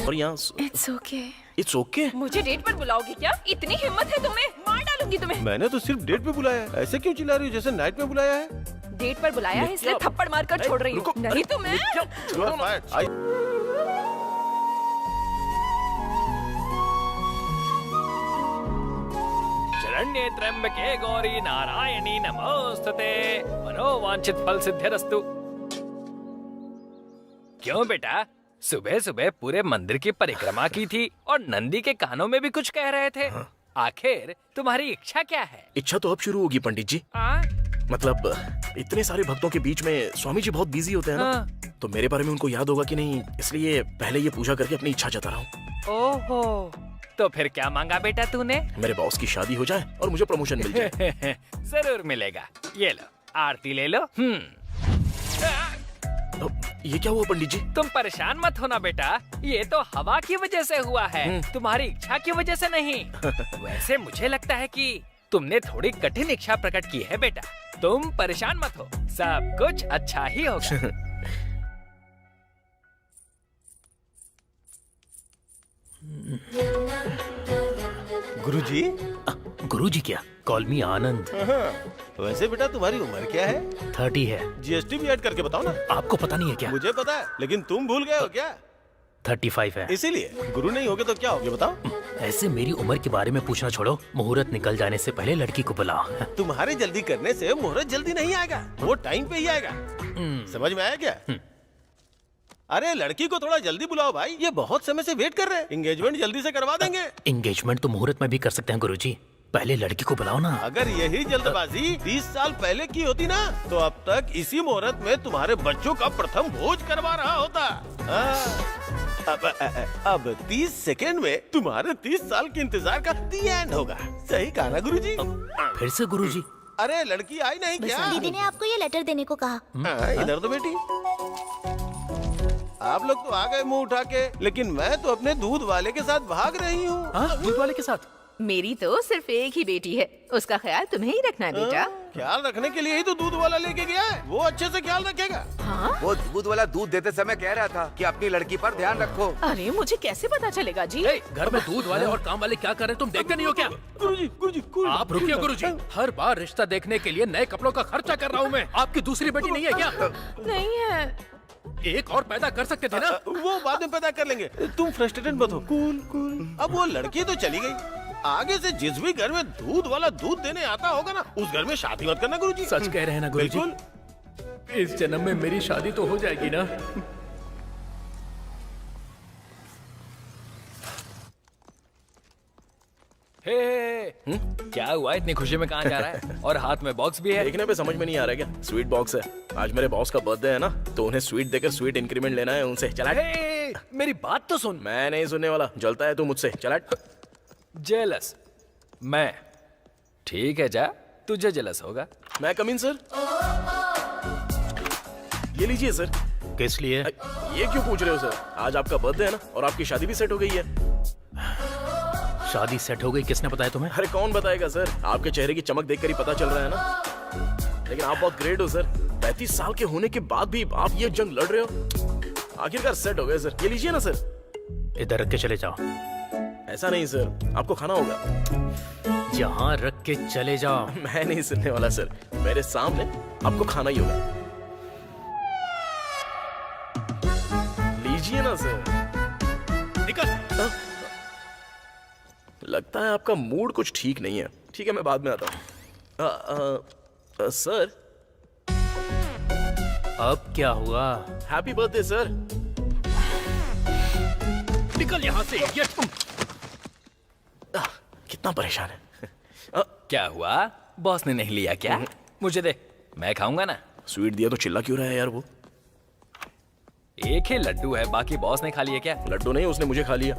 और यहाँ it's okay. It's okay. मुझे डेट पर बुलाओगी क्या? इतनी हिम्मत है तुम्हें? मार डालूंगी तुम्हें। मैंने तो सिर्फ डेट पे बुलाया है, ऐसे क्यों चिल्ला रही हो जैसे नाइट में बुलाया है? डेट पर बुलाया है इसलिए थप्पड़ मारकर छोड़ रही हूँ। रुको, नहीं तो मैं You are fired. शरण्ये त्र्यंबके गौरी नारायणी नमोस्तुते मनोवांछित फल सिद्धिरस्तु। क्यों बेटा, सुबह सुबह पूरे मंदिर की परिक्रमा की थी और नंदी के कानों में भी कुछ कह रहे थे। आखिर तुम्हारी इच्छा क्या है? इच्छा तो अब शुरू होगी पंडित जी। मतलब इतने सारे भक्तों के बीच में स्वामी जी बहुत बिजी होते हैं ना, तो मेरे बारे में उनको याद होगा कि नहीं, इसलिए पहले ये पूजा करके अपनी इच्छा जता रहा हूँ। ओहो, तो फिर क्या मांगा बेटा तूने? मेरे बॉस की शादी हो जाए और मुझे प्रमोशन मिल जाए। जरूर मिलेगा। ये लो, आरती ले लो। ये क्या हुआ पंडित जी? तुम परेशान मत होना बेटा, ये तो हवा की वजह से हुआ है, तुम्हारी इच्छा की वजह से नहीं। वैसे मुझे लगता है कि तुमने थोड़ी कठिन इच्छा प्रकट की है बेटा। तुम परेशान मत हो, सब कुछ अच्छा ही होगा। गुरुजी? गुरुजी क्या? कॉल मी आनंद। वैसे बेटा तुम्हारी उम्र क्या है? 30 है। जीएसटी भी ऐड करके बताओ ना। आपको पता नहीं है क्या? मुझे पता है, लेकिन तुम भूल गए हो क्या? 35 है। इसीलिए गुरु नहीं होगे तो क्या होगे बताओ? ऐसे मेरी उम्र के बारे में पूछना छोड़ो, मुहूर्त निकल जाने से पहले लड़की को बुलाओ। तुम्हारे जल्दी करने से मुहूर्त जल्दी नहीं आएगा, वो टाइम पे ही आएगा। समझ में आया क्या? अरे लड़की को थोड़ा जल्दी बुलाओ भाई, ये बहुत समय से वेट कर रहे हैं। एंगेजमेंट जल्दी से करवा देंगे। एंगेजमेंट तो मुहूर्त में भी कर सकते हैं गुरुजी, पहले लड़की को बुलाओ ना। अगर यही जल्दबाजी 30 साल पहले की होती ना, तो अब तक इसी मुहूर्त में तुम्हारे बच्चों का प्रथम भोज करवा रहा होता। अब 30 सेकेंड में तुम्हारे 30 साल के इंतजार का दी एंड होगा। सही कहा ना गुरुजी? फिर से गुरुजी? अरे लड़की आई नहीं क्या? दीदी ने आपको ये लेटर देने को कहा। इधर तो बेटी, आप लोग तो आ गए मुंह उठा के, लेकिन मैं तो अपने दूध वाले के साथ भाग रही हूँ। दूध वाले के साथ? मेरी तो सिर्फ एक ही बेटी है, उसका ख्याल तुम्हें ही रखना है बेटा। ख्याल रखने के लिए ही तो दूध वाला लेके गया है, वो अच्छे से ख्याल रखेगा। हाँ? वो दूध वाला दूध देते समय कह रहा था कि अपनी लड़की पर ध्यान रखो। अरे मुझे कैसे पता चलेगा जी? घर में दूध वाले और काम वाले क्या कर रहे हैं, तुम देखते नहीं हो क्या? गुरुजी, गुरुजी, आप रुकिए गुरुजी, हर बार रिश्ता देखने के लिए नए कपड़ों का खर्चा कर रहा हूँ मैं। आपकी दूसरी बेटी नहीं है क्या? नहीं है। एक और पैदा कर सकते थे ना। वो बाद में पैदा कर लेंगे, तुम फ्रस्ट्रेटेड मत हो। Cool cool. अब वो लड़की तो चली गई, आगे से जिस भी घर में दूध वाला दूध देने आता होगा ना, उस घर में शादी मत करना गुरुजी। सच कह रहे हैं ना गुरुजी? बिल्कुल। इस जन्म में मेरी शादी तो हो जाएगी ना? क्या हुआ, इतनी खुशी में कहाँ जा रहा है? और हाथ में बॉक्स भी है। देखने पे समझ में नहीं आ रहा क्या? स्वीट बॉक्स है। आज मेरे बॉस का बर्थडे है ना, तो उन्हें स्वीट देकर स्वीट इंक्रीमेंट लेना है उनसे। चला मेरी बात तो सुन। मैं नहीं सुनने वाला, जलता है तू मुझसे। चला। जेलस मैं? ठीक है जा, तुझे जेलस होगा। मैं कम इन सर? ये लीजिए सर। किस लिए? ये क्यों पूछ रहे हो सर? आज आपका बर्थडे है ना, और आपकी शादी भी सेट हो गई है। शादी सेट हो गई? किसने बताया तुम्हें? अरे कौन बताएगा सर, आपके चेहरे की चमक देखकर ही पता चल रहा है ना। लेकिन आप बहुत ग्रेट हो सर, 35 साल के होने के बाद भी आप ये जंग लड़ रहे हो। आखिरकार सेट हो गए सर। ये लीजिए ना सर। इधर रख के चले जाओ। ऐसा नहीं सर, आपको खाना होगा। यहाँ रख के चले जाओ। मैं नहीं सुनने वाला सर, मेरे सामने आपको खाना ही होगा। लीजिए ना सर। निकल। लगता है आपका मूड कुछ ठीक नहीं है। ठीक है, मैं बाद में आता हूँ। सर। अब क्या हुआ? Happy birthday sir. निकल यहाँ से इडियट। कितना परेशान है। क्या हुआ, बॉस ने नहीं लिया क्या? मुझे दे, मैं खाऊंगा ना। स्वीट दिया तो चिल्ला क्यों रहा है यार? वो एक ही लड्डू है, बाकी बॉस ने खा लिया क्या? लड्डू नहीं, उसने मुझे खा लिया।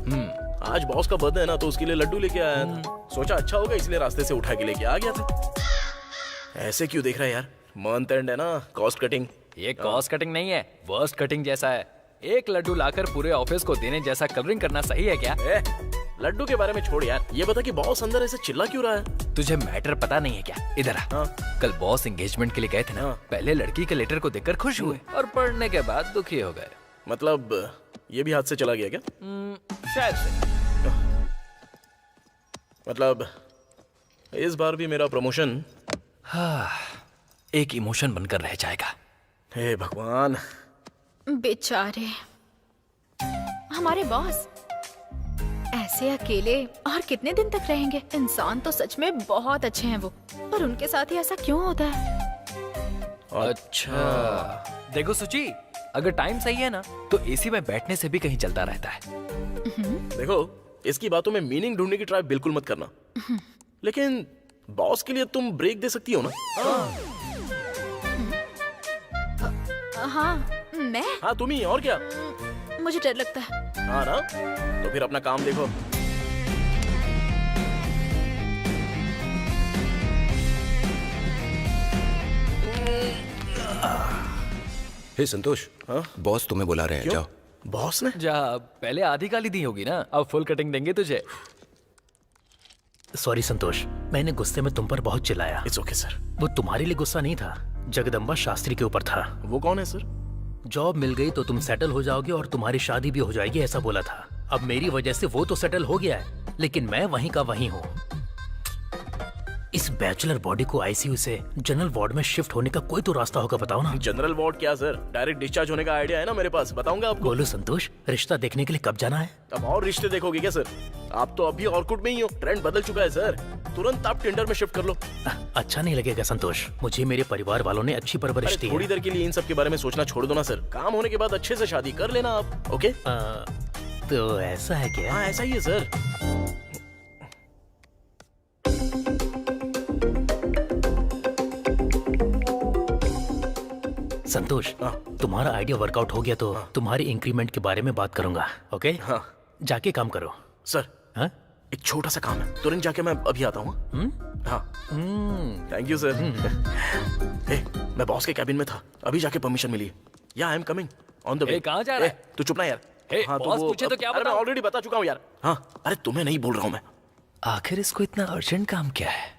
आज बॉस का बर्थडे है ना, तो उसके लिए लड्डू लेके आया था। सोचा अच्छा होगा, इसलिए रास्ते से उठा के लेके आ गया था। ऐसे क्यों देख रहा है यार? मंथ एंड है ना, कॉस्ट कटिंग। ये कॉस्ट कटिंग नहीं है, वर्स्ट कटिंग जैसा है। एक लड्डू लाकर पूरे ऑफिस को देने जैसा कलरिंग करना सही है क्या? लड्डू के बारे में छोड़ यार, ये बता कि बॉस अंदर ऐसे चिल्ला क्यों रहा है? तुझे मैटर पता नहीं है क्या? इधर आ। कल बॉस एंगेजमेंट के लिए गए थे ना, पहले लड़की के लेटर को देखकर खुश हुए और पढ़ने के बाद दुखी हो गए। मतलब ये भी हाथ से चला गया क्या? शायद से। मतलब इस बार भी मेरा प्रमोशन एक इमोशन बनकर रह जाएगा। हे भगवान। बेचारे हमारे बॉस ऐसे अकेले और कितने दिन तक रहेंगे? इंसान तो सच में बहुत अच्छे हैं वो, पर उनके साथ ही ऐसा क्यों होता है? अच्छा देखो सुची, अगर टाइम सही है ना तो एसी में बैठने से भी कहीं चलता रहता है। देखो, इसकी बातों में मीनिंग ढूंढने की ट्राई बिल्कुल मत करना, लेकिन बॉस के लिए तुम ब्रेक दे सकती हो ना? हाँ मैं? हाँ तुम ही, और क्या? मुझे डर लगता है। हाँ ना, तो फिर अपना काम देखो। हे संतोष, हाँ? बॉस तुम्हें बुला रहे हैं, क्यों? जाओ। बॉस ने? जा, पहले आधी गाली दी होगी ना, अब फुल कटिंग देंगे तुझे। सॉरी संतोष, मैंने गुस्से में तुम पर बहुत चिल्लाया। It's okay sir. वो तुम्हारे लिए गुस्सा नहीं था, जगदम्बा शास्त्री के ऊपर था। वो कौन है सर? जॉब मिल गई तो तुम सेटल हो जाओगे और तुम्हारी शादी भी हो जाएगी, ऐसा बोला था। अब मेरी वजह से वो तो सेटल हो गया है, लेकिन मैं वहीं का वहीं हूँ। इस बैचलर बॉडी को आईसीयू से जनरल वार्ड में शिफ्ट होने का कोई तो रास्ता होगा, बताओ ना। जनरल वार्ड क्या सर, डायरेक्ट डिस्चार्ज होने का आइडिया है ना मेरे पास, बताऊंगा आपको। बोलो संतोष, रिश्ता देखने के लिए कब जाना है? अब और रिश्ते देखोगे क्या सर? आप तो अभी ऑर्कुट में ही हो, ट्रेंड बदल चुका है सर। तुरंत आप टिंडर में शिफ्ट कर लो। अच्छा नहीं लगेगा संतोष, मुझे मेरे परिवार वालों ने अच्छी परवरिश दी है। थोड़ी देर के लिए इन सब के बारे में सोचना छोड़ दो ना सर, काम होने के बाद अच्छे से शादी कर लेना आप, ओके? तो ऐसा है क्या? हाँ ऐसा ही है सर। संतोष, तुम्हारा आइडिया वर्कआउट हो गया तो तुम्हारी इंक्रीमेंट के बारे में बात करूंगा, ओके? हाँ जाके काम करो। सर, हाँ? एक छोटा सा काम है, तुरंत जाके मैं अभी आता हूँ। हाँ थैंक यू सर। ए, मैं बॉस के कैबिन में था, अभी जाके परमिशन मिली। या I am coming on the way. कहाँ जा रहा है? तू चुप ना यार। हाँ, बॉस पूछे तो क्या अरे मैं बताऊं? ऑलरेडी बता चुका हूँ यार। हाँ अरे तुम्हें नहीं बोल रहा हूँ मैं। आखिर इसको इतना अर्जेंट काम क्या है?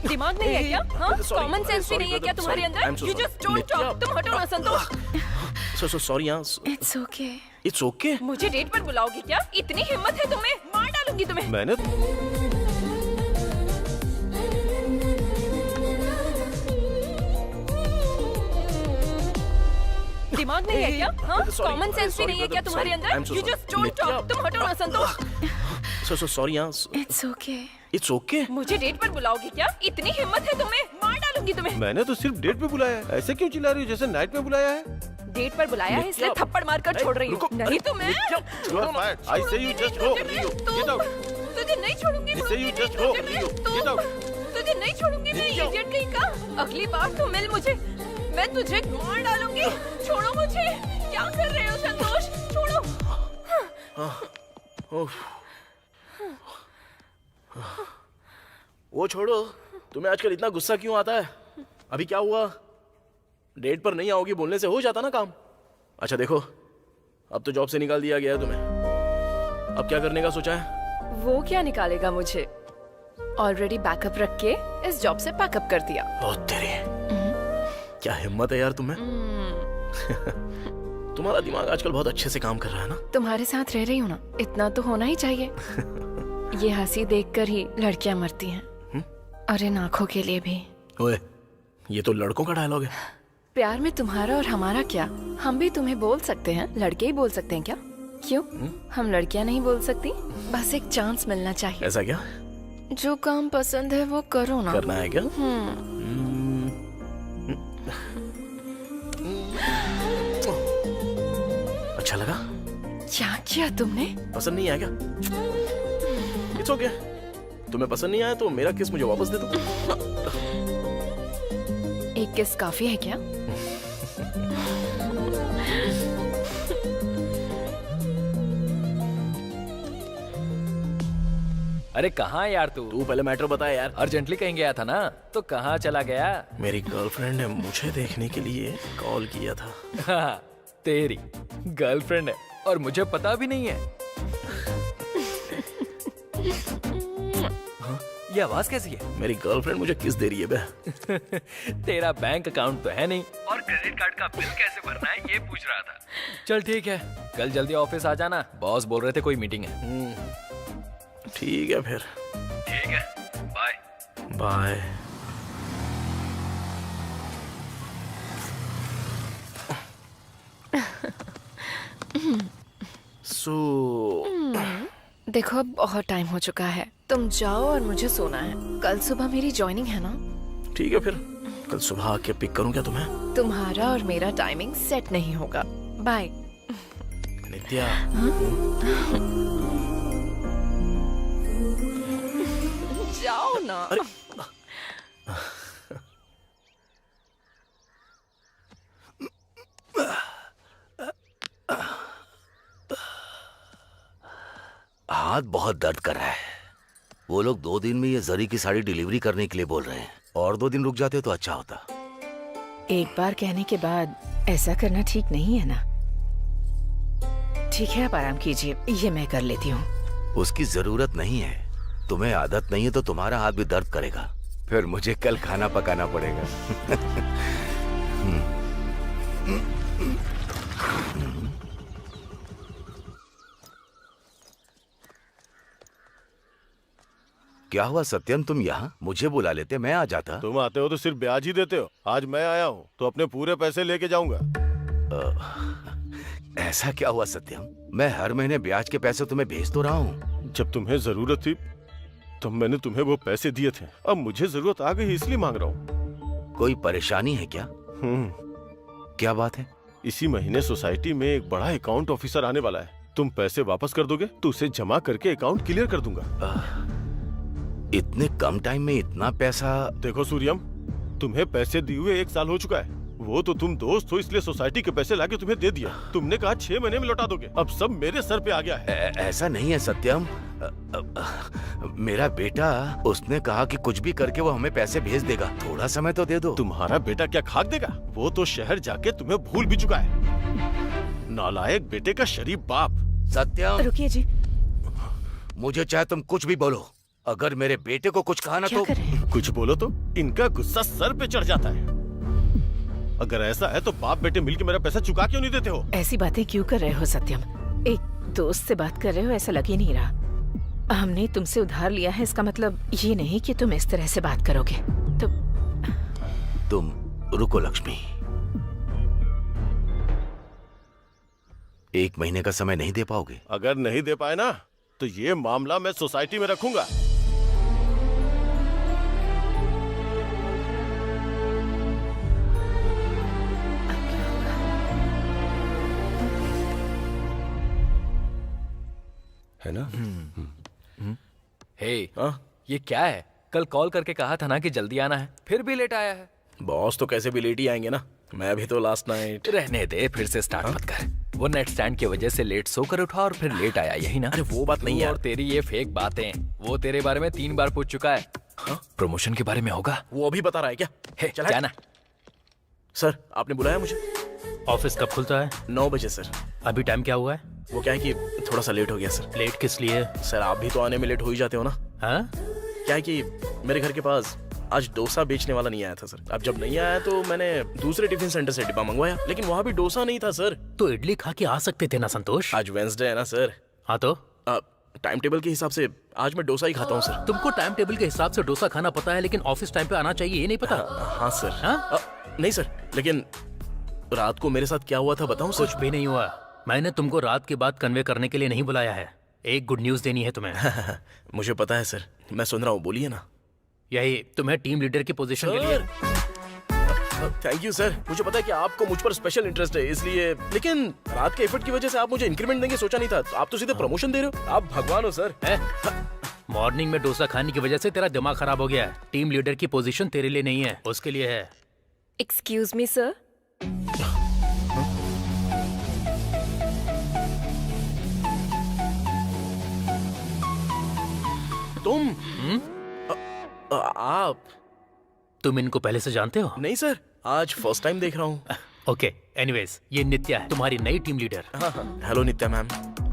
दिमाग नहीं है क्या? हाँ? Sorry, कॉमन सेंस भी sorry, नहीं है क्या brother, तुम्हारे sorry. I'm अंदर? so You sorry. just don't talk. तुम हटो ना संतोष। सो सॉरी यार। It's okay. It's okay. मुझे डेट पर बुलाओगी क्या? इतनी हिम्मत है तुम्हें? मार डालूंगी तुम्हें। मैंने दिमाग नहीं है क्या? हाँ? Sorry, कॉमन सेंस भी sorry, नहीं है क्या brother, तुम्हारे sorry. I'm अंदर? so You sorry. just don't Nitya. talk. तुम हटो ना संतोष। सो सॉरी यार। It's okay. It's okay. मुझे डेट पर बुलाओगी क्या? इतनी हिम्मत है तुम्हें? मार डालूंगी तुम्हें। मैंने तो सिर्फ डेट पे बुलाया है, ऐसे क्यों चिल्ला रही हो जैसे नाइट में बुलाया है? डेट पर बुलाया है इसलिए नित्या। थप्पड़ मारकर छोड़ रही हूँ। रुको, नहीं तो मैं You are fired. I say you just go. Get out. तुझे नहीं छोड़ूंगी। I say you just go. Get out. तुझे नहीं छोड़ूंगी मैं, इडियट कहीं का। अगली बार तो मिल मुझे, मैं तुझे मार डालूंगी। छोड़ो मुझे। क्या कर रहे हो संतोष? छोड़ो। वो छोड़ो, तुम्हें आजकल इतना गुस्सा क्यों आता है? अभी क्या हुआ? डेट पर नहीं आओगी बोलने से हो जाता ना काम। अच्छा देखो, अब तो जॉब से निकाल दिया गया है तुम्हें, अब क्या करने का सोचा है? वो क्या निकालेगा मुझे? ऑलरेडी बैकअप रख के इस जॉब से पैकअप कर दिया। ओ तेरे, क्या हिम्मत है यार तुम्हें। तुम्हारा दिमाग आजकल बहुत अच्छे से काम कर रहा है ना। तुम्हारे साथ रह रही हूँ ना, इतना तो होना ही चाहिए। ये हंसी देखकर ही लड़कियां मरती हैं, और इन आंखों के लिए भी। ओए, ये तो लड़कों का डायलॉग है। प्यार में तुम्हारा और हमारा क्या, हम भी तुम्हें बोल सकते हैं, लड़के ही बोल सकते हैं क्या? क्यों हम लड़कियां नहीं बोल सकती? बस एक चांस मिलना चाहिए। ऐसा क्या? जो काम पसंद है वो करो ना। करना है क्या? अच्छा लगा? क्या किया तुमने? पसंद नहीं आया क्या? It's okay. तुम्हें पसंद नहीं आया तो मेरा किस मुझे वापस दे दो। एक किस काफी है क्या? अरे कहाँ यार तू तू पहले मैटर बता यार। अर्जेंटली कहीं गया था ना, तो कहाँ चला गया? मेरी गर्लफ्रेंड ने मुझे देखने के लिए कॉल किया था। हाँ, तेरी गर्लफ्रेंड है और मुझे पता भी नहीं है। हाँ, ये आवाज कैसी है? मेरी गर्लफ्रेंड मुझे किस दे रही है बे? तेरा बैंक अकाउंट तो है नहीं और क्रेडिट कार्ड का बिल कैसे भरना है ये पूछ रहा था। चल ठीक है, कल जल्दी ऑफिस आ जाना, बॉस बोल रहे थे कोई मीटिंग है। ठीक है फिर। ठीक है, बाय। बाय। देखो अब बहुत टाइम हो चुका है, तुम जाओ और मुझे सोना है। कल सुबह मेरी ज्वाइनिंग है ना। ठीक है फिर, कल सुबह आके पिक करूं क्या तुम्हें? तुम्हारा और मेरा टाइमिंग सेट नहीं होगा। बाय। नित्या। जाओ ना। अरे हाथ बहुत दर्द कर रहा है। वो लोग 2 दिन में ये जरी की साड़ी डिलीवरी करने के लिए बोल रहे हैं, और 2 दिन रुक जाते तो अच्छा होता। एक बार कहने के बाद ऐसा करना ठीक नहीं है ना। ठीक है, आप आराम कीजिए, ये मैं कर लेती हूँ। उसकी जरूरत नहीं है। तुम्हें आदत नहीं है तो तुम्हारा हाथ भी दर्द करेगा, फिर मुझे कल खाना पकाना पड़ेगा। क्या हुआ सत्यम, तुम यहाँ? मुझे बुला लेते, मैं आ जाता। तुम आते हो तो सिर्फ ब्याज ही देते हो। आज मैं आया हूँ तो अपने पूरे पैसे लेके जाऊंगा। ऐसा क्या हुआ सत्यम? मैं हर महीने ब्याज के पैसे तुम्हें भेज तो रहा हूँ। जब तुम्हें जरूरत थी तब मैंने तुम्हें वो पैसे दिए थे। अब मुझे जरूरत आ गई इसलिए मांग रहा हूँ। कोई परेशानी है क्या? क्या बात है? इसी महीने सोसाइटी में एक बड़ा अकाउंट ऑफिसर आने वाला है। तुम पैसे वापस कर दोगे तो उसे जमा करके अकाउंट क्लियर कर दूंगा। इतने कम टाइम में इतना पैसा? देखो सूर्यम, तुम्हें पैसे दिए हुए 1 साल हो चुका है। वो तो तुम दोस्त हो इसलिए सोसाइटी के पैसे लाके तुम्हें दे दिया। तुमने कहा 6 महीने में लौटा दोगे। अब सब मेरे सर पे आ गया है। ऐसा नहीं है सत्यम। मेरा बेटा, उसने कहा कि कुछ भी करके वो हमें पैसे भेज देगा। थोड़ा समय तो दे दो। तुम्हारा बेटा क्या खाक देगा? वो तो शहर जाके तुम्हें भूल भी चुका है। नालायक बेटे का शरीफ बाप। सत्यम रुकिए जी। मुझे चाहे तुम कुछ भी बोलो, अगर मेरे बेटे को कुछ कहा ना क्या तो कर रहे हैं? कुछ बोलो तो इनका गुस्सा सर पे चढ़ जाता है। अगर ऐसा है तो बाप बेटे मिलके मेरा पैसा चुका क्यों नहीं देते हो? ऐसी बातें क्यों कर रहे हो सत्यम? एक दोस्त से बात कर रहे हो, ऐसा लग ही नहीं रहा। हमने तुमसे उधार लिया है, इसका मतलब ये नहीं कि तुम इस तरह से बात करोगे। तो तुम रुको लक्ष्मी, 1 महीने का समय नहीं दे पाओगे? अगर नहीं दे पाए ना तो ये मामला मैं सोसाइटी में रखूंगा। है ना? हे, ये क्या है? कल कॉल करके कहा था ना कि जल्दी आना है, फिर भी लेट आया है। बॉस तो कैसे भी लेट ही आएंगे ना। मैं भी तो लास्ट नाइट। रहने दे, फिर से स्टार्ट मत कर। वो नेट स्टैंड की वजह से लेट सोकर उठा और फिर लेट आया, यही ना? अरे वो बात नहीं तू है। और तेरी ये फेक बातें, वो तेरे बारे में 3 बार पूछ चुका है। प्रमोशन के बारे में होगा? वो अभी बता रहा है क्या? हे, चल हट। जाना। सर, आपने बुलाया मुझे? ऑफिस कब खुलता है? 9 बजे सर। अभी टाइम क्या हुआ है? वो क्या है कि थोड़ा सा लेट हो गया सर। लेट किस लिए? सर आप भी तो आने में लेट हो ही जाते हो ना। हाँ? क्या है कि मेरे घर के पास आज डोसा बेचने वाला नहीं आया था सर। अब जब नहीं आया तो मैंने दूसरे टिफिन सेंटर से डिब्बा मंगवाया, लेकिन वहाँ भी डोसा नहीं था सर। तो इडली खा के आ सकते थे ना संतोष। आज वेंसडे है ना सर। हाँ तो टाइम टेबल के हिसाब से आज मैं डोसा ही खाता हूँ सर। तुमको टाइम टेबल के हिसाब से डोसा खाना पता है, लेकिन ऑफिस टाइम पे आना चाहिए ये नहीं पता? हाँ सर। हाँ? नहीं सर, लेकिन रात को मेरे साथ क्या हुआ था बताऊं सर? कुछ भी नहीं हुआ। मैंने तुमको रात की बात कन्वे करने के लिए नहीं बुलाया है, एक गुड न्यूज देनी है तुम्हें। मुझे पता है सर, मैं सुन रहा हूँ, बोलिए ना। यही तुम्हें टीम लीडर की पोजीशन के लिए। Thank you sir. मुझे पता है कि आपको मुझ पर स्पेशल इंटरेस्ट है, इसलिए। लेकिन रात के एफर्ट की वजह से आप मुझे इंक्रीमेंट देंगे सोचा नहीं था। आप तो सीधे प्रमोशन दे रहे हो। आप भगवान हो सर। मॉर्निंग में डोसा खाने की वजह से तेरा दिमाग खराब हो गया है। टीम लीडर की पोजीशन तेरे लिए नहीं है, उसके लिए है। Excuse me sir. तुम आप? तुम इनको पहले से जानते हो? नहीं सर, आज फर्स्ट टाइम देख रहा हूँ। ओके, एनीवेज, ये नित्या है, तुम्हारी नई टीम लीडर। हेलो नित्या मैम।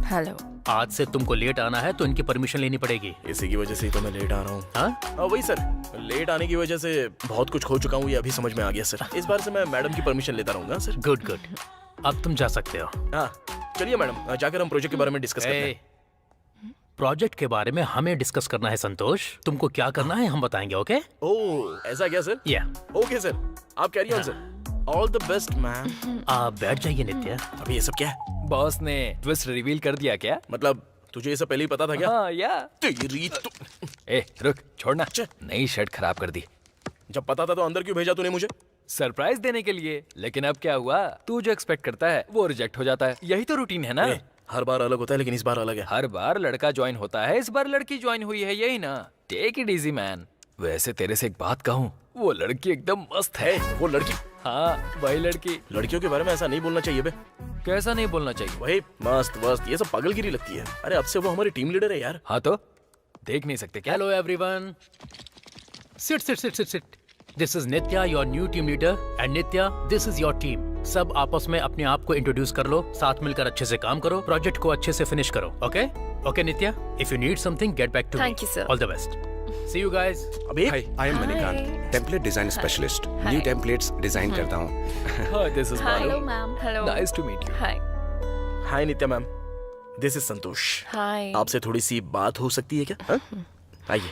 हेलो। आज से तुमको लेट आना है तो इनकी परमिशन लेनी पड़ेगी। इसी की वजह से ही तो मैं लेट आ रहा हूँ। हाँ? वही सर, लेट आने की वजह से बहुत कुछ खो चुका हूँ, ये अभी समझ में आ गया सर। इस बार से मैं मैडम की परमिशन लेता रहूंगा सर। गुड गुड, अब तुम जा सकते हो। हाँ चलिए मैडम, जाकर हम प्रोजेक्ट के बारे में डिस्कस करते हैं। प्रोजेक्ट के बारे में हमें डिस्कस करना है संतोष। तुमको क्या करना है हम बताएंगे, ओके? ओह ऐसा क्या सर? या ओके सर, आप carry on sir. All the best ma'am. आप बैठ जाइए नित्या। अभी ये सब क्या है? बॉस ने ट्विस्ट रिवील कर दिया क्या? मतलब तुझे ये सब पहले ही पता था क्या? हाँ या। तेरी तो ए रुक, छोड़ना। नई शर्ट खराब कर दी। जब पता था तो अंदर क्यों भेजा तूने मुझे? सरप्राइज देने के लिए। लेकिन अब क्या हुआ, तू जो एक्सपेक्ट करता है वो रिजेक्ट हो जाता है। यही तो रूटीन है ना। हर बार अलग होता है लेकिन इस बार अलग है। हर बार लड़का ज्वाइन होता है, इस बार लड़की ज्वाइन हुई है, यही ना। Take it easy man. वैसे तेरे से एक बात कहूँ, वो लड़की एकदम मस्त है। वो लड़की? हाँ वही लड़की। लड़कियों के बारे में ऐसा नहीं बोलना चाहिए बे। कैसा नहीं बोलना चाहिए? वही मस्त वस्त, ये सब पागलगिरी लगती है। अरे अब से वो हमारी टीम लीडर है यार। हाँ तो देख नहीं सकते क्या? Hello everyone, sit sit sit sit sit. This is Nitya, your new team leader, and Nitya this is your team. सब आपस में अपने आप को इंट्रोड्यूस कर लो, साथ मिलकर अच्छे से काम करो, प्रोजेक्ट को अच्छे से फिनिश करो। Okay okay Nitya, if you need something get back to me. Thank you, sir. All the best. See you guys. अबे I am Manikanth, template design specialist. New templates design करता हूँ। This is hello ma'am. Hello. Nice to meet you. Hi. Hi Nitya ma'am, this is Santosh. Hi. आपसे थोड़ी सी बात हो सकती है क्या? हाँ? आइए।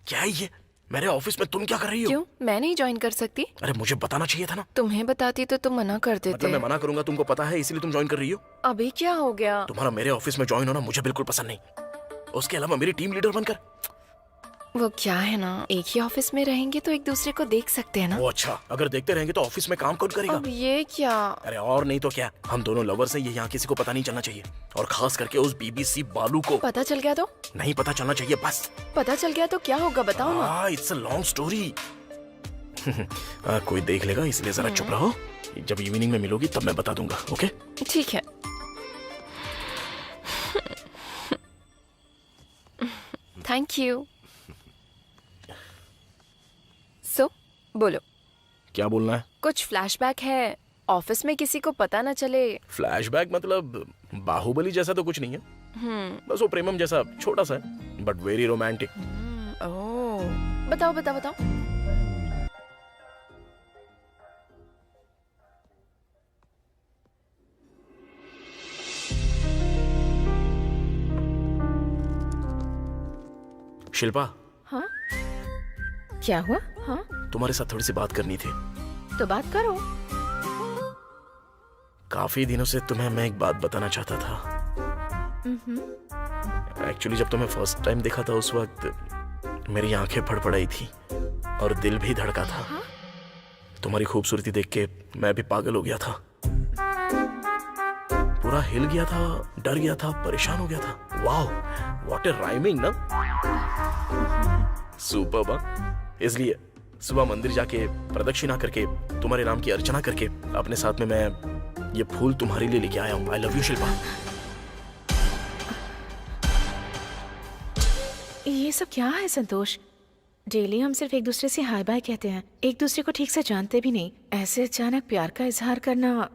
क्या है ये? मेरे ऑफिस में तुम क्या कर रही हो? क्यों, मैं नहीं ज्वाइन कर सकती? अरे मुझे बताना चाहिए था ना। तुम्हें बताती तो तुम मना कर देते। मतलब मैं मना करूंगा तुमको पता है, इसीलिए तुम ज्वाइन कर रही हो? अभी क्या हो गया? तुम्हारा मेरे ऑफिस में ज्वाइन होना मुझे बिल्कुल पसंद नहीं। उसके अलावा मेरी टीम लीडर बनकर। वो क्या है ना, एक ही ऑफिस में रहेंगे तो एक दूसरे को देख सकते हैं ना। वो अच्छा, अगर देखते रहेंगे तो ऑफिस में काम कौन करेगा? अब ये क्या? अरे और नहीं तो क्या, हम दोनों लवर्स हैं, ये यहाँ किसी को पता नहीं चलना चाहिए। और खास करके उस बीबीसी बालू को पता चल गया तो? नहीं पता चलना चाहिए बस। पता चल गया तो क्या होगा बताओ ना। It's a long story. कोई देख लेगा इसलिए जरा चुप रहो। जब इवनिंग में मिलोगी तब मैं बता दूंगा, ओके? ठीक है। Thank you. सो बोलो, क्या बोलना है? कुछ फ्लैशबैक है? ऑफिस में किसी को पता ना चले। फ्लैशबैक मतलब बाहुबली जैसा तो कुछ नहीं है। बस वो प्रेमम जैसा छोटा सा है, बट वेरी रोमांटिक। ओह, बताओ बताओ बताओ। शिल्पा, हाँ क्या हुआ? हाँ तुम्हारे साथ थोड़ी सी बात करनी थी। तो बात करो। काफी दिनों से तुम्हें मैं एक बात बताना चाहता था। एक्चुअली जब तुम्हें फर्स्ट टाइम देखा था उस वक्त मेरी आंखें फड़फड़ाई थी और दिल भी धड़का था। तुम्हारी खूबसूरती देख के मैं भी पागल हो गया था, पूरा हिल गया था, डर गया था, परेशान हो गया था। वाओ व्हाट ए राइमिंग ना। सुपर्ब। इसलिए सुबह मंदिर जाके प्रदक्षिणा करके तुम्हारे नाम की अर्चना करके अपने साथ में मैं ये फूल तुम्हारे लिए लेके आया हूँ। आई लव यू शिल्पा। ये सब क्या है संतोष? डेली हम सिर्फ एक दूसरे से हाय बाय कहते हैं, एक दूसरे को ठीक से जानते भी नहीं। ऐसे अचानक प्यार का इजहार करना,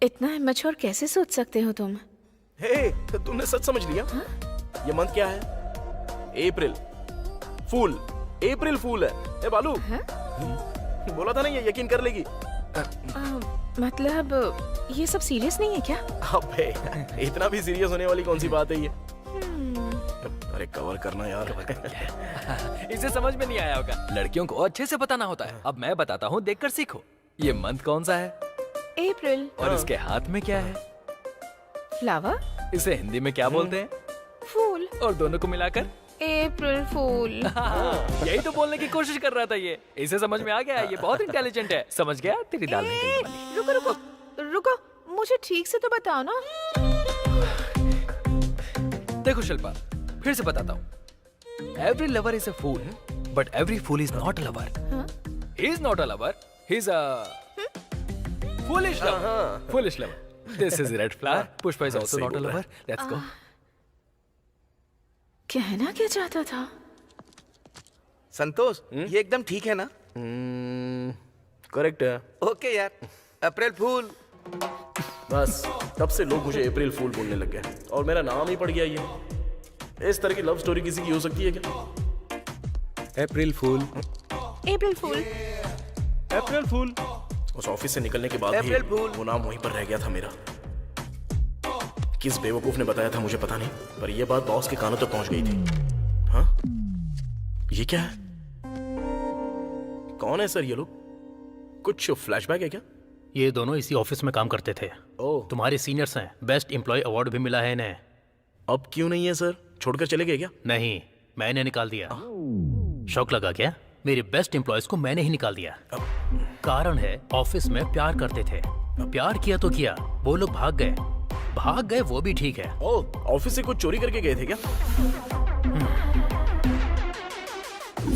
इतना इमैच्योर कैसे सोच सकते हो तुम? हे, तुमने सच समझ लिया? ये मंथ क्या है? अप्रैल फूल। अप्रैल फूल है। ए बालू, बोला था ना ये यकीन कर लेगी। मतलब ये सब सीरियस नहीं है क्या? अबे इतना भी सीरियस होने वाली कौन सी बात है ये? अरे कवर करना यार। इसे समझ में नहीं आया होगा। लड़कियों को अच्छे से बताना होता है। अब मैं बताता हूँ, देखकर सीखो। ये मंथ कौन सा है? अप्रैल। और इसके हाथ में क्या है? फ्लावर। इसे हिंदी में क्या बोलते हैं? फूल। और दोनों को मिलाकर अप्रैल फूल। यही तो बोलने की कोशिश कर रहा था ये। इसे समझ में आ गया। ये बहुत इंटेलिजेंट है। समझ गया? तेरी दाल नहीं गलने वाली। रुको रुको रुको, मुझे ठीक से तो बताओ ना। देखो शिल्पा, फिर से बताता हूँ। Every lover is a fool, but every fool is not a lover. He is not a lover, he is a foolish lover. Foolish lover. This is red flower. Pushpa is also not a lover. Let's go. कहना क्या चाहता था? संतोष ये एकदम ठीक है ना? Correct है। ओके यार, अप्रैल फूल। बस तब से लोग मुझे अप्रैल फूल बोलने लग गए और मेरा नाम ही पड़ गया ये। इस तरह की लव स्टोरी किसी की हो सकती है क्या? अप्रैल फूल। अप्रैल फूल। अप्रैल फूल। उस ऑफिस से निकलने के बाद भी अप्रैल फूल। वो नाम वहीं पर रह गया था मेरा। किस बेवकूफ ने बताया था मुझे पता नहीं, पर यह बात बॉस के कानों तक पहुंच गई थी। हाँ, ये क्या है? कौन है सर ये लोग? कुछ फ्लैशबैक है क्या? ये दोनों इसी ऑफिस में काम करते थे। ओह, तुम्हारे सीनियर्स हैं, बेस्ट एम्प्लॉय अवार्ड भी मिला है इन्हें। अब क्यों नहीं है सर? छोड़कर चले गए क्या? नहीं, मैंने निकाल दिया। शौक लगा क्या? मेरे बेस्ट एम्प्लॉयज को मैंने ही निकाल दिया। कारण है ऑफिस में प्यार करते थे, प्यार किया तो किया, वो लोग भाग गए वो भी ठीक है। ओह, ऑफिस से कुछ चोरी करके गए थे क्या?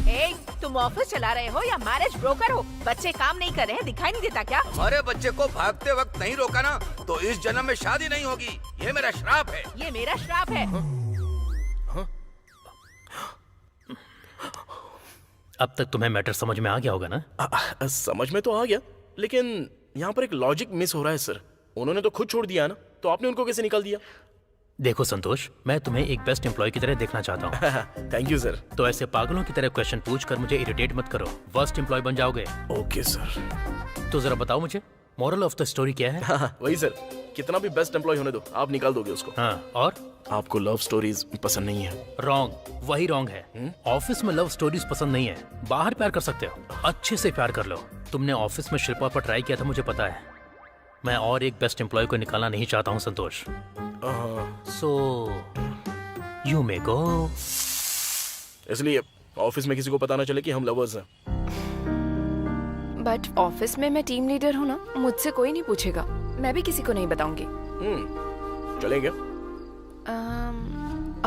ए, तुम ऑफिस चला रहे हो या मैरिज ब्रोकर हो? बच्चे काम नहीं कर रहे हैं, दिखाई नहीं देता क्या? हमारे बच्चे को भागते वक्त नहीं रोका ना तो इस जन्म में शादी नहीं होगी। ये मेरा श्राप है। ये मेरा श्राप है। अब तक तुम्हें मैटर समझ में आ गया होगा ना? समझ में तो आ गया, लेकिन यहाँ पर एक लॉजिक मिस हो रहा है सर। उन्होंने तो खुद छोड़ दिया ना, तो आपने उनको कैसे निकाल दिया? देखो संतोष, मैं तुम्हें एक बेस्ट एम्प्लॉय की तरह देखना चाहता हूँ। Thank you sir. तो ऐसे पागलों की तरह क्वेश्चन पूछ कर मुझे इरिटेट मत करो, वर्स्ट एम्प्लॉय बन जाओगे। Okay sir. तो जरा बताओ मुझे, मोरल ऑफ द स्टोरी क्या है? वही सर, कितना भी बेस्ट एम्प्लॉय होने दो, आप निकाल दोगे उसको। हाँ, और आपको लव स्टोरीज पसंद नहीं है? रॉन्ग, वही रॉन्ग है। ऑफिस में लव स्टोरीज पसंद नहीं है, बाहर प्यार कर सकते हो, अच्छे से प्यार कर लो। तुमने ऑफिस में शिल्पा पर ट्राई किया था, मुझे पता है। मैं और एक बेस्ट एम्प्लॉय को निकालना नहीं चाहता हूँ संतोष। सो यू मे गो। इसलिए ऑफिस में किसी को पता ना चले कि हम लवर्स हैं। बट ऑफिस में मैं टीम लीडर हूँ ना, मुझसे कोई नहीं पूछेगा, मैं भी किसी को नहीं बताऊंगी। चलेंगे?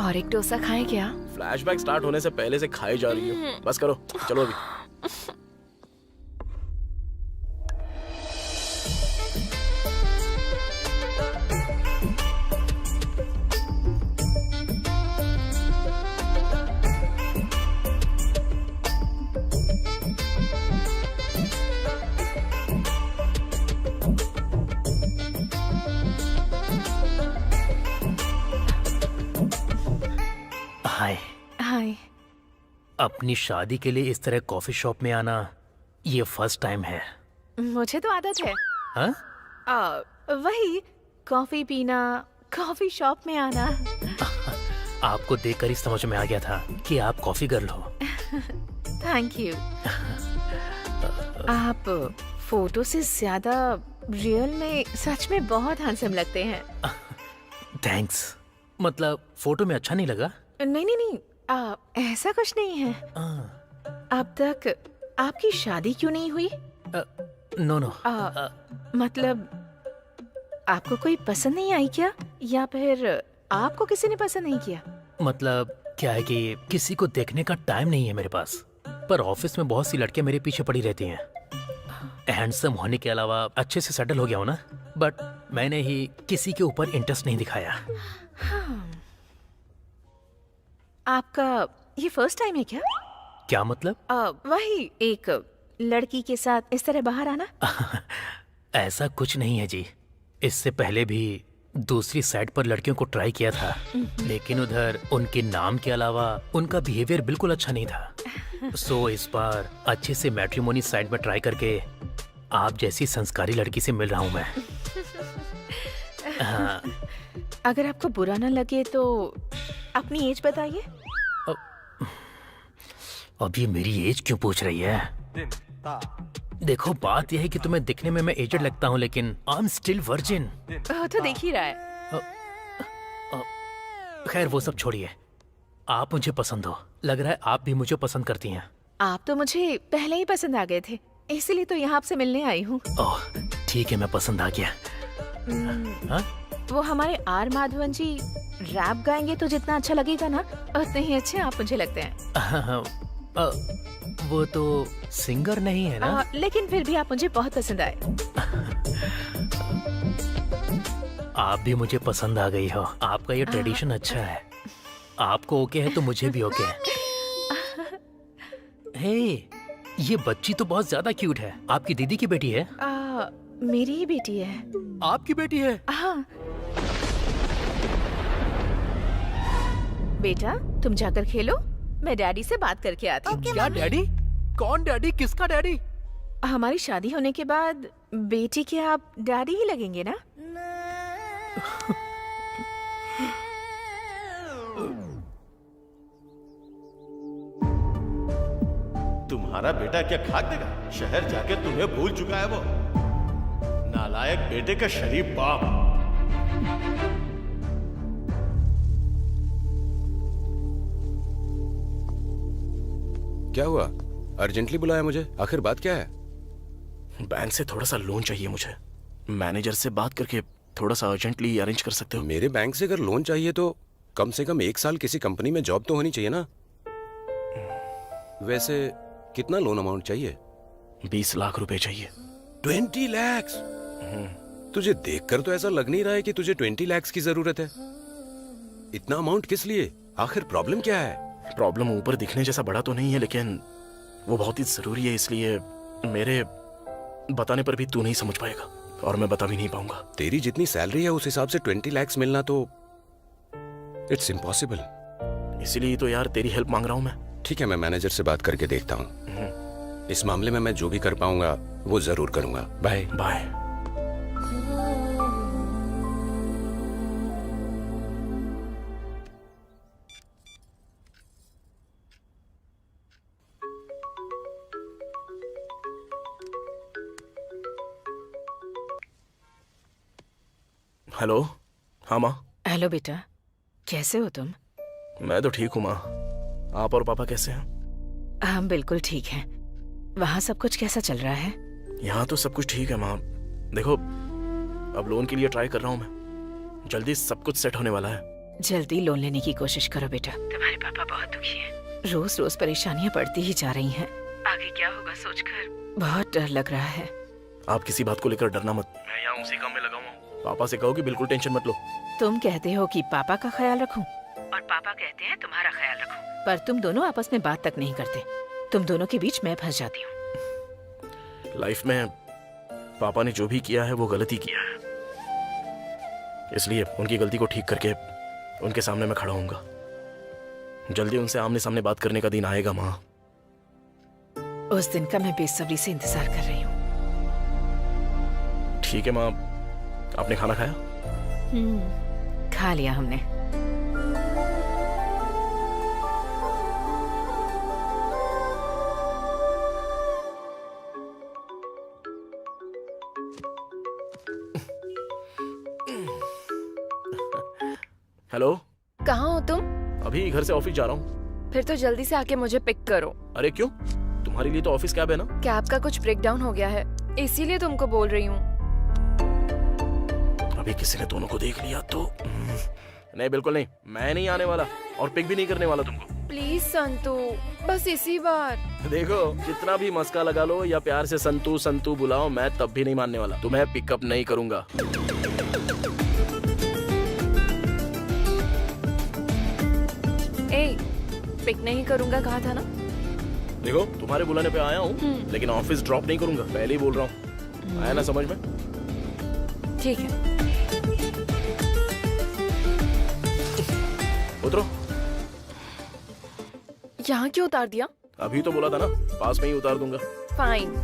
और एक डोसा खाएं क्या? फ्लैशबैक स्टार्ट होने से पहले से खाए जा रही हो। बस करो, चलो अभी। हाय। हाय। अपनी शादी के लिए इस तरह कॉफी शॉप में आना ये फर्स्ट टाइम है। मुझे तो आदत है। हाँ? वही कॉफी पीना, कॉफी शॉप में आना। आपको देखकर ही समझ में आ गया था कि आप कॉफी गर्ल हो। Thank you. आप फोटो से ज्यादा रियल में सच में बहुत हैंडसम लगते हैं। थैंक्स। मतलब फोटो में अच्छा नहीं लगा? नहीं नहीं नहीं, ऐसा कुछ नहीं है। अब तक आपकी शादी क्यों नहीं हुई? No no. मतलब आपको कोई पसंद नहीं आई क्या, या फिर आपको किसी ने पसंद नहीं किया? मतलब क्या है कि किसी को देखने का टाइम नहीं है मेरे पास, पर ऑफिस में बहुत सी लड़कियां मेरे पीछे पड़ी रहती हैं। हैंडसम होने के अलावा अच्छे से सेटल हो गया हूं ना, बट मैंने ही किसी के ऊपर इंटरेस्ट नहीं दिखाया। आपका ये फर्स्ट टाइम है क्या? क्या मतलब? वही एक लड़की के साथ इस तरह बाहर आना। ऐसा कुछ नहीं है जी, इससे पहले भी दूसरी साइड पर लड़कियों को ट्राई किया था, लेकिन उधर उनके नाम के अलावा उनका बिहेवियर बिल्कुल अच्छा नहीं था। सो इस बार अच्छे से मैट्रिमोनी साइड में ट्राई करके आप जैसी संस्कारी लड़की से मिल रहा हूँ मैं। हाँ। अगर आपको बुरा ना लगे तो अपनी एज बताइए। अब ये मेरी एज क्यों पूछ रही है? देखो बात यह है कि तुम्हें दिखने में मैं एजड लगता हूँ, लेकिन आई एम स्टिल वर्जिन। तो देख ही रहा है। खैर वो सब छोड़िए, आप मुझे पसंद हो, लग रहा है आप भी मुझे पसंद करती हैं। आप तो मुझे पहले ही पसंद आ गए थे, इसलिए तो यहाँ आपसे मिलने आई हूँ। ओह ठीक है, मैं पसंद आ गया। हाँ? वो हमारे आर माधवन जी रैप गाएंगे तो जितना अच्छा लगेगा ना, उतने ही अच्छे आप मुझे लगते हैं। वो तो सिंगर नहीं है ना? लेकिन फिर भी आप मुझे बहुत पसंद आए। आप भी मुझे पसंद आ गई हो, आपका ये ट्रेडिशन अच्छा है। आपको ओके है तो मुझे भी ओके है। हे, ये बच्ची तो बहुत ज्यादा क्यूट है। आपकी दीदी की बेटी है? मेरी ही बेटी है। आपकी बेटी है? हाँ। बेटा तुम जाकर खेलो, मैं डैडी से बात करके आती हूँ। क्या डैडी? कौन डैडी? किसका डैडी? हमारी शादी होने के बाद बेटी के आप डैडी ही लगेंगे ना? तुम्हारा बेटा क्या खाक देगा? शहर जाके तुम्हें भूल चुका है वो। नालायक बेटे का शरीफ बाप। क्या हुआ? अर्जेंटली बुलाया मुझे, आखिर बात क्या है? बैंक से थोड़ा सा लोन चाहिए मुझे। मैनेजर से बात करके थोड़ा सा अर्जेंटली अरेंज कर सकते हो? मेरे बैंक से अगर लोन चाहिए तो कम से कम 1 साल किसी कंपनी में जॉब तो होनी चाहिए ना। वैसे कितना लोन अमाउंट चाहिए? 20 लाख रुपए चाहिए। 20 लाख? तुझे देखकर तो ऐसा लग नहीं रहा है कि तुझे 20 लाख की जरूरत है। इतना अमाउंट किस लिए? आखिर प्रॉब्लम क्या है? प्रॉब्लम ऊपर दिखने जैसा बड़ा तो नहीं है, लेकिन वो बहुत ही जरूरी है, इसलिए मेरे बताने पर भी तू नहीं समझ पाएगा और मैं बता भी नहीं पाऊंगा। तेरी जितनी सैलरी है उस हिसाब से 20 लाख मिलना तो इट्स इम्पॉसिबल। इसीलिए तो यार तेरी हेल्प मांग रहा हूं मैं। ठीक है, मैं मैनेजर से बात करके देखता हूँ। इस मामले में मैं जो भी कर पाऊंगा वो जरूर करूंगा। Bye bye. हेलो। हाँ माँ। हेलो बेटा, कैसे हो तुम? मैं तो ठीक हूँ माँ, आप और पापा कैसे हैं? हम बिल्कुल ठीक हैं। वहाँ सब कुछ कैसा चल रहा है? यहाँ तो सब कुछ ठीक है माँ। देखो, अब लोन के लिए ट्राई कर रहा हूँ मैं, जल्दी सब कुछ सेट होने वाला है। जल्दी लोन लेने की कोशिश करो बेटा। तुम्हारे पापा बहुत दुखी हैं। रोज रोज परेशानियाँ बढ़ती ही जा रही हैं। आगे क्या होगा सोचकर बहुत डर लग रहा है। आप किसी बात को लेकर डरना मत, मैं यहाँ उसी काम में लगा हुआ हूँ। पापा से कहो कि बिल्कुल टेंशन मत लो। तुम कहते हो कि पापा का ख्याल रखूं और पापा कहते हैं तुम्हारा ख्याल रखूं, पर तुम दोनों आपस में बात तक नहीं करते। तुम दोनों के बीच मैं फंस जाती हूँ। लाइफ में पापा ने जो भी किया है वो गलती किया है, इसलिए उनकी गलती को ठीक करके उनके सामने मैं खड़ा होऊंगा। जल्दी उनसे आमने सामने बात करने का दिन आएगा माँ। उस दिन का मैं बेसब्री से इंतजार कर रही हूँ। ठीक है माँ, आपने खाना खाया? खा लिया हमने। हेलो। कहाँ हो तुम? अभी घर से ऑफिस जा रहा हूँ। फिर तो जल्दी से आके मुझे पिक करो। अरे क्यों? तुम्हारे लिए तो ऑफिस कैब है ना। कैब का कुछ ब्रेकडाउन हो गया है, इसीलिए तुमको बोल रही हूँ। अभी किसी ने दोनों को देख लिया तो नहीं, बिल्कुल नहीं, मैं नहीं आने वाला और पिक भी नहीं करने वाला तुमको। प्लीज संतू, बस इसी बार। देखो, जितना भी मस्का लगा लो या प्यार से संतू संतू बुलाओ, मैं तब भी नहीं मानने वाला। तुम्हें पिकअप नहीं करूंगा। ए, पिक नहीं करूंगा कहा था ना। देखो, तुम्हारे बुलाने पे आया हूँ, लेकिन ऑफिस ड्रॉप नहीं करूंगा, पहले ही बोल रहा हूँ। आया ना समझ में? ठीक है। उतरो। यहाँ क्यों उतार दिया? अभी तो बोला था ना, पास में ही उतार दूंगा। फाइन।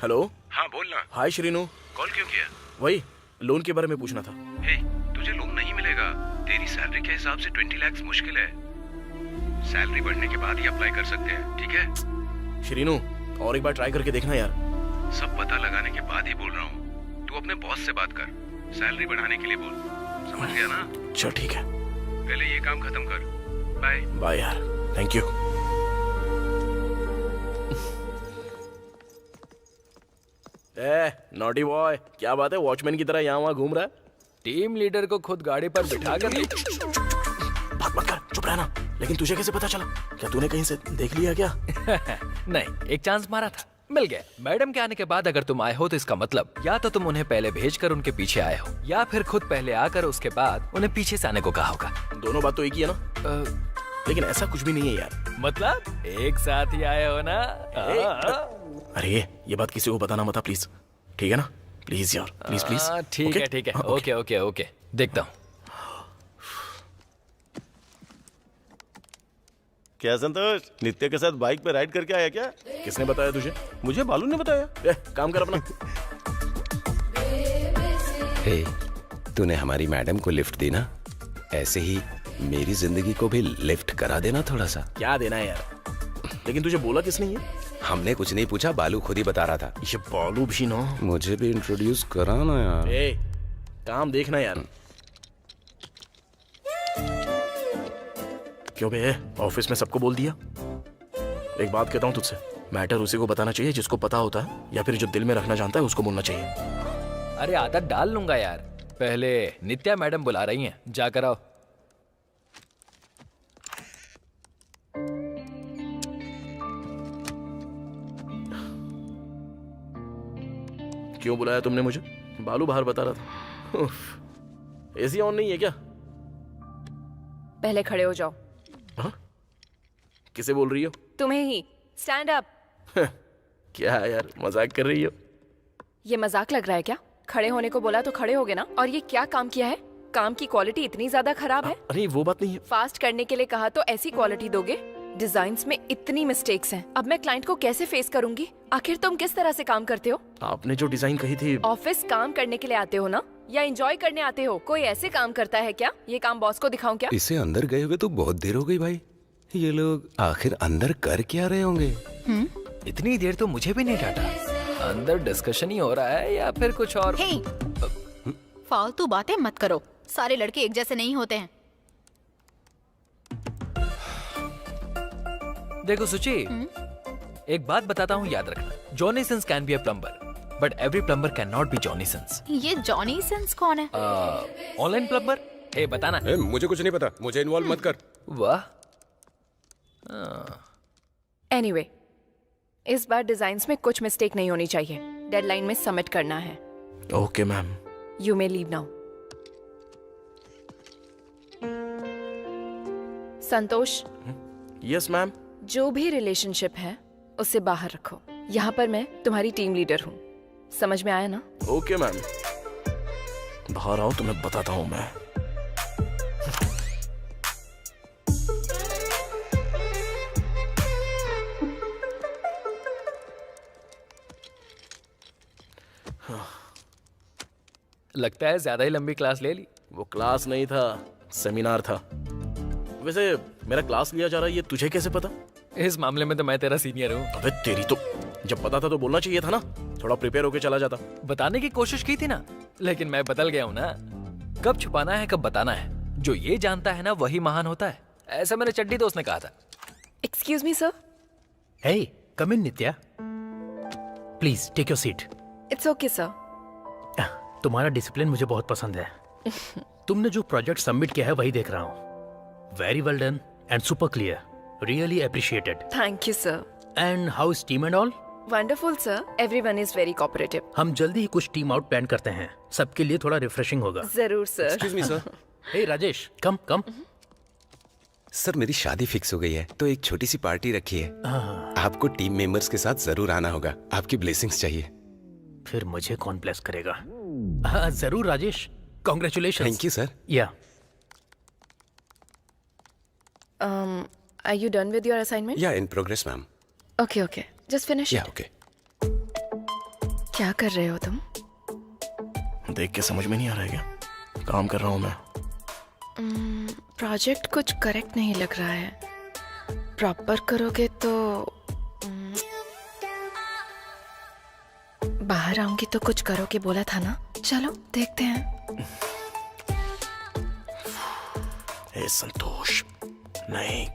हेलो। हाँ बोलना। हाय श्रीनू। कॉल क्यों किया? वही लोन के बारे में पूछना था। हे, तुझे लोन नहीं मिलेगा। तेरी सैलरी के हिसाब से 20 लाख मुश्किल है। सैलरी बढ़ने के बाद ही अप्लाई कर सकते हैं, ठीक है? श्रीनू, और एक बार ट्राई करके देखना यार। सब पता लगाने के बाद ही बोल रहा हूँ। तू अपने बॉस से बात कर, सैलरी बढ़ाने के लिए बोल। समझ गया ना? चल ठीक है, पहले ये काम खत्म कर। बाय। बाय यार, थैंक यू। नॉटी बॉय, क्या बात है, वॉचमैन की तरह यहाँ वहाँ घूम रहा है? टीम लीडर को खुद गाड़ी पर बिठा कर बात मत कर, चुप रहना। लेकिन तुझे कैसे पता चला? क्या तूने कहीं से देख लिया क्या? नहीं, एक चांस मारा था। मिल गया। मैडम के आने के बाद अगर तुम आए हो तो इसका मतलब या तो तुम उन्हें पहले भेजकर उनके पीछे आए हो या फिर खुद पहले आकर उसके बाद उन्हें पीछे से आने को कहा होगा। दोनों बात तो एक ही है ना। लेकिन ऐसा कुछ भी नहीं है यार। मतलब एक साथ ही आए हो ना? अरे ये बात किसी को बताना मत प्लीज, ठीक है ना? प्लीज यार, प्लीज प्लीज। ठीक है ठीक है, ओके ओके ओके, देखता हूँ। क्या संतोष, नित्य के साथ बाइक पे राइड करके आया क्या? किसने बताया तुझे? मुझे बालू ने बताया। काम कर अपना। हे, तूने हमारी मैडम को लिफ्ट दी ना, ऐसे ही मेरी जिंदगी को भी लिफ्ट करा देना थोड़ा सा। क्या देना है यार? लेकिन तुझे बोला किसने ये? हमने कुछ नहीं पूछा, बालू खुद ही बता रहा था। ये बालू भी ना, मुझे भी इंट्रोड्यूस कराना यार। काम देखना यार। क्यों बे, ऑफिस में सबको बोल दिया? एक बात कहता हूँ तुझसे, मैटर उसी को बताना चाहिए जिसको पता होता है, या फिर जो दिल में रखना जानता है उसको बोलना चाहिए। अरे आदत डाल लूंगा यार। पहले नित्या मैडम बुला रही हैं, जाकर आओ। क्यों बुलाया तुमने मुझे? बालू बाहर बता रहा था। एसी ऑन नहीं है क्या? पहले खड़े हो जाओ। हाँ? किसे बोल रही हो? तुम्हें ही। Stand up. क्या है यार, मजाक कर रही हो? ये मजाक लग रहा है क्या? खड़े होने को बोला तो खड़े होगे ना। और ये क्या काम किया है? काम की क्वालिटी इतनी ज्यादा खराब है। अरे वो बात नहीं है। फास्ट करने के लिए कहा तो ऐसी क्वालिटी दोगे? डिजाइन्स में इतनी मिस्टेक्स हैं। अब मैं क्लाइंट को कैसे फेस करूंगी? आखिर तुम किस तरह से काम करते हो? आपने जो डिजाइन कही थी। ऑफिस काम करने के लिए आते हो ना, या एंजॉय करने आते हो? कोई ऐसे काम करता है क्या? ये काम बॉस को दिखाऊं क्या? इसे अंदर गए हुए तो बहुत देर हो गई भाई। ये लोग आखिर अंदर कर क्या रहे होंगे? इतनी देर तो मुझे भी नहीं डांटा। अंदर डिस्कशन ही हो रहा है या फिर कुछ और? फालतू बातें मत करो, सारे लड़के एक जैसे नहीं होते हैं। देखो सुची, एक बात बताता हूँ, याद रखना। Johnny Sins can be a plumber, but every plumber can not be Johnny Sins. ये जॉनी सिंस कौन है? Online plumber. ए बताना। मुझे कुछ नहीं पता, मुझे इन्वॉल्व मत कर। वाह। एनीवे, इस बार डिजाइन्स में कुछ मिस्टेक नहीं होनी चाहिए। डेडलाइन में सबमिट करना है। Okay ma'am. You may leave now. Santosh. Yes ma'am. जो भी रिलेशनशिप है उसे बाहर रखो। यहाँ पर मैं तुम्हारी टीम लीडर हूँ, समझ में आया ना? Okay ma'am. बाहर आओ, तुम्हें बताता हूँ मैं। लगता है ज्यादा ही लंबी क्लास ले ली। वो क्लास नहीं था, सेमिनार था। वैसे मेरा क्लास लिया जा रहा है, ये तुझे कैसे पता? इस मामले में तो मैं तेरा सीनियर हूँ। अबे तेरी तो, जब पता था तो बोलना चाहिए था ना, थोड़ा प्रिपेयर होके चला जाता। बताने की कोशिश की थी ना, लेकिन मैं बदल गया हूँ ना। कब छुपाना है कब बताना है, जो ये जानता है ना वही महान होता है, ऐसा मेरे चड्डी दोस्त ने कहा था। Excuse me sir. Hey, come in Nitya. Please take your seat. It's okay sir. तुम्हारा डिसिप्लिन मुझे बहुत पसंद है। तुमने जो प्रोजेक्ट सबमिट किया है वही देख रहा हूँ। Very well done and super clear, really appreciated. Thank you sir. And how is team and all? Wonderful sir, everyone is very cooperative. हम जल्दी ही कुछ टीम आउट प्लान करते हैं, सबके लिए थोड़ा रिफ्रेशिंग होगा। जरूर sir. Excuse me sir. Hey Rajesh, come come. Sir मेरी शादी फिक्स हो गई है, तो एक छोटी सी पार्टी रखी है। आपको टीम मेंबर्स के साथ जरूर आना होगा, आपकी ब्लेसिंग्स चाहिए। फिर मुझे कौन ब्लेस करेगा? हाँ जरूर Rajesh, congratulation. Thank you sir. Yeah are you done with your assignment? Yeah in progress ma'am. Okay okay, just finish. Yeah okay. क्या कर रहे हो तुम? देख के समझ में नहीं आ रहा है क्या? काम कर रहा हूँ मैं। प्रोजेक्ट कुछ करेक्ट नहीं लग रहा है। प्रॉपर करोगे तो बाहर आऊंगी तो कुछ करोगे बोला था ना। चलो देखते हैं। ए संतोष, नहीं,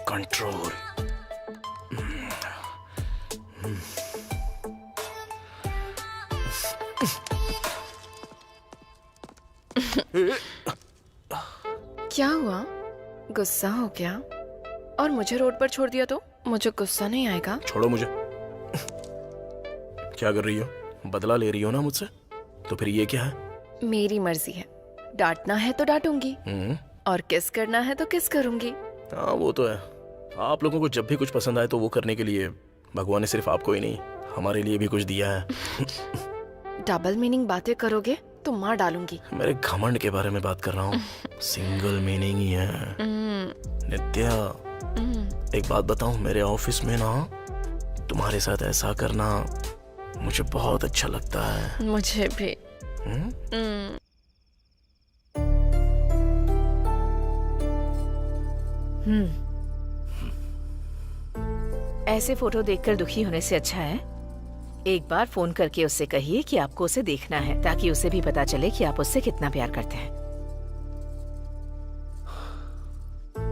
कंट्रोल। क्या हुआ? गुस्सा हो गया? और मुझे रोड पर छोड़ दिया तो मुझे गुस्सा नहीं आएगा? छोड़ो मुझे। क्या कर रही हो? बदला ले रही हो ना मुझसे? तो फिर ये क्या है? मेरी मर्जी है, डांटना है तो डांटूंगी और किस करना है तो किस करूंगी। हाँ वो तो है। आप लोगों को जब भी कुछ पसंद आए तो वो करने के लिए भगवान ने सिर्फ आपको ही नहीं हमारे लिए भी कुछ दिया है। डबल मीनिंग बातें करोगे तो मार डालूंगी। मेरे घमंड के बारे में बात कर रहा हूँ। सिंगल मीनिंग ही है। नित्या एक बात बताऊं, मेरे ऑफिस में ना तुम्हारे साथ ऐसा करना मुझे बहुत अच्छा लगता है। मुझे भी। ऐसे फोटो देखकर दुखी होने से अच्छा है एक बार फोन करके उससे कहिए कि आपको उसे देखना है, ताकि उसे भी पता चले कि आप उससे कितना प्यार करते हैं।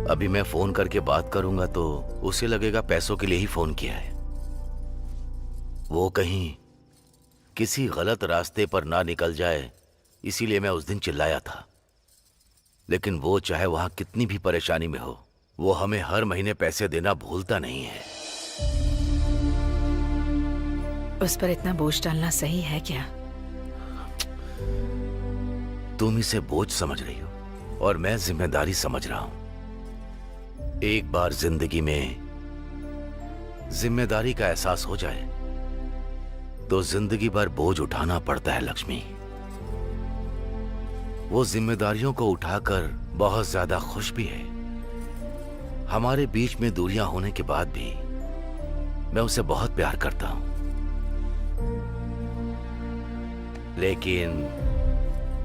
अभी मैं फोन करके बात करूंगा तो उसे लगेगा पैसों के लिए ही फोन किया है। वो कहीं किसी गलत रास्ते पर ना निकल जाए, इसीलिए मैं उस दिन चिल्लाया था। लेकिन वो चाहे वहां कितनी भी परेशानी में हो, वो हमें हर महीने पैसे देना भूलता नहीं है। उस पर इतना बोझ डालना सही है क्या? तुम इसे बोझ समझ रही हो और मैं जिम्मेदारी समझ रहा हूं। एक बार जिंदगी में जिम्मेदारी का एहसास हो जाए तो जिंदगी भर बोझ उठाना पड़ता है लक्ष्मी। वो जिम्मेदारियों को उठाकर बहुत ज्यादा खुश भी है। हमारे बीच में दूरियां होने के बाद भी मैं उसे बहुत प्यार करता हूं, लेकिन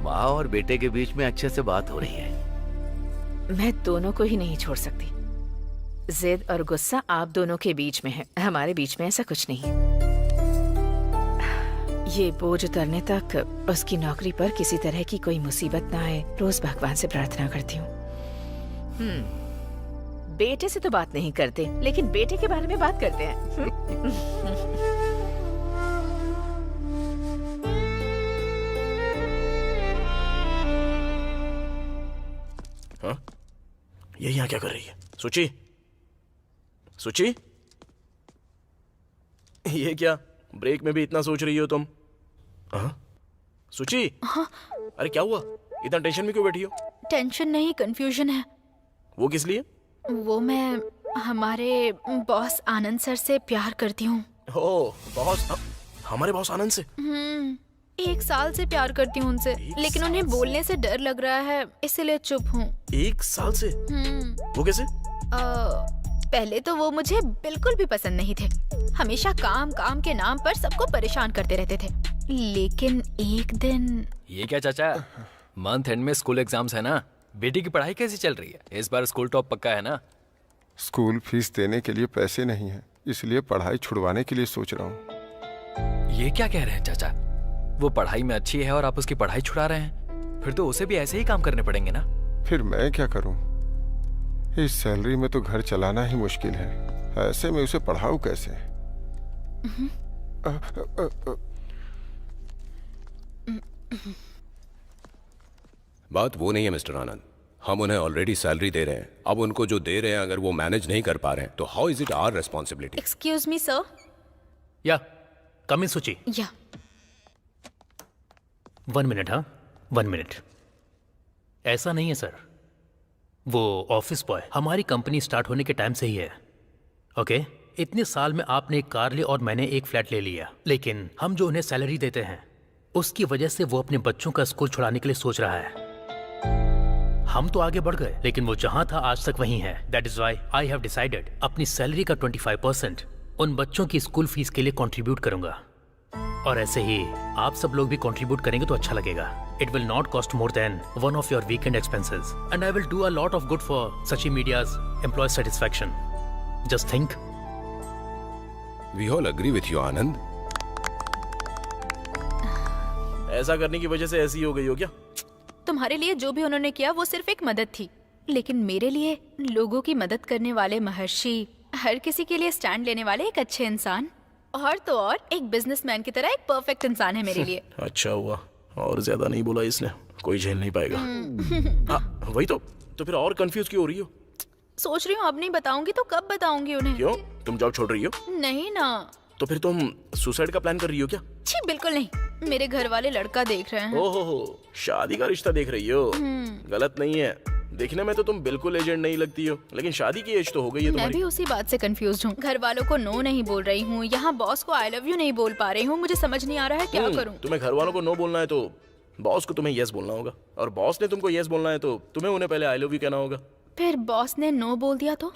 माँ और बेटे के बीच में अच्छे से बात हो रही है। मैं दोनों को ही नहीं छोड़ सकती। जिद और गुस्सा आप दोनों के बीच में है, हमारे बीच में ऐसा कुछ नहीं। ये बोझ उतरने तक उसकी नौकरी पर किसी तरह की कोई मुसीबत ना आए, रोज भगवान से प्रार्थना करती हूँ। बेटे से तो बात नहीं करते, लेकिन बेटे के बारे में बात करते हैं। हाँ? ये यहाँ क्या कर रही है? सुची, सुची, ये क्या ब्रेक में भी इतना सोच रही हो तुम? हाँ? सुची, हाँ? अरे क्या हुआ? इतना टेंशन में क्यों बैठी हो? टेंशन नहीं, कंफ्यूजन है। वो किस लिए? वो मैं हमारे बॉस आनंद सर से प्यार करती हूँ। ओ, बॉस? हमारे बॉस आनंद से? 1 साल से प्यार करती हूँ उनसे, लेकिन उन्हें बोलने से डर लग रहा है, इसलिए चुप हूँ। 1 साल से? वो कैसे? पहले तो वो मुझे बिल्कुल भी पसंद नहीं थे। हमेशा काम काम के नाम पर सबको परेशान करते रहते थे। लेकिन एक दिन। ये क्या चाचा, मंथ एंड में स्कूल एग्जाम्स है ना, बेटी की पढ़ाई कैसी चल रही है? इस बार स्कूल टॉप पक्का है ना? स्कूल फीस देने के लिए पैसे नहीं है, इसलिए पढ़ाई छुड़वाने के लिए सोच रहा हूँ। ये क्या कह रहे हैं चाचा? वो पढ़ाई में अच्छी है और आप उसकी पढ़ाई छुड़ा रहे हैं? फिर तो उसे भी ऐसे ही काम करने पड़ेंगे ना? फिर मैं क्या करूँ? इस सैलरी में तो घर चलाना ही मुश्किल है, ऐसे में उसे पढ़ाऊँ कैसे? बात वो नहीं है मिस्टर आनंद, हम उन्हें ऑलरेडी सैलरी दे रहे हैं। अब उनको जो दे रहे हैं अगर वो मैनेज नहीं कर पा रहे हैं तो how is it our responsibility? Excuse me sir. Yeah come इन सुची। या 1 मिनट। हाँ 1 मिनट। ऐसा नहीं है सर, वो ऑफिस बॉय हमारी कंपनी स्टार्ट होने के टाइम से ही है। ओके, इतने साल में आपने एक कार ली और मैंने एक फ्लैट ले लिया, लेकिन हम जो उन्हें सैलरी देते हैं उसकी वजह से वो अपने बच्चों का स्कूल छुड़ाने के लिए सोच रहा है। हम तो आगे बढ़ गए, लेकिन वो जहां था आज तक वहीं है। That is why I have decided अपनी सैलरी का 25% उन बच्चों की स्कूल फीस के लिए कंट्रीब्यूट करूंगा। और ऐसे ही आप सब लोग भी कंट्रीब्यूट करेंगे तो अच्छा लगेगा। It will not cost more than one of your weekend expenses and I will do a lot of good for Sachi media's employee satisfaction. Just think. We all agree with you Anand. ऐसा करने की वजह से ऐसी हो गई हो क्या? तुम्हारे लिए जो भी उन्होंने किया वो सिर्फ एक मदद थी, लेकिन मेरे लिए लोगों की मदद करने वाले महर्षि, हर किसी के लिए स्टैंड लेने वाले एक अच्छे इंसान, और तो और एक बिजनेसमैन की तरह एक परफेक्ट इंसान है मेरे लिए। अच्छा हुआ, और ज्यादा नहीं बोला इसने, कोई झेल नहीं पाएगा। हाँ वही तो फिर और कंफ्यूज क्यों हो रही हो? सोच रही हूँ अब नहीं बताऊंगी तो कब बताऊंगी उन्हें। क्यों? तुम जॉब छोड़ रही हो? नहीं ना, तो फिर तुम सुसाइड का प्लान कर रही हो क्या? छी बिल्कुल नहीं, मेरे घर वाले लड़का देख रहे हैं। ओहो हो, शादी का रिश्ता देख रही हो? गलत नहीं है, देखने में तो तुम बिल्कुल एजेंट नहीं लगती हो, लेकिन शादी की एज तो हो गई है मैं तुम्हारी। भी उसी बात से कंफ्यूज हूँ। घर वालों को नो नहीं बोल रही हूँ, यहाँ बॉस को आई लव यू नहीं बोल पा रही हूँ। मुझे समझ नहीं आ रहा है क्या करूँ। तुम्हें घर वालों को नो बोलना है तो बॉस को तुम्हें यस बोलना होगा, और बॉस ने तुमको यस बोलना है तो तुम्हें उन्हें पहले आई लव यू कहना होगा। फिर बॉस ने नो बोल दिया तो?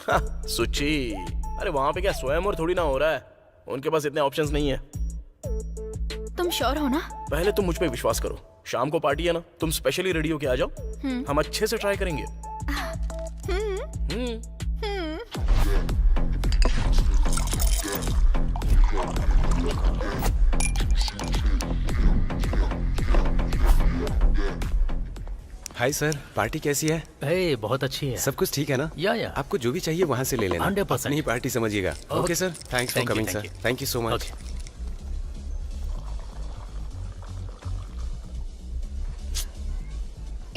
सुची, अरे वहाँ पे क्या स्वयं और थोड़ी ना हो रहा है, उनके पास इतने ऑप्शंस नहीं है। तुम श्योर हो ना? पहले तुम मुझ पे विश्वास करो, शाम को पार्टी है ना, तुम स्पेशली रेडी होके आ जाओ, हम अच्छे से ट्राई करेंगे। हाय सर, पार्टी कैसी है? हे, बहुत अच्छी है। सब कुछ ठीक है ना? या आपको जो भी चाहिए वहाँ से ले लेना। 100%। अपनी पार्टी समझिएगा। Okay sir, thanks for Thank you, coming thank sir. you. Thank you so much. Okay.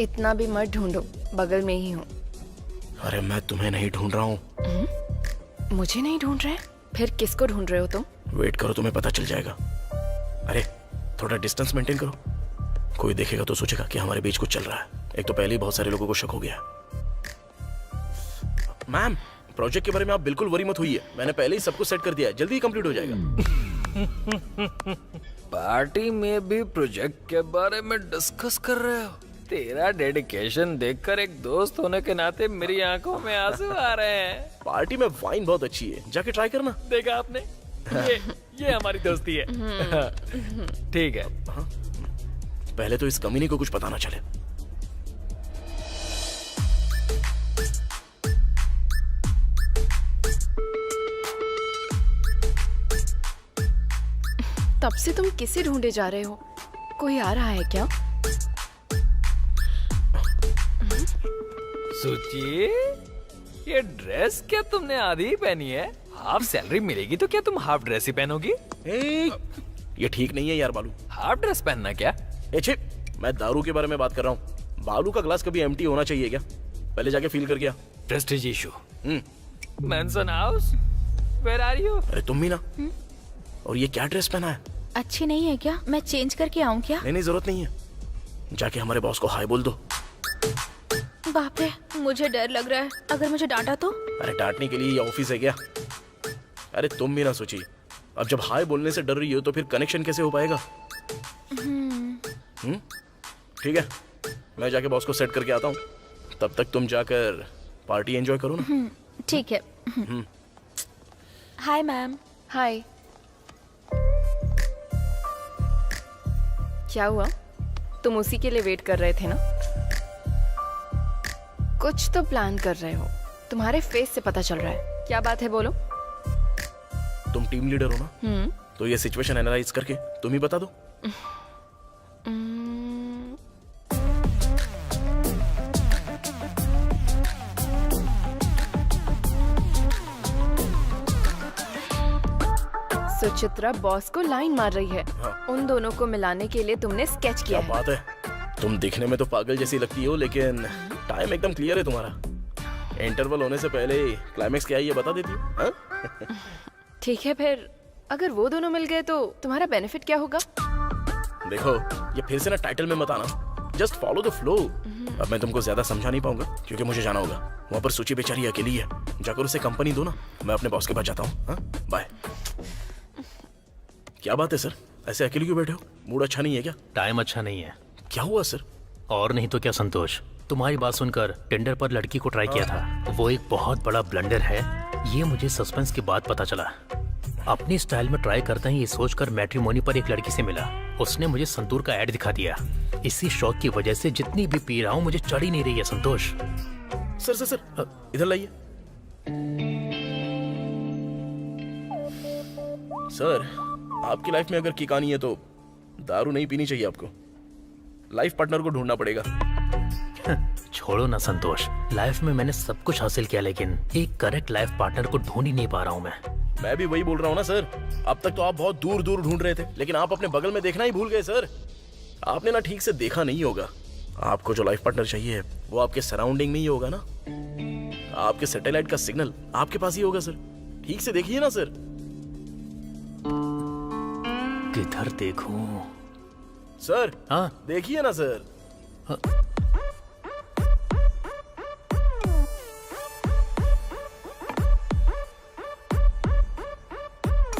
इतना भी मत ढूंढो, बगल में ही हूँ। अरे मैं तुम्हें नहीं ढूंढ रहा हूँ। मुझे नहीं ढूंढ रहे? फिर किसको ढूंढ रहे हो तुम? वेट करो, तुम्हें पता चल जाएगा। अरे थोड़ा डिस्टेंस मेंटेन करो, कोई देखेगा तो सोचेगा कि हमारे बीच कुछ चल रहा है। एक तो पहले ही बहुत सारे लोगों को शक हो गया। मैम, प्रोजेक्ट के बारे में आप बिल्कुल वरी मत होइए, मैंने पहले ही सब कुछ सेट कर दिया है, जल्दी ही कंप्लीट हो जाएगा। पार्टी में भी प्रोजेक्ट के बारे में डिस्कस कर रहे हो? तेरा डेडिकेशन देखकर एक दोस्त होने के नाते मेरी आंखों में आंसू आ रहे हैं। पार्टी में वाइन बहुत अच्छी है, जाके ट्राई करना। देखा आपने, ये हमारी दोस्ती है। ठीक है। पहले तो इस कमीने को कुछ पता ना चले। तब से तुम किसे ढूंढे जा रहे हो? कोई आ रहा है क्या? सुची, ये ड्रेस क्या तुमने आधी ही पहनी है? हाफ सैलरी मिलेगी तो क्या तुम हाफ ड्रेस ही पहनोगी? ये ठीक नहीं है यार बालू। हाफ ड्रेस पहनना क्या? छे, मैं दारू के बारे में बात कर रहा हूँ। बालू का ग्लास कभी एम्प्टी होना चाहिए क्या? पहले जाके फील कर गया। Prestige issue. Mansion house, where are you? अरे तुम भी ना। और ये क्या ड्रेस पहना है? अच्छी नहीं है क्या? मैं चेंज करके आऊँ क्या? नहीं, जरूरत नहीं है, जाके हमारे बॉस को हाय बोल दो। बाप रे, मुझे डर लग रहा है, अगर मुझे डांटा तो? अरे डांटने के लिए ये ऑफिस है क्या? अरे तुम भी ना सोची, अब जब हाय बोलने से डर रही हो तो फिर कनेक्शन कैसे हो पाएगा? ठीक है, मैं जाके बॉस को सेट करके आता हूँ, तब तक तुम जाकर पार्टी एंजॉय करो ना। ठीक है। Hi ma'am. हाय। क्या हुआ? तुम उसी के लिए वेट कर रहे थे ना? कुछ तो प्लान कर रहे हो, तुम्हारे फेस से पता चल रहा है। क्या बात है, बोलो। तुम टीम लीडर हो ना, तो ये सिचुएशन एनालाइज करके तुम ही बता दो। सुचित्रा बॉस को लाइन मार रही है। उन दोनों को मिलाने के लिए तुमने स्केच किया क्या बात है, तुम दिखने में तो पागल जैसी लगती हो, लेकिन टाइम एकदम क्लियर है तुम्हारा। इंटरवल होने से पहले क्लाइमेक्स क्या है ये बता देती हो। ठीक है, फिर अगर वो दोनों मिल गए तो तुम्हारा बेनिफिट क्या होगा? देखो, ये फिर से ना टाइटल में मत आना, जस्ट फॉलो द फ्लो। अब मैं तुमको ज्यादा समझा नहीं पाऊंगा क्योंकि मुझे जाना होगा। वहाँ पर सूची बेचारी अकेली है, जाकर उसे कंपनी दो ना। मैं अपने बॉस के पास जाता हूँ। बाय। क्या बात है सर, ऐसे अकेले क्यों बैठे हो? मूड अच्छा नहीं है क्या? टाइम अच्छा नहीं है। क्या हुआ सर? और नहीं तो क्या संतोष, तुम्हारी बात सुनकर टेंडर पर लड़की को ट्राई किया था, वो एक बहुत बड़ा ब्लंडर है। ये मुझे सस्पेंस के बाद पता चला। अपनी स्टाइल में ट्राई करते ही ये सोचकर मैट्रिमोनी पर एक लड़की से मिला। उसने मुझे संतूर का ऐड दिखा दिया। इसी शौक की वजह से जितनी भी पी रहा हूँ मुझे चढ़ ही नहीं रही है संतोष। सर सर सर, इधर लाइए। सर, आपकी लाइफ में अगर किक आनी है तो दारू नहीं पीनी चाहिए आपको, लाइफ पार्टनर को ढूंढना पड़ेगा। छोड़ो ना संतोष, लाइफ में मैंने सब कुछ हासिल किया लेकिन एक करेक्ट लाइफ पार्टनर को ढूंढ ही नहीं पा रहा हूँ मैं भी वही बोल रहा हूँ ना सर। अब तक तो आप बहुत दूर दूर ढूंढ रहे थे, लेकिन आप अपने बगल में देखना ही भूल गए सर। आपने ना ठीक से देखा नहीं होगा। आपको जो लाइफ पार्टनर चाहिए वो आपके सराउंडिंग में ही होगा ना। आपके सैटेलाइट का सिग्नल आपके पास ही होगा सर। ठीक से देखिए ना सर। किधर देखूं? सर हाँ देखिए ना सर।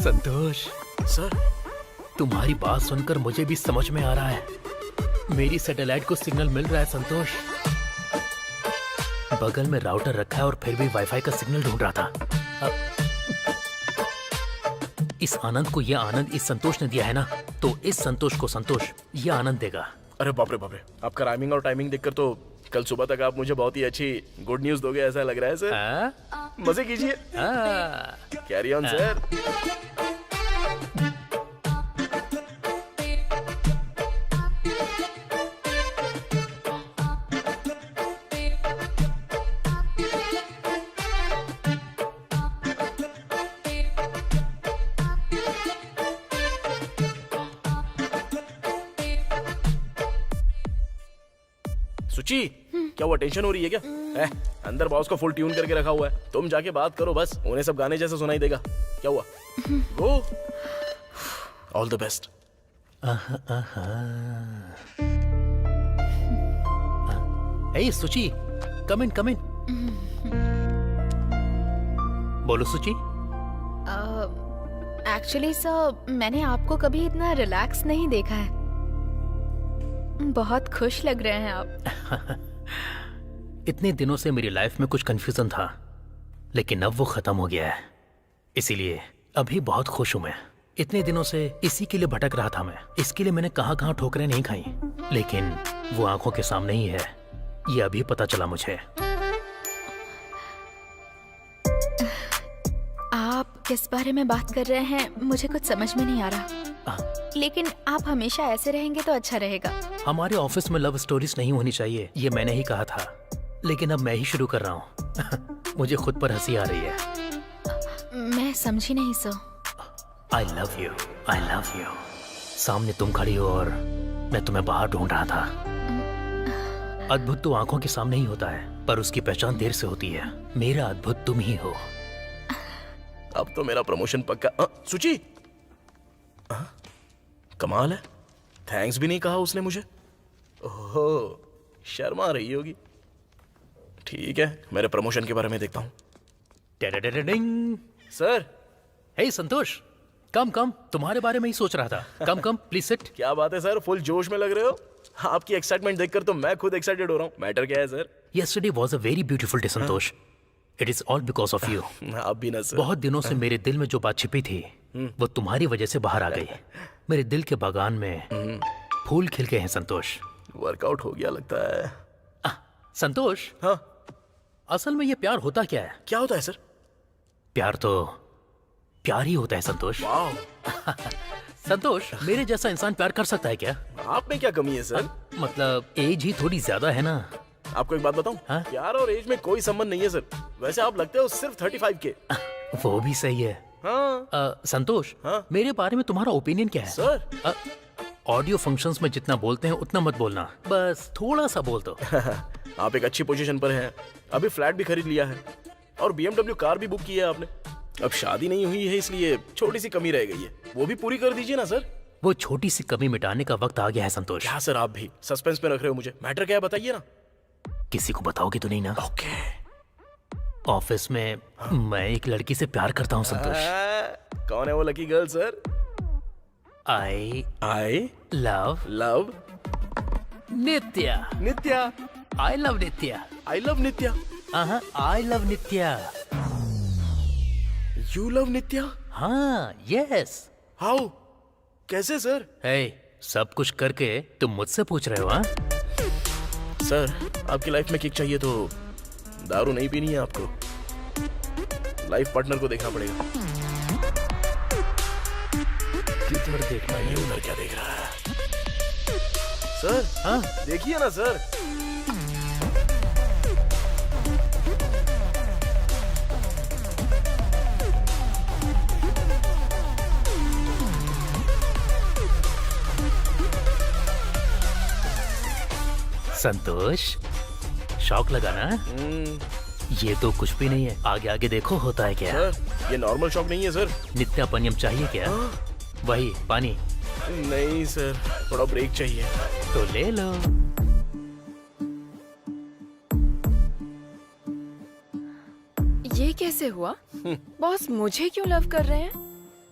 संतोष, सर तुम्हारी बात सुनकर मुझे भी समझ में आ रहा है। मेरी सैटेलाइट को सिग्नल मिल रहा है संतोष। बगल में राउटर रखा है और फिर भी वाईफाई का सिग्नल ढूंढ रहा था। इस आनंद को यह आनंद इस संतोष ने दिया है ना, तो इस संतोष को संतोष यह आनंद देगा। अरे बाप रे बाप रे, आपका राइमिंग और टाइमिंग देखकर तो कल सुबह तक आप मुझे बहुत ही अच्छी गुड न्यूज दोगे ऐसा लग रहा है सर। मजे कीजिए। Carry on sir. सुची, क्या वो टेंशन हो रही है क्या? अंदर बॉस को फुल ट्यून करके रखा हुआ है, तुम जाके बात करो बस, उन्हें सब गाने जैसे सुनाई देगा। क्या हुआ? गो, ऑल द बेस्ट। हे सुची, कम इन कम इन। बोलो सुची। एक्चुअली सर, मैंने आपको कभी इतना रिलैक्स नहीं देखा है। बहुत खुश लग रहे हैं आप। इतने दिनों से मेरी लाइफ में कुछ कंफ्यूजन था, लेकिन अब वो खत्म हो गया है, इसीलिए अभी बहुत खुश हूं मैं। इतने दिनों से इसी के लिए भटक रहा था मैं। इसके लिए मैंने कहां कहां ठोकरें नहीं खाई, लेकिन वो आंखों के सामने ही है, ये अभी पता चला मुझे। आप किस बारे में बात कर रहे हैं मुझे कुछ समझ में नहीं आ रहा, लेकिन आप हमेशा ऐसे रहेंगे तो अच्छा रहेगा। हमारे ऑफिस में लव स्टोरीज नहीं होनी चाहिए, ये मैंने ही कहा था, लेकिन अब मैं ही शुरू कर रहा हूँ। मुझे खुद पर हंसी आ रही है। मैं समझी नहीं sir. I love you, I love you. सामने तुम खड़ी हो और मैं तुम्हें बाहर ढूंढ रहा था। अद्भुत तो आंखों के सामने ही होता है, पर उसकी पहचान देर से होती है। मेरा अद्भुत तुम ही हो। अब तो मेरा प्रमोशन पक्का। सुची, कमाल है, थैंक्स भी नहीं कहा उसने मुझे। ओहो, शर्मा रही होगी। ठीक है, मेरे प्रमोशन के बारे में देखता हूँ। सर। हे संतोष, कम कम, तुम्हारे बारे में ही सोच रहा था। कम कम, प्लीज सिट। क्या बात है सर, फुल जोश में लग रहे हो। आपकी एक्साइटमेंट देखकर तो मैं खुद एक्साइटेड हो रहा हूँ। मैटर क्या है sir? Yesterday was a very beautiful day Santosh. It is all because of you. आप भी ना सर। बहुत दिनों से मेरे दिल में जो बात छिपी थी, वो तुम्हारी वजह से बाहर आ गई। मेरे दिल के बागान में फूल खिल गए हैं संतोष। वर्कआउट हो गया लगता है। संतोष, हाँ, असल में ये प्यार होता क्या है? क्या होता है सर? प्यार तो प्यार ही होता है संतोष। संतोष, मेरे जैसा इंसान प्यार कर सकता है क्या? आप में क्या कमी है सर? मतलब एज ही थोड़ी ज्यादा है ना। आपको एक बात बताऊं? हाँ? प्यार और एज में कोई संबंध नहीं है सर। वैसे आप लगते हो सिर्फ 35 के। वो भी सही है। हाँ। संतोष, हाँ? मेरे बारे में तुम्हारा ओपिनियन क्या है? सर, ऑडियो फंक्शंस में जितना बोलते हैं उतना मत बोलना, बस थोड़ा सा बोल दो। आप एक अच्छी पोजीशन पर हैं, अभी फ्लैट भी खरीद लिया है और BMW कार भी बुक की है आपने। अब शादी नहीं हुई है, इसलिए छोटी सी कमी रह गई है, वो भी पूरी कर दीजिए ना सर। वो छोटी सी कमी मिटाने का वक्त आ गया है संतोष। क्या सर, आप भी सस्पेंस में रख रहे हो मुझे। मैटर क्या है बताइए ना। किसी को बताओगे तो नहीं ना? ओके। ऑफिस में मैं एक लड़की से प्यार करता हूँ संतोष। कौन है वो lucky girl sir? I love Nitya. Nitya. I love Nitya. I love Nitya. I love Nitya. You love Nitya? हाँ, यस। हाउ? कैसे सर? सब कुछ करके तुम मुझसे पूछ रहे हो? हाँ सर, आपकी लाइफ में किक चाहिए तो दारू नहीं पीनी है आपको, लाइफ पार्टनर को देखना पड़ेगा। किधर देखना है? उधर क्या देख रहा है सर? हाँ, देखिए ना सर। संतोष, शौक लगा ना? ये तो कुछ भी नहीं है, आगे आगे देखो होता है क्या। सर, ये नॉर्मल शौक नहीं है सर। नित्या पनियम चाहिए क्या? वही पानी। नहीं सर, थोड़ा ब्रेक चाहिए। तो ले लो। ये कैसे हुआ? बॉस मुझे क्यों लव कर रहे हैं?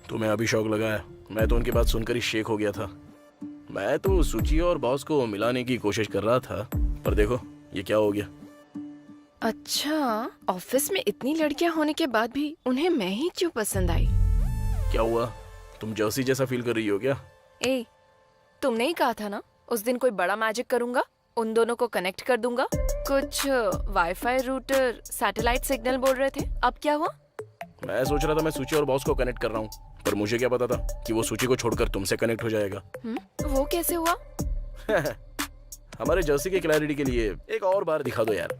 तुम्हें अभी शौक लगा है? मैं तो उनकी बात सुनकर ही शेक हो गया था। मैं तो सुची और बॉस को मिलाने की कोशिश कर रहा था, पर देखो ये क्या हो गया। अच्छा, ऑफिस में इतनी लड़कियां होने के बाद भी उन्हें मैं ही क्यों पसंद आई? क्या हुआ, तुम जर्सी जैसा फील कर रही हो क्या? ए, तुमने ही कहा था ना उस दिन कोई बड़ा मैजिक करूंगा, उन दोनों को कनेक्ट कर दूंगा। कुछ वाईफाई रूटर सैटेलाइट सिग्नल बोल रहे थे, अब क्या हुआ? मैं सोच रहा था मैं सूची और बॉस को कनेक्ट कर रहा हूँ, पर मुझे क्या पता था कि वो सूची को छोड़कर तुमसे कनेक्ट हो जाएगा। वो कैसे हुआ? हमारे जर्सी के क्लैरिटी के लिए एक और बार दिखा दो यार।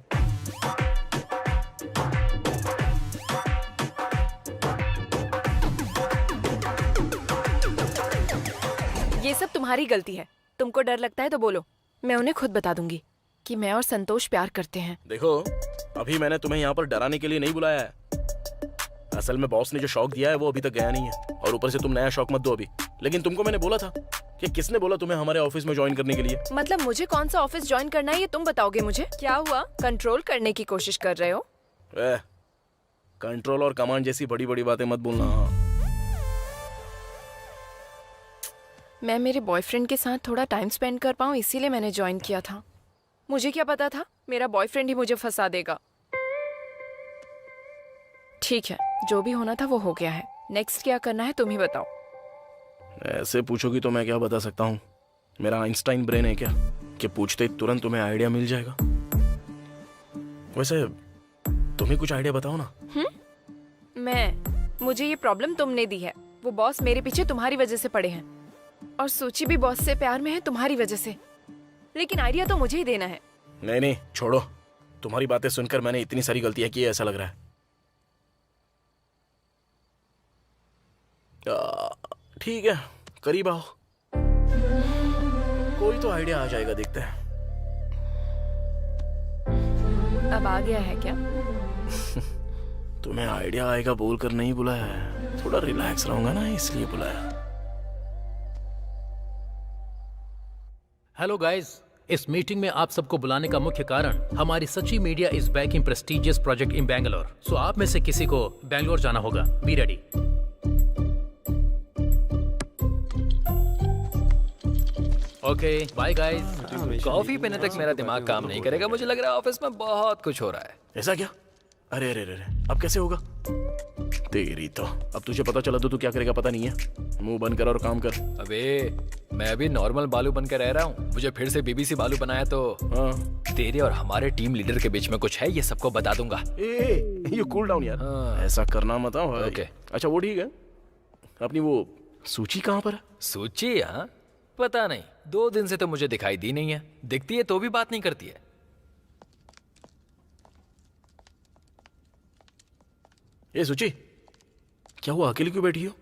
ये सब तुम्हारी गलती है। तुमको डर लगता है तो बोलो, मैं उन्हें खुद बता दूंगी कि मैं और संतोष प्यार करते हैं। देखो, अभी मैंने तुम्हें यहाँ पर डराने के लिए नहीं बुलाया है। असल में बॉस ने जो शौक दिया है वो अभी तक गया नहीं है, और ऊपर से तुम नया शौक मत दो अभी। लेकिन तुमको मैंने बोला था कि किसने बोला तुम्हें हमारे ऑफिस में ज्वाइन करने के लिए? मतलब मुझे कौन सा ऑफिस ज्वाइन करना है ये तुम बताओगे मुझे? क्या हुआ, कंट्रोल करने की कोशिश कर रहे हो? कंट्रोल और कमांड जैसी बड़ी बड़ी बातें मत बोलना। मैं मेरे बॉयफ्रेंड के साथ थोड़ा टाइम स्पेंड कर पाऊँ इसीलिए मैंने ज्वाइन किया था। मुझे क्या पता था मेरा बॉयफ्रेंड ही मुझे फंसा देगा। ठीक है, जो भी होना था वो हो गया है। नेक्स्ट क्या करना है तुम ही बताओ। ऐसे पूछोगी तो मैं क्या बता सकता हूँ? मेरा आइंस्टाइन ब्रेन है क्या कि पूछते ही तुरंत तुम्हें आइडिया मिल जाएगा? वैसे तुम्हें कुछ आइडिया बताओ ना। मुझे ये प्रॉब्लम तुमने दी है। वो बॉस मेरे पीछे तुम्हारी वजह से पड़े हैं, और सूची भी बॉस से प्यार में है तुम्हारी वजह से। लेकिन आइडिया तो मुझे ही देना है। नहीं, छोड़ो। तुम्हारी बातें सुनकर मैंने इतनी सारी गलतियां की है ऐसा लग रहा है। ठीक है, करीब आओ, कोई तो आइडिया आ जाएगा, देखते हैं। अब आ गया है क्या? तुम्हें आइडिया आएगा बोलकर नहीं बुलाया है, थोड़ा रिलैक्स रहूंगा ना इसलिए बुलाया। हेलो गाइस, इस मीटिंग में आप सबको बुलाने का मुख्य कारण हमारी Sachi media is back in prestigious project in Bangalore. So आप में से किसी को बैंगलोर जाना होगा। Be ready. Okay, bye guys. Coffee पीने तक मेरा दिमाग काम नहीं करेगा। मुझे लग रहा है ऑफिस में बहुत कुछ हो रहा है। ऐसा क्या? अरे, अब कैसे होगा? तेरी तो, अब तुझे पता चला तो तू क्या करेगा पता नहीं है। मुंह बंद कर और काम कर। अबे, मैं अभी नॉर्मल बालू बनकर रह रहा हूँ, मुझे फिर से बीबीसी बालू बनाया तो तेरे और हमारे टीम लीडर के बीच में कुछ है, ये सबको बता दूंगा। ये कूल डाउन यार, ऐसा करना मत। ओके, अच्छा वो ठीक है। अपनी वो सूची कहाँ पर है? सूची? हाँ, पता नहीं, 2 दिन से तो मुझे दिखाई दी नहीं है। दिखती है तो भी बात नहीं करती है। ये सूची, क्या हुआ, अकेली क्यों बैठी हो?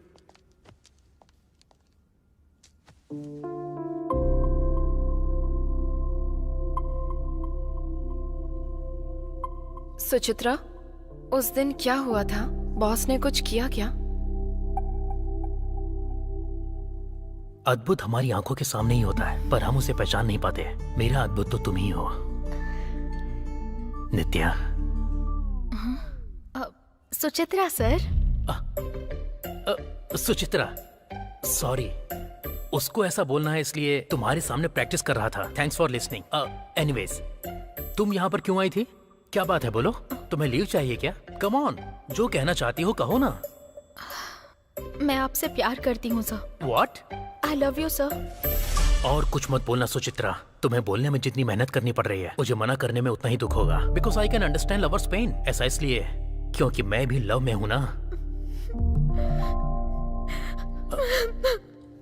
सुचित्रा, उस दिन क्या हुआ था? बॉस ने कुछ किया क्या? अद्भुत हमारी आंखों के सामने ही होता है, पर हम उसे पहचान नहीं पाते। मेरा अद्भुत तो तुम ही हो नित्या। सुचित्रा सर। सुचित्रा, सॉरी, उसको ऐसा बोलना है इसलिए तुम्हारे सामने प्रैक्टिस कर रहा था। Thanks for listening. एनीवेज, तुम यहाँ पर क्यों आई थी? क्या बात है, बोलो। तुम्हें लीव चाहिए क्या? कम ऑन, जो कहना चाहती हो कहो ना। मैं आपसे प्यार करती हूँ sir. What? I love you sir. और कुछ मत बोलना सुचित्रा। तुम्हें बोलने में जितनी मेहनत करनी पड़ रही है, मुझे मना करने में उतना ही दुख होगा। Because I can understand lover's pain. ऐसा इसलिए क्योंकि मैं भी लव में हूं ना।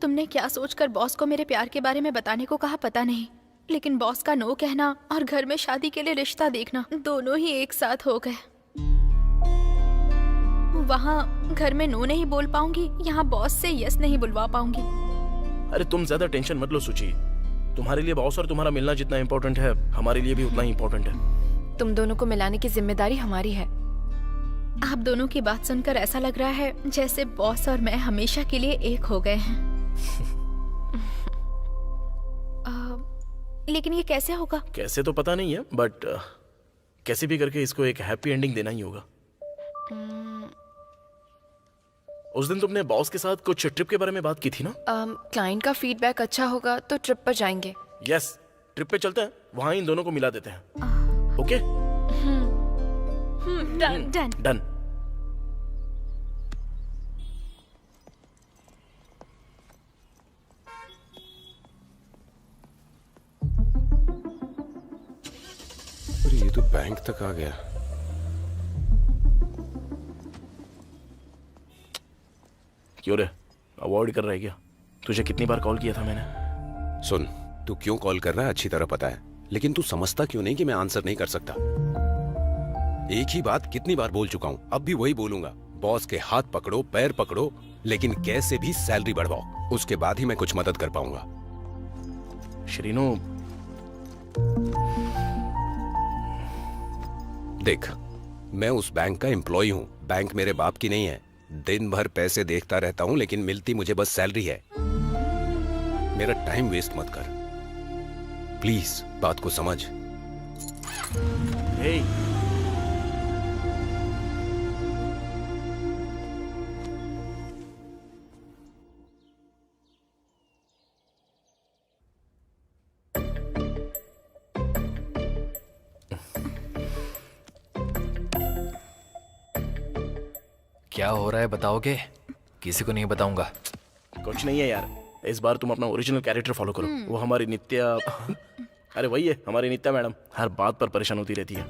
तुमने क्या सोचकर बॉस को मेरे प्यार के बारे में बताने को कहा पता नहीं, लेकिन बॉस का नो कहना और घर में शादी के लिए रिश्ता देखना दोनों ही एक साथ हो गए। वहाँ घर में नो नहीं बोल पाऊंगी, यहाँ बॉस से यस नहीं बुलवा पाऊंगी। अरे तुम ज्यादा टेंशन मत लो सूची। तुम्हारे लिए बॉस और तुम्हारा मिलना जितना इम्पोर्टेंट है, हमारे लिए भी उतना ही इम्पोर्टेंट है। तुम दोनों को मिलाने की जिम्मेदारी हमारी है। आप दोनों की बात सुनकर ऐसा लग रहा है जैसे बॉस और मैं हमेशा के लिए एक हो गए हैं। लेकिन ये कैसे होगा? कैसे तो पता नहीं है, बट कैसे भी करके इसको एक हैप्पी एंडिंग देना ही होगा। उस दिन तुमने बॉस के साथ कुछ ट्रिप के बारे में बात की थी ना? क्लाइंट का फीडबैक अच्छा होगा तो ट्रिप पर जाएंगे। यस, ट्रिप पे चलते हैं, वहां इन दोनों को मिला देते हैं। ओके? Done done. डन। अरे ये तो बैंक तक आ गया। क्यों रे, अवॉइड कर रहा है क्या? तुझे कितनी बार कॉल किया था मैंने? सुन, तू क्यों कॉल कर रहा है अच्छी तरह पता है, लेकिन तू समझता क्यों नहीं कि मैं आंसर नहीं कर सकता? एक ही बात कितनी बार बोल चुका हूं, अब भी वही बोलूंगा। बॉस के हाथ पकड़ो, पैर पकड़ो, लेकिन कैसे भी सैलरी बढ़वाओ, उसके बाद ही मैं कुछ मदद कर पाऊंगा। श्रीनु, देख, मैं उस बैंक का एम्प्लॉय हूं, बैंक मेरे बाप की नहीं है। दिन भर पैसे देखता रहता हूं, लेकिन मिलती मुझे बस सैलरी है। मेरा टाइम वेस्ट मत कर, प्लीज बात को समझ। हे, क्या हो रहा है बताओगे? किसी को नहीं बताऊंगा। कुछ नहीं है यार, इस बार तुम अपना ओरिजिनल कैरेक्टर फॉलो करो। वो हमारी नित्या, अरे वही है हमारी नित्या मैडम, हर बात पर परेशान होती रहती है।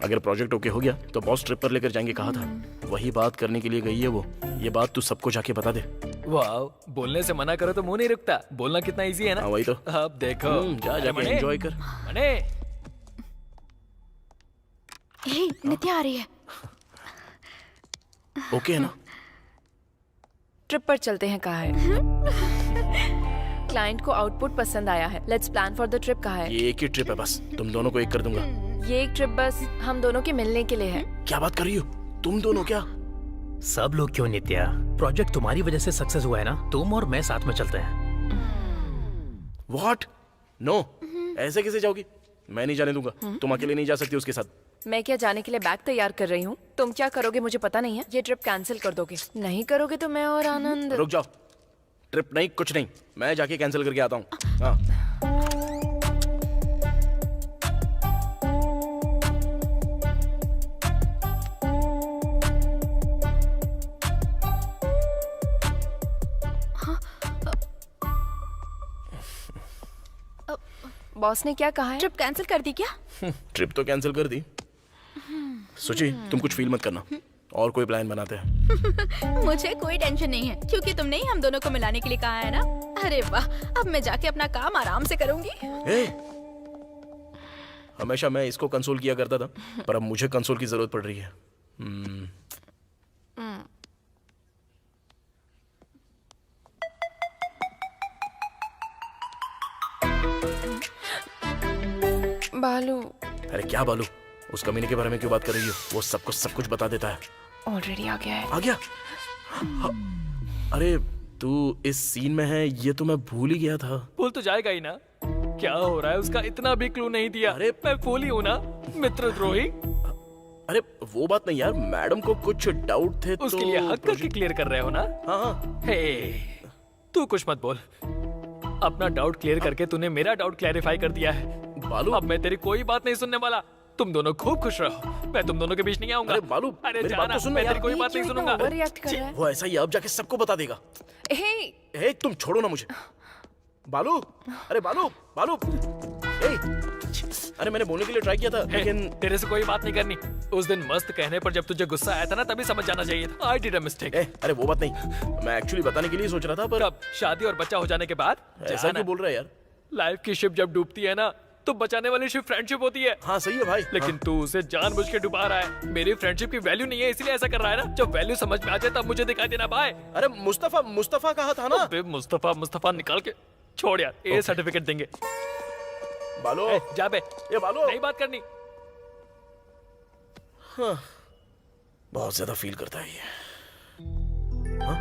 अगर प्रोजेक्ट ओके हो गया तो बॉस ट्रिप पर लेकर जाएंगे कहा था, वही बात करने के लिए गई है वो। ये बात तू सबको जाके बता दे। वाह, बोलने से मना करो तो मुंह नहीं रुकता। बोलना कितना इजी है ना? हाँ वही तो। अब देखो, जा जाके एंजॉय कर। मने, हे, नित्या आ रही है। ओके है ना? ट्रिप पर चलते हैं कहा है। क्लाइंट को आउटपुट पसंद आया है। Let's plan for the trip कहा है। ये एक ही ट्रिप है बस, तुम दोनों को एक कर दूंगा। ये एक ट्रिप बस हम दोनों के मिलने के लिए है। क्या बात कर रही हो? तुम दोनों क्या? सब लोग क्यों नित्या, प्रोजेक्ट तुम्हारी वजह से सक्सेस हुआ है ना, तुम और मैं साथ में चलते हैं। व्हाट? नो, ऐसे कैसे जाओगी? मैं नहीं जाने दूंगा। तुम अकेले नहीं जा सकती उसके साथ। मैं क्या जाने के लिए बैग तैयार कर रही हूँ? तुम क्या करोगे मुझे पता नहीं है। ये ट्रिप कैंसिल कर दोगे? नहीं करोगे तो मैं और आनंद। रुक जाओ, ट्रिप नहीं, कुछ नहीं, मैं जाके कैंसिल करके आता हूँ। हाँ। बॉस ने क्या कहा है? ट्रिप कैंसिल कर दी क्या? ट्रिप तो कैंसिल कर दी। सोची, तुम कुछ फील मत करना, और कोई प्लान बनाते हैं। मुझे कोई टेंशन नहीं है, क्योंकि तुमने ही हम दोनों को मिलाने के लिए कहा है ना। अरे वाह, अब मैं जाके अपना काम आराम से करूंगी। हमेशा मैं इसको कंसोल किया करता था, पर अब मुझे कंसोल की जरूरत पड़ रही है। बालू। अरे क्या बालू? उस कमीने के बारे में क्यों बात कर रही हो? वो सबको सब कुछ बता देता है। ऑलरेडी आ गया है। आ गया? अरे तू इस सीन में है, ये तो मैं भूल ही गया था। भूल तो जाएगा ही ना। क्या हो रहा है उसका इतना भी क्लू नहीं दिया। अरे मैं फूल ही हूँ ना, मित्रद्रोही। अरे वो बात नहीं यार, मैडम को कुछ डाउट थे उसके तो लिए हक करके क्लियर कर रहे हो ना? हाँ। हे, तू कुछ मत बोल। अपना डाउट क्लियर करके तूने मेरा डाउट क्लैरिफाई कर दिया है। बालू, अब मैं तेरी कोई बात नहीं सुनने वाला। तुम दोनों खूब खुश रहो, मैं तुम दोनों के बीच नहीं आऊंगा। अरे बालू, अरे मेरी बात जाना, तो सुन मैं यार। तेरी कोई बात नहीं सुनूंगा। ओवररिएक्ट कर रहा है। वो ऐसा ही अब जाके सबको बता देगा। हे, तुम छोड़ो ना मुझे। बालू, अरे बालू, बालू, अरे मैंने बोलने के लिए ट्राई किया था, लेकिन तेरे से कोई बात नहीं करनी। उस दिन मस्त कहने पर जब तुझे गुस्सा आया था ना, तभी समझ जाना चाहिए था। I did a mistake। अरे वो बात नहीं, मैं एक्चुअली बताने के लिए सोच रहा था, पर कब? शादी और बच्चा हो जाने के बाद? ऐसा क्यों बोल रहा है यार? लाइफ की शिप जब डूबती है ना, तो बचाने वाली शिप फ्रेंडशिप होती है। हाँ सही है भाई, लेकिन तू उसे जानबूझ के डुबा रहा है। मेरी फ्रेंडशिप की वैल्यू नहीं है, इसलिए ऐसा कर रहा है ना। जब वैल्यू समझ में आ जाए तब मुझे दिखाई देना भाई। अरे मुस्तफा, मुस्तफा कहा था ना। मुस्तफा निकाल के छोड़ यार, ए सर्टिफिकेट देंगे। बालो, जा बे, ये बालो, नहीं बात करनी। हाँ, बहुत ज्यादा फील करता है ये। हाँ?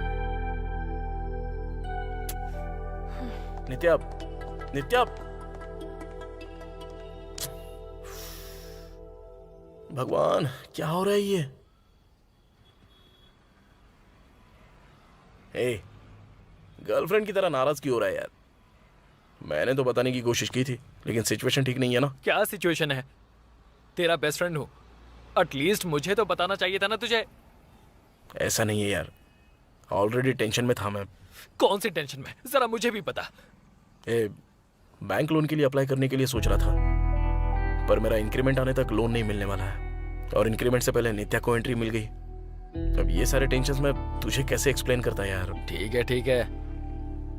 नित्या, नित्या, भगवान क्या हो रहा है ये? ए, गर्लफ्रेंड की तरह नाराज क्यों हो रहा है यार? मैंने तो बताने की कोशिश की थी, लेकिन सिचुएशन ठीक नहीं है ना। क्या सिचुएशन है? तेरा बेस्ट फ्रेंड हूँ, एटलीस्ट मुझे तो बताना चाहिए था ना तुझे। ऐसा नहीं है यार, ऑलरेडी टेंशन में था मैं। कौन सी टेंशन में? जरा मुझे भी पता। बैंक लोन के लिए अप्लाई करने के लिए सोच रहा था, पर मेरा इंक्रीमेंट आने तक लोन नहीं मिलने वाला है, और इंक्रीमेंट से पहले नित्या को एंट्री मिल गई। अब ये सारे टेंशन्स मैं तुझे कैसे एक्सप्लेन करता यार? ठीक है,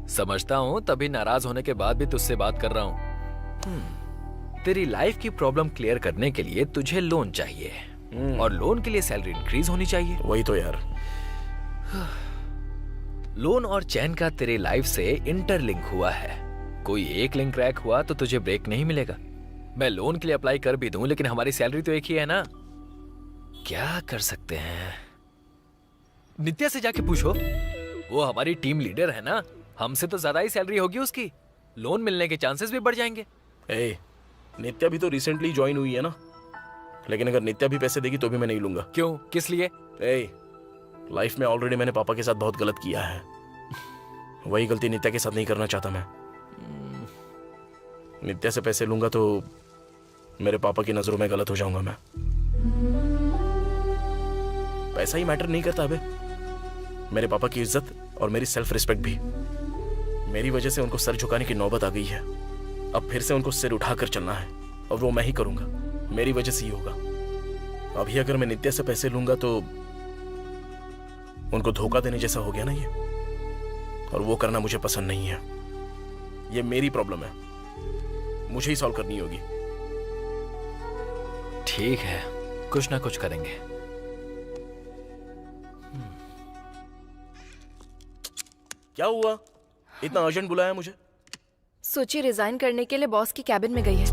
समझता हूँ, तभी नाराज होने के बाद भी तुझसे बात कर रहा हूँ। तेरी लाइफ की प्रॉब्लम क्लियर करने के लिए तुझे लोन चाहिए, और लोन के लिए सैलरी इंक्रीज होनी चाहिए। वही तो यार। लोन और चैन का तेरी लाइफ से इंटरलिंक हुआ है। कोई एक लिंक क्रैक हुआ तो तुझे ब्रेक नहीं मिलेगा। मैं लोन के लिए अप्लाई कर भी दूं, लेकिन हमारी सैलरी तो एक ही है ना। क्या कर सकते हैं? नित्या से जाके पूछो, वो हमारी टीम लीडर है ना, हमसे तो ज्यादा ही सैलरी होगी उसकी। लोन मिलने के चांसेस भी बढ़ जाएंगे। नित्या भी तो रिसेंटली ज्वाइन हुई है ना, लेकिन अगर नित्या भी पैसे देगी तो भी मैं नहीं लूंगा। क्यों? किस लिए? लाइफ में ऑलरेडी मैंने पापा के साथ बहुत गलत किया है, वही गलती नित्या के साथ नहीं करना चाहता मैं। नित्या से पैसे लूंगा तो मेरे पापा की नजरों में गलत हो जाऊंगा मैं। पैसा ही मैटर नहीं करता अबे, मेरे पापा की इज्जत और मेरी सेल्फ रिस्पेक्ट भी। मेरी वजह से उनको सर झुकाने की नौबत आ गई है। अब फिर से उनको सिर उठाकर चलना है, और वो मैं ही करूंगा। मेरी वजह से ही होगा। अभी अगर मैं नित्या से पैसे लूंगा तो उनको धोखा देने जैसा हो गया ना ये, और वो करना मुझे पसंद नहीं है। ये मेरी प्रॉब्लम है, मुझे ही सॉल्व करनी होगी। ठीक है, कुछ ना कुछ करेंगे। क्या हुआ? इतना अर्जेंट बुलाया मुझे? सोची रिजाइन करने के लिए बॉस की कैबिन में गई है।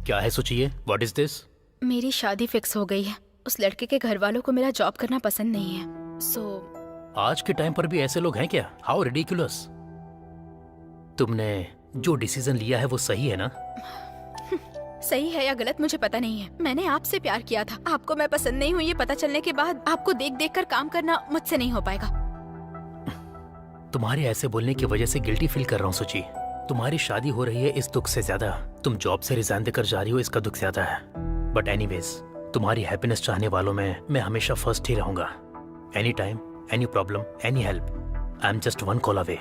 क्या है सोचिए? What is this? मेरी शादी फिक्स हो गई है। उस लड़के के घर वालों को मेरा जॉब करना पसंद नहीं है, आज के टाइम पर भी ऐसे लोग हैं क्या? How ridiculous. तुमने जो डिसीजन लिया है वो सही है ना? सही है या गलत मुझे पता नहीं है। मैंने आपसे प्यार किया था, आपको मैं पसंद नहीं हुई ये पता चलने के बाद आपको देख देख कर काम करना मुझसे नहीं हो पाएगा। तुम्हारे ऐसे बोलने की वजह से गिल्टी फील कर रहा हूँ सुची। तुम्हारी शादी हो रही है इस दुख से ज्यादा तुम जॉब से रिजाइन देकर जा रही हो इसका दुख ज्यादा है। बट एनीवेज, तुम्हारी हैप्पीनेस चाहने वालों में मैं हमेशा फर्स्ट ही रहूंगा। Any time, any problem, any help, I am just one call away.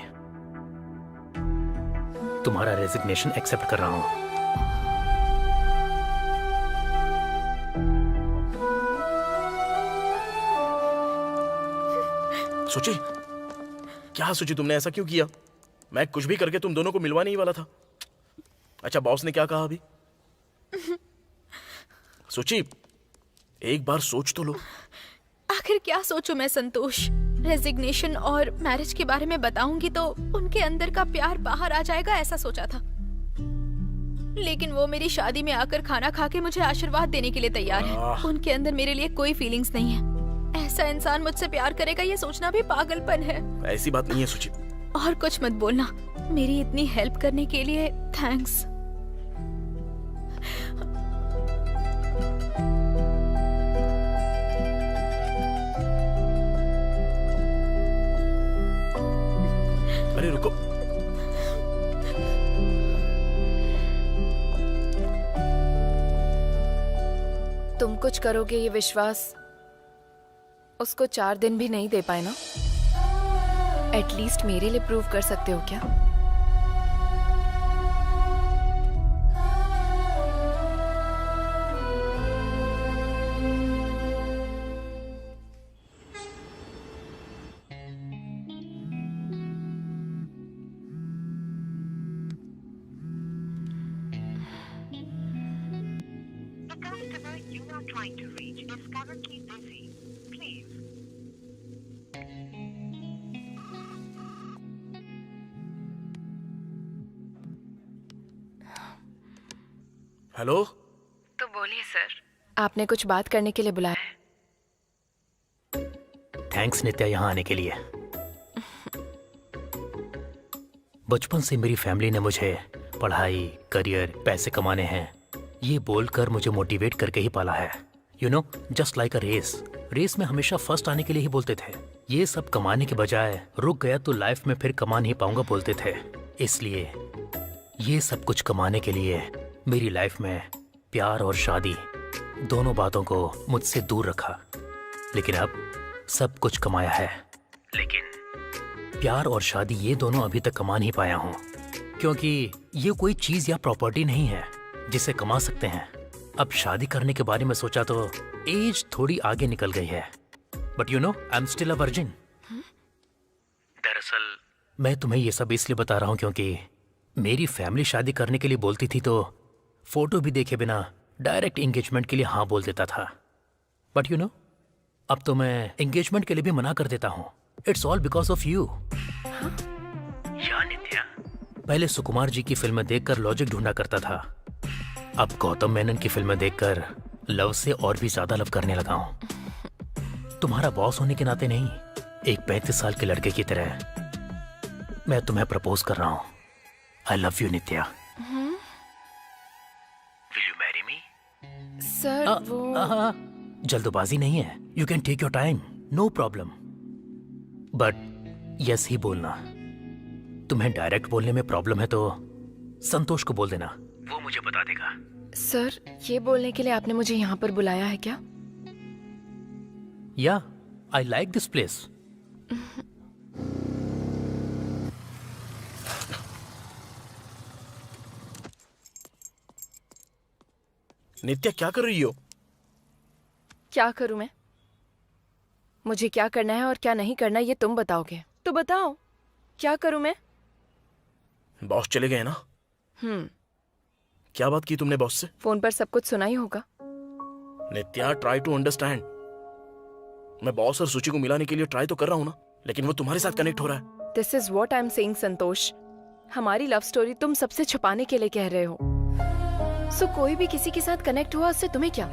तुम्हारा रेजिग्नेशन एक्सेप्ट कर रहा हूँ। सोची क्या सोची तुमने? ऐसा क्यों किया? मैं कुछ भी करके तुम दोनों को मिलवा नहीं वाला था। अच्छा, बॉस ने क्या कहा अभी? सोची एक बार सोच तो लो। आखिर क्या सोचूं मैं संतोष? रेजिग्नेशन और मैरिज के बारे में बताऊंगी तो उनके अंदर का प्यार बाहर आ जाएगा, ऐसा सोचा था। लेकिन वो मेरी शादी में आकर खाना खा के मुझे आशीर्वाद देने के लिए तैयार है। उनके अंदर मेरे लिए कोई फीलिंग्स नहीं है। ऐसा इंसान मुझसे प्यार करेगा ये सोचना भी पागलपन है। ऐसी बात नहीं है सुची। और कुछ मत बोलना। मेरी इतनी हेल्प करने के लिए थैंक्स। अरे रुको, तुम कुछ करोगे ये विश्वास उसको 4 दिन भी नहीं दे पाए ना? एटलीस्ट मेरे लिए प्रूव कर सकते हो क्या? हेलो। तो बोलिए सर, आपने कुछ बात करने के लिए बुलाया है? थैंक्स नित्या यहाँ आने के लिए। बचपन से मेरी फैमिली ने मुझे पढ़ाई, करियर, पैसे कमाने हैं, ये बोलकर मुझे मोटिवेट करके ही पाला है। You know, just like a race में हमेशा फर्स्ट आने के लिए ही बोलते थे। ये सब कमाने के बजाय रुक गया तो लाइफ में फिर कमा नहीं पाऊंगा बोलते थे। इसलिए ये सब कुछ कमाने के लिए मेरी लाइफ में प्यार और शादी दोनों बातों को मुझसे दूर रखा। लेकिन अब सब कुछ कमाया है, लेकिन प्यार और शादी ये दोनों अभी तक कमा नहीं पाया हूँ, क्योंकि ये कोई चीज या प्रॉपर्टी नहीं है जिसे कमा सकते हैं। अब शादी करने के बारे में सोचा तो एज थोड़ी आगे निकल गई है, but you know I am still a virgin. दरअसल मैं तुम्हें ये सब इसलिए बता रहा हूँ क्योंकि मेरी फैमिली शादी करने के लिए बोलती थी तो फोटो भी देखे बिना डायरेक्ट एंगेजमेंट के लिए हाँ बोल देता था। बट यू नो, अब तो मैं एंगेजमेंट के लिए भी मना कर देता हूँ। It's all because of you. Nitya, पहले सुकुमार जी की फिल्में देखकर लॉजिक ढूंढा करता था, अब गौतम मेनन की फिल्में देखकर लव से और भी ज्यादा लव करने लगा हूं। तुम्हारा बॉस होने के नाते नहीं, एक 35 साल के लड़के की तरह मैं तुम्हें प्रपोज कर रहा हूं। I love you Nitya. Will you marry me? Sir वो जल्दबाजी नहीं है, you can take your time, no problem. But yes ही बोलना। तुम्हें डायरेक्ट बोलने में प्रॉब्लम है तो संतोष को बोल देना, वो मुझे बता देगा। सर, ये बोलने के लिए आपने मुझे यहाँ पर बुलाया है क्या? या आई लाइक दिस प्लेस। नित्या क्या कर रही हो? क्या करूं मैं? मुझे क्या करना है और क्या नहीं करना ये तुम बताओगे। तो बताओ, क्या करूं मैं? बॉस चले गए ना? क्या बात की तुमने बॉस से? फोन पर सब कुछ सुना ही होगा। नित्या, ट्राई टू अंडरस्टैंड। मैं बॉस और सूची को मिलाने के लिए ट्राई तो कर रहा हूं ना, लेकिन वो तुम्हारे साथ कनेक्ट हो रहा है। This is what I am saying Santosh. हमारी लव स्टोरी तुम सबसे छुपाने के लिए कह रहे हो। सो कोई भी किसी के साथ कनेक्ट हुआ उससे तुम्हें क्या?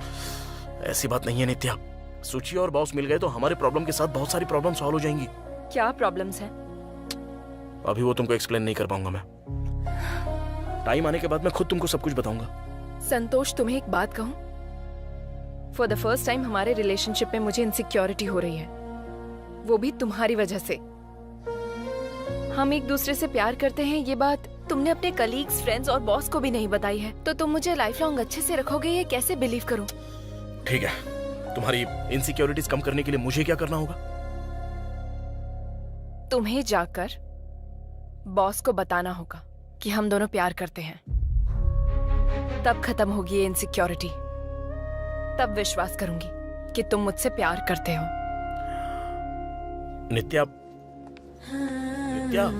ऐसी बात नहीं है नित्या। सूची और बॉस मिल गए तो हमारे प्रॉब्लम के साथ बहुत सारी प्रॉब्लम सॉल्व हो जाएंगी। क्या प्रॉब्लम्स हैं? अभी वो तुमको एक्सप्लेन नहीं कर पाऊंगा मैं। टाइम आने के बाद मैं खुद तुमको सब कुछ बताऊंगा। संतोष, तुम्हें एक बात कहूं? फॉर द फर्स्ट टाइम हमारे रिलेशनशिप में मुझे इनसिक्योरिटी हो रही है, वो भी तुम्हारी वजह से। हम एक दूसरे से प्यार करते हैं, ये बात तुमने अपने कलीग्स, फ्रेंड्स और बॉस को भी नहीं बताई है, तो तुम मुझे लाइफ लॉन्ग अच्छे से रखोगे, ये कैसे बिलीव करूं? ठीक है, तुम्हारी इनसिक्योरिटीज कम करने के लिए मुझे क्या करना होगा? तुम्हें जाकर बॉस को बताना होगा कि हम दोनों प्यार करते हैं। तब खत्म होगी ये इनसिक्योरिटी। तब विश्वास करूंगी कि तुम मुझसे प्यार करते हो। नित्या, नित्या,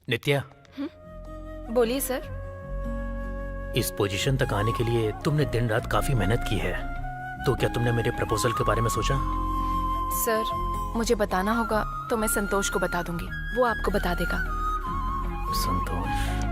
नित्या, बोलिए सर। इस पोजीशन तक आने के लिए तुमने दिन रात काफी मेहनत की है, तो क्या तुमने मेरे प्रपोजल के बारे में सोचा? सर, मुझे बताना होगा तो मैं संतोष को बता दूंगी, वो आपको बता देगा। संतोष?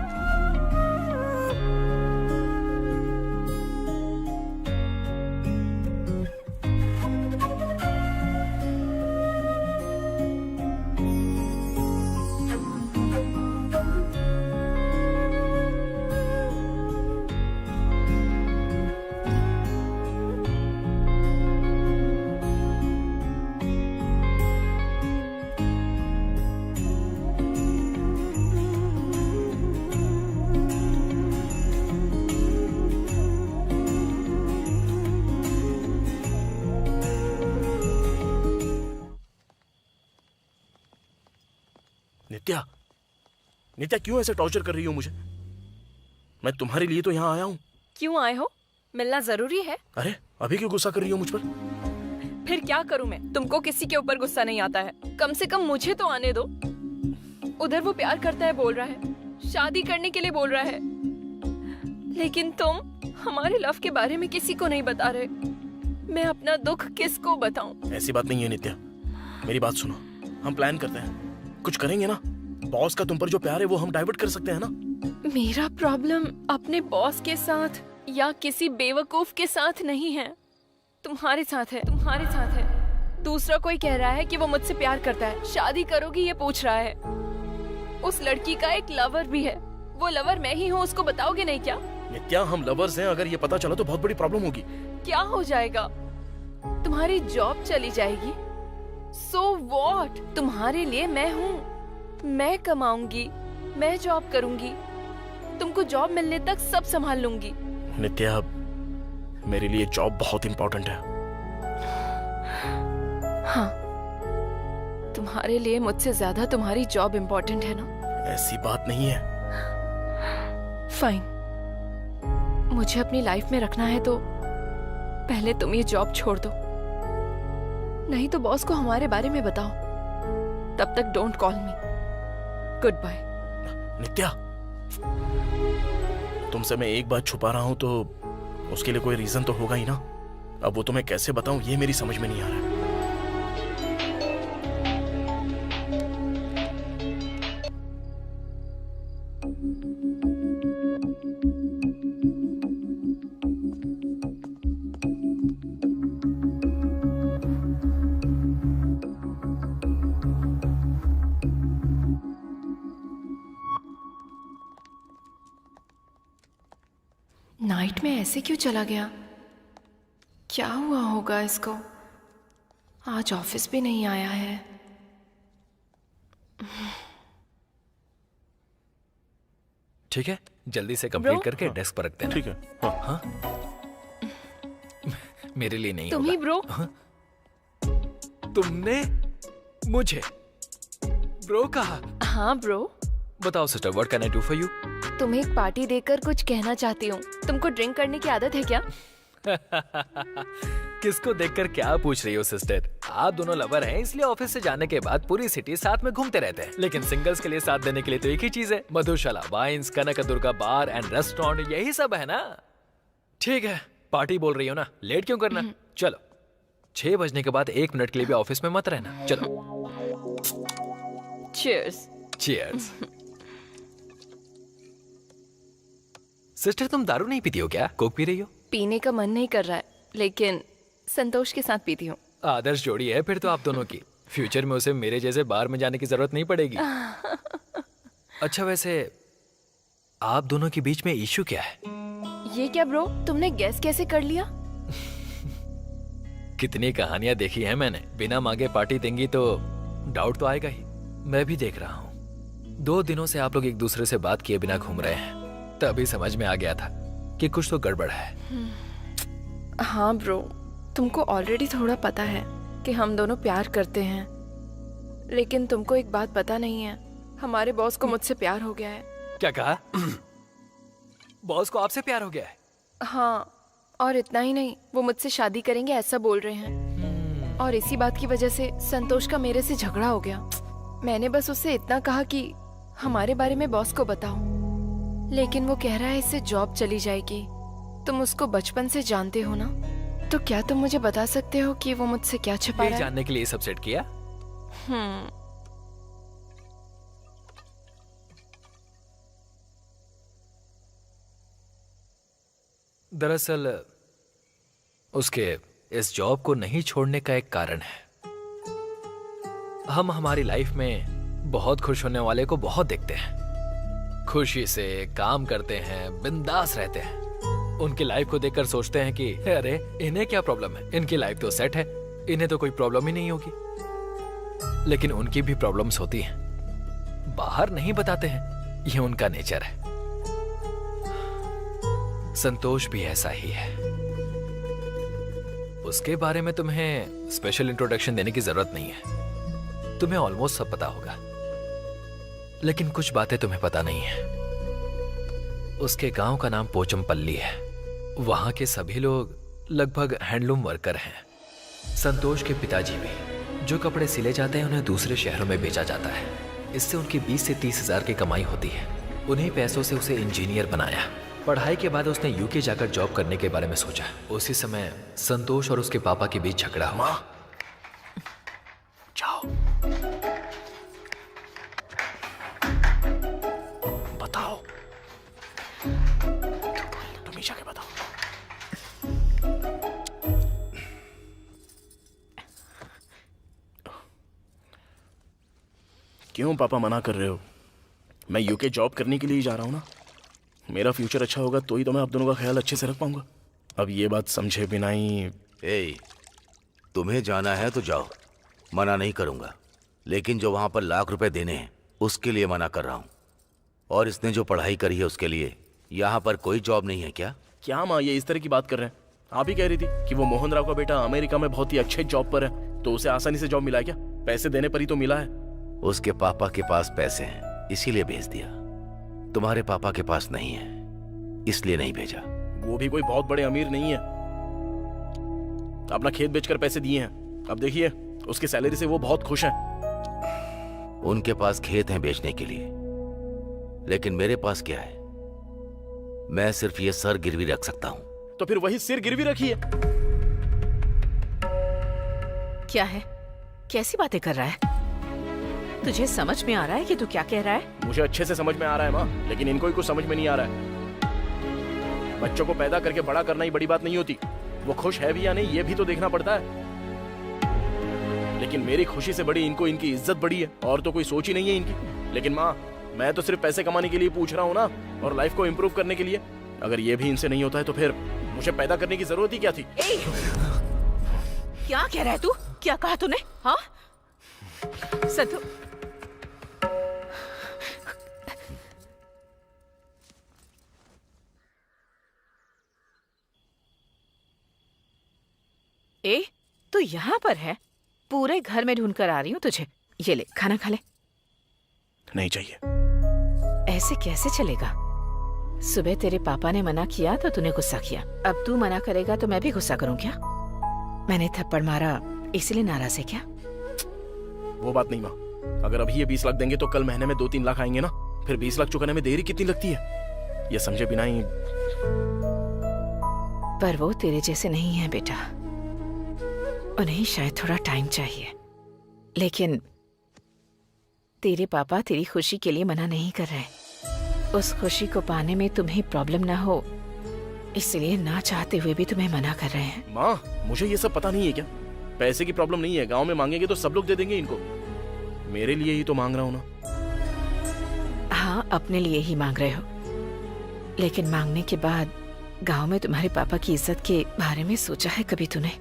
नित्या क्यों ऐसे टॉर्चर कर रही हो मुझे? मैं तुम्हारे लिए तो यहाँ आया हूँ। क्यों आए हो? मिलना जरूरी है? अरे अभी क्यों गुस्सा कर रही हो मुझ पर? फिर क्या करूं मैं? तुमको किसी के ऊपर गुस्सा नहीं आता है? कम से कम मुझे तो आने दो। उधर वो प्यार करता है बोल रहा है, शादी करने के लिए बोल रहा है, लेकिन तुम हमारे लव के बारे में किसी को नहीं बता रहे। मैं अपना दुख किसको बताऊं? ऐसी बात नहीं है नित्या, मेरी बात सुनो। हम प्लान करते हैं, कुछ करेंगे ना। बॉस का तुम पर जो प्यार है वो हम डाइवर्ट कर सकते हैं ना। मेरा प्रॉब्लम अपने बॉस के साथ या किसी बेवकूफ के साथ नहीं है, तुम्हारे साथ है। तुम्हारे साथ है। दूसरा कोई कह रहा है कि वो मुझसे प्यार करता है, शादी करोगी ये पूछ रहा है। उस लड़की का एक लवर भी है, वो लवर मैं ही हूँ, उसको बताओगे नहीं क्या? नित्या हम लवर्स हैं, अगर ये पता चला तो बहुत बड़ी प्रॉब्लम होगी। क्या हो जाएगा? तुम्हारी जॉब चली जाएगी। So what? तुम्हारे लिए मैं हूँ, मैं कमाऊंगी, मैं जॉब करूंगी, तुमको जॉब मिलने तक सब संभाल लूंगी। नित्या मेरे लिए जॉब बहुत इंपॉर्टेंट है। हाँ, तुम्हारे लिए मुझसे ज्यादा तुम्हारी जॉब इंपॉर्टेंट है ना? ऐसी बात नहीं है। फाइन, मुझे अपनी लाइफ में रखना है तो पहले तुम ये जॉब छोड़ दो, नहीं तो बॉस को हमारे बारे में बताओ। तब तक don't call me. Goodbye. Nitya तुमसे मैं एक बात छुपा रहा हूं तो उसके लिए कोई रीजन तो होगा ही ना। अब वो तुम्हें कैसे बताऊं ये मेरी समझ में नहीं आ रहा है। नाइट में ऐसे क्यों चला गया? क्या हुआ होगा इसको? आज ऑफिस भी नहीं आया है। ठीक है, जल्दी से कंप्लीट ब्रो? करके डेस्क पर रखते हैं। ठीक है। हाँ। हाँ? मेरे लिए नहीं तुम होगा। ही ब्रो? तुमने मुझे ब्रो कहा? हाँ ब्रो। बताओ sister, what can I do for you? तुम्हें एक पार्टी देकर कुछ कहना चाहती हूँ। तुमको ड्रिंक करने की आदत है क्या? किसको देखकर क्या पूछ रही हो सिस्टर? आप दोनों लवर हैं, इसलिए ऑफिस से जाने के बाद पूरी सिटी साथ में घूमते रहते हैं। लेकिन सिंगल्स के लिए साथ देने के लिए तो एक ही चीज है, Madhushala wines, Kanakadurga bar and restaurant, यही सब है ना। ठीक है, पार्टी बोल रही हो ना, लेट क्यों करना? चलो, 6 बजने के बाद 1 मिनट के लिए भी ऑफिस में मत रहना। चलो। चीयर्स। चीयर्स। सिस्टर तुम दारू नहीं पीती हो क्या? कोक पी रही हो? पीने का मन नहीं कर रहा है, लेकिन संतोष के साथ पीती हूँ। आदर्श जोड़ी है फिर तो आप दोनों की। फ्यूचर में उसे मेरे जैसे बार में जाने की जरूरत नहीं पड़ेगी। अच्छा वैसे आप दोनों के बीच में इशू क्या है? ये क्या ब्रो, तुमने गैस कैसे कर लिया? कितनी कहानियां देखी हैं मैंने। बिना मांगे पार्टी देंगी तो डाउट तो आएगा ही। मैं भी देख रहा हूँ 2 दिनों से आप लोग एक दूसरे से बात किए बिना घूम रहे हैं, तभी समझ में आ गया था कि कुछ तो गड़बड़ है। हाँ ब्रो, तुमको ऑलरेडी थोड़ा पता है कि हम दोनों प्यार करते हैं, लेकिन तुमको एक बात पता नहीं है, हमारे बॉस को मुझसे प्यार हो गया है। क्या कहा? बॉस को आपसे प्यार हो गया है? हाँ, और इतना ही नहीं, वो मुझसे शादी करेंगे ऐसा बोल रहे हैं। और इसी बात की वजह से संतोष का मेरे से झगड़ा हो गया। मैंने बस उससे इतना कहा कि हमारे बारे में बॉस को बताओ, लेकिन वो कह रहा है इससे जॉब चली जाएगी। तुम उसको बचपन से जानते हो ना, तो क्या तुम मुझे बता सकते हो कि वो मुझसे क्या छिपा रहा है? जानने के लिए सब सेट किया? दरअसल उसके इस जॉब को नहीं छोड़ने का एक कारण है। हम हमारी लाइफ में बहुत खुश होने वाले को बहुत देखते हैं, खुशी से काम करते हैं, बिंदास रहते हैं। उनकी लाइफ को देखकर सोचते हैं कि अरे इन्हें क्या प्रॉब्लम है, इनकी लाइफ तो सेट है, इन्हें तो कोई प्रॉब्लम ही नहीं होगी। लेकिन उनकी भी प्रॉब्लम्स होती हैं, बाहर नहीं बताते हैं, ये उनका नेचर है। संतोष भी ऐसा ही है। उसके बारे में तुम्हें स्पेशल इंट्रोडक्शन देने की जरूरत नहीं है, तुम्हें ऑलमोस्ट सब पता होगा। लेकिन कुछ बातें तुम्हें पता नहीं है। उसके गांव का नाम पोचमपल्ली है। वहां के सभी लोग लगभग हैंडलूम वर्कर हैं। संतोष के पिताजी भी। जो कपड़े सिले जाते हैं उन्हें दूसरे शहरों में बेचा जाता है। इससे उनकी 20 से 30 हजार की कमाई होती है। उन्हीं पैसों से उसे इंजीनियर बनाया। पढ़ाई के बाद उसने यूके जाकर जॉब करने के बारे में सोचा। उसी समय संतोष और उसके पापा के बीच झगड़ा हुआ। जाओ, बताओ, तुम ही जाके बताओ। क्यों पापा मना कर रहे हो? मैं यूके जॉब करने के लिए ही जा रहा हूं ना। मेरा फ्यूचर अच्छा होगा तो ही तो मैं आप दोनों का ख्याल अच्छे से रख पाऊंगा। अब ये बात समझे बिना ही। तुम्हें जाना है तो जाओ, मना नहीं करूंगा, लेकिन जो वहां पर लाख रुपए देने हैं उसके लिए मना कर रहा हूं। और इसने जो पढ़ाई करी है उसके लिए यहाँ पर कोई जॉब नहीं है क्या? क्या माँ ये इस तरह की बात कर रहे हैं? आप ही कह रही थी कि वो मोहन राव का बेटा अमेरिका में बहुत ही अच्छे जॉब पर है, तो उसे आसानी से जॉब मिला है क्या? पैसे देने पर ही तो मिला है। उसके पापा के पास पैसे हैं इसीलिए भेज दिया। तुम्हारे पापा के पास नहीं है इसलिए नहीं भेजा। वो भी कोई बहुत बड़े अमीर नहीं है। अपना खेत बेचकर पैसे दिए हैं। अब देखिए उसकी सैलरी से वो बहुत खुश हैं। उनके पास खेत हैं बेचने के लिए, लेकिन मेरे पास क्या है? मैं सिर्फ ये सर गिरवी रख सकता हूं। तो फिर वही सिर गिरवी रखिए। क्या है? कैसी बातें कर रहा है? तुझे समझ में आ रहा है कि तू क्या कह रहा है? मुझे अच्छे से समझ में आ रहा है माँ, लेकिन इनको ही कुछ समझ में नहीं आ रहा है। बच्चों को पैदा करके बड़ा करना ही बड़ी बात नहीं होती। वो खुश है भी या नहीं ये भी तो देखना पड़ता है। लेकिन मेरी खुशी से बड़ी इनको इनकी इज्जत बड़ी है, और तो कोई सोच ही नहीं है इनकी। लेकिन माँ मैं तो सिर्फ पैसे कमाने के लिए पूछ रहा हूँ ना, और लाइफ को इम्प्रूव करने के लिए। अगर ये भी इनसे नहीं होता है तो फिर मुझे पैदा करने की जरूरत ही क्या थी? क्या कह रहा है तू? क्या कहा तूने? हाँ संतु, तू यहाँ पर है? पूरे घर में ढूंढ कर आ रही हूँ तुझे। ये ले खाना खा ले। नहीं चाहिए। ऐसे कैसे चलेगा? सुबह तेरे पापा ने मना किया तो तूने गुस्सा किया, अब तू मना करेगा तो मैं भी गुस्सा करूँ क्या? मैंने थप्पड़ मारा इसलिए नाराज है क्या? वो बात नहीं माँ। अगर अभी ये 20 लाख देंगे तो कल महीने में 2-3 लाख आएंगे ना। फिर 20 लाख चुकाने में देरी कितनी लगती है ये समझे बिना ही। पर वो तेरे जैसे नहीं है बेटा, उन्हें शायद थोड़ा टाइम चाहिए। लेकिन तेरे पापा तेरी खुशी के लिए मना नहीं कर रहे। उस खुशी को पाने में तुम्हें प्रॉब्लम ना हो इसलिए ना चाहते हुए भी तुम्हें मना कर रहे हैं। माँ मुझे ये सब पता नहीं है क्या? पैसे की प्रॉब्लम नहीं है। गांव में मांगेंगे तो सब लोग दे देंगे इनको। मेरे लिए ही तो मांग रहा हूँ ना। हाँ अपने लिए ही मांग रहे हो, लेकिन मांगने के बाद गांव में तुम्हारे पापा की इज्जत के बारे में सोचा है कभी तूने?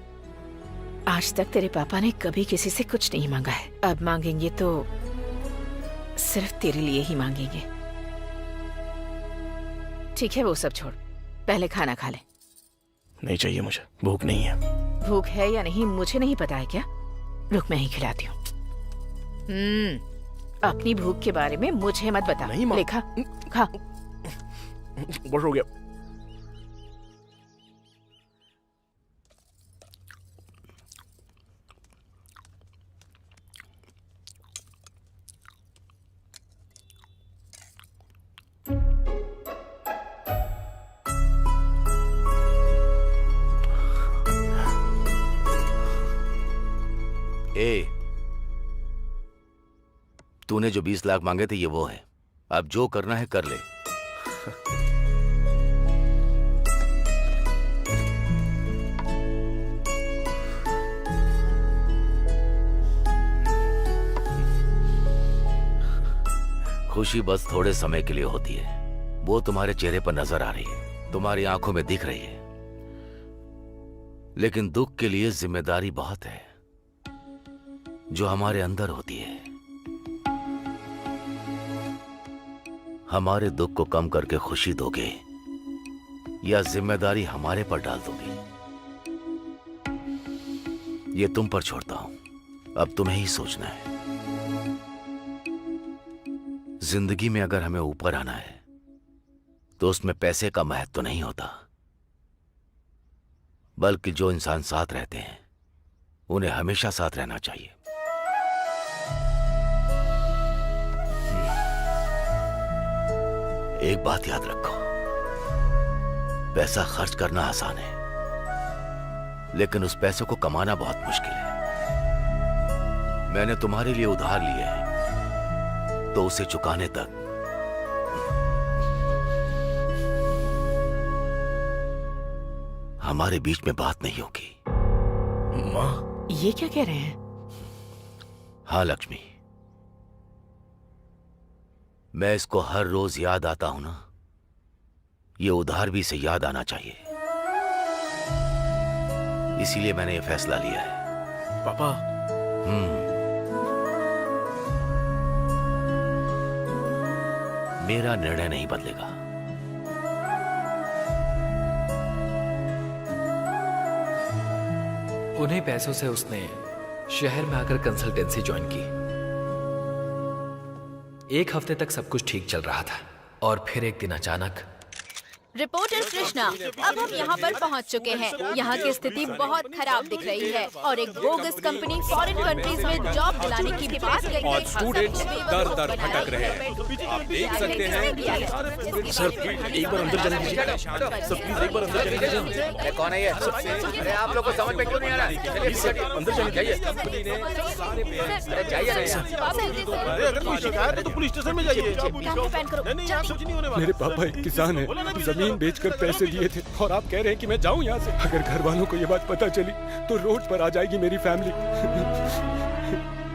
आज तक तेरे पापा ने कभी किसी से कुछ नहीं मांगा है। अब मांगेंगे तो सिर्फ तेरे लिए ही मांगेंगे। ठीक है वो सब छोड़, पहले खाना खा ले। नहीं चाहिए मुझे, भूख नहीं है। भूख है या नहीं मुझे नहीं पता है क्या? रुक मैं ही खिलाती हूँ। अपनी भूख के बारे में मुझे मत बता। नहीं माँ। ले खा खा। बस हो गया। तूने जो 20 लाख मांगे थे ये वो है। अब जो करना है कर ले। खुशी बस थोड़े समय के लिए होती है। वो तुम्हारे चेहरे पर नजर आ रही है, तुम्हारी आंखों में दिख रही है, लेकिन दुख के लिए जिम्मेदारी बहुत है जो हमारे अंदर होती है। हमारे दुख को कम करके खुशी दोगे या जिम्मेदारी हमारे पर डाल दोगे, ये तुम पर छोड़ता हूं। अब तुम्हें ही सोचना है। जिंदगी में अगर हमें ऊपर आना है तो उसमें पैसे का महत्व तो नहीं होता, बल्कि जो इंसान साथ रहते हैं उन्हें हमेशा साथ रहना चाहिए। एक बात याद रखो, पैसा खर्च करना आसान है, लेकिन उस पैसे को कमाना बहुत मुश्किल है। मैंने तुम्हारे लिए उधार लिए हैं, तो उसे चुकाने तक हमारे बीच में बात नहीं होगी। माँ, ये क्या कह रहे हैं? हाँ लक्ष्मी, मैं इसको हर रोज याद आता हूं ना, ये उधार भी इसे याद आना चाहिए। इसीलिए मैंने ये फैसला लिया है। पापा। मेरा निर्णय नहीं बदलेगा। उन्हीं पैसों से उसने शहर में आकर कंसल्टेंसी ज्वाइन की। एक हफ्ते तक सब कुछ ठीक चल रहा था और फिर एक दिन अचानक। रिपोर्टर कृष्णा, अब हम यहाँ पर पहुँच चुके हैं। यहाँ की स्थिति बहुत खराब दिख रही है और एक बोगस कंपनी फॉरेन कंट्रीज में जॉब दिलाने की भी बात करके और स्टूडेंट्स दर दर भटक रहे हैं। आप देख सकते हैं। सर एक बार अंदर जाने दीजिए। सर प्लीज एक बार अंदर जाने दीजिए। कौन है ये? अरे आप लोग को समझ में क्यों नहीं आ रहा? चलिए सर अंदर जाने जाइए। अरे जाइए ना। अगर कोई शिकायत है तो पुलिस स्टेशन में जाइए। नहीं, यहाँ कुछ नहीं होने वाला। मेरे पापा एक किसान है, जमीन बेचकर पैसे दिए थे और आप कह रहे हैं कि मैं जाऊं यहाँ से। अगर घर वालों को ये बात पता चली तो रोड पर आ जाएगी मेरी फैमिली।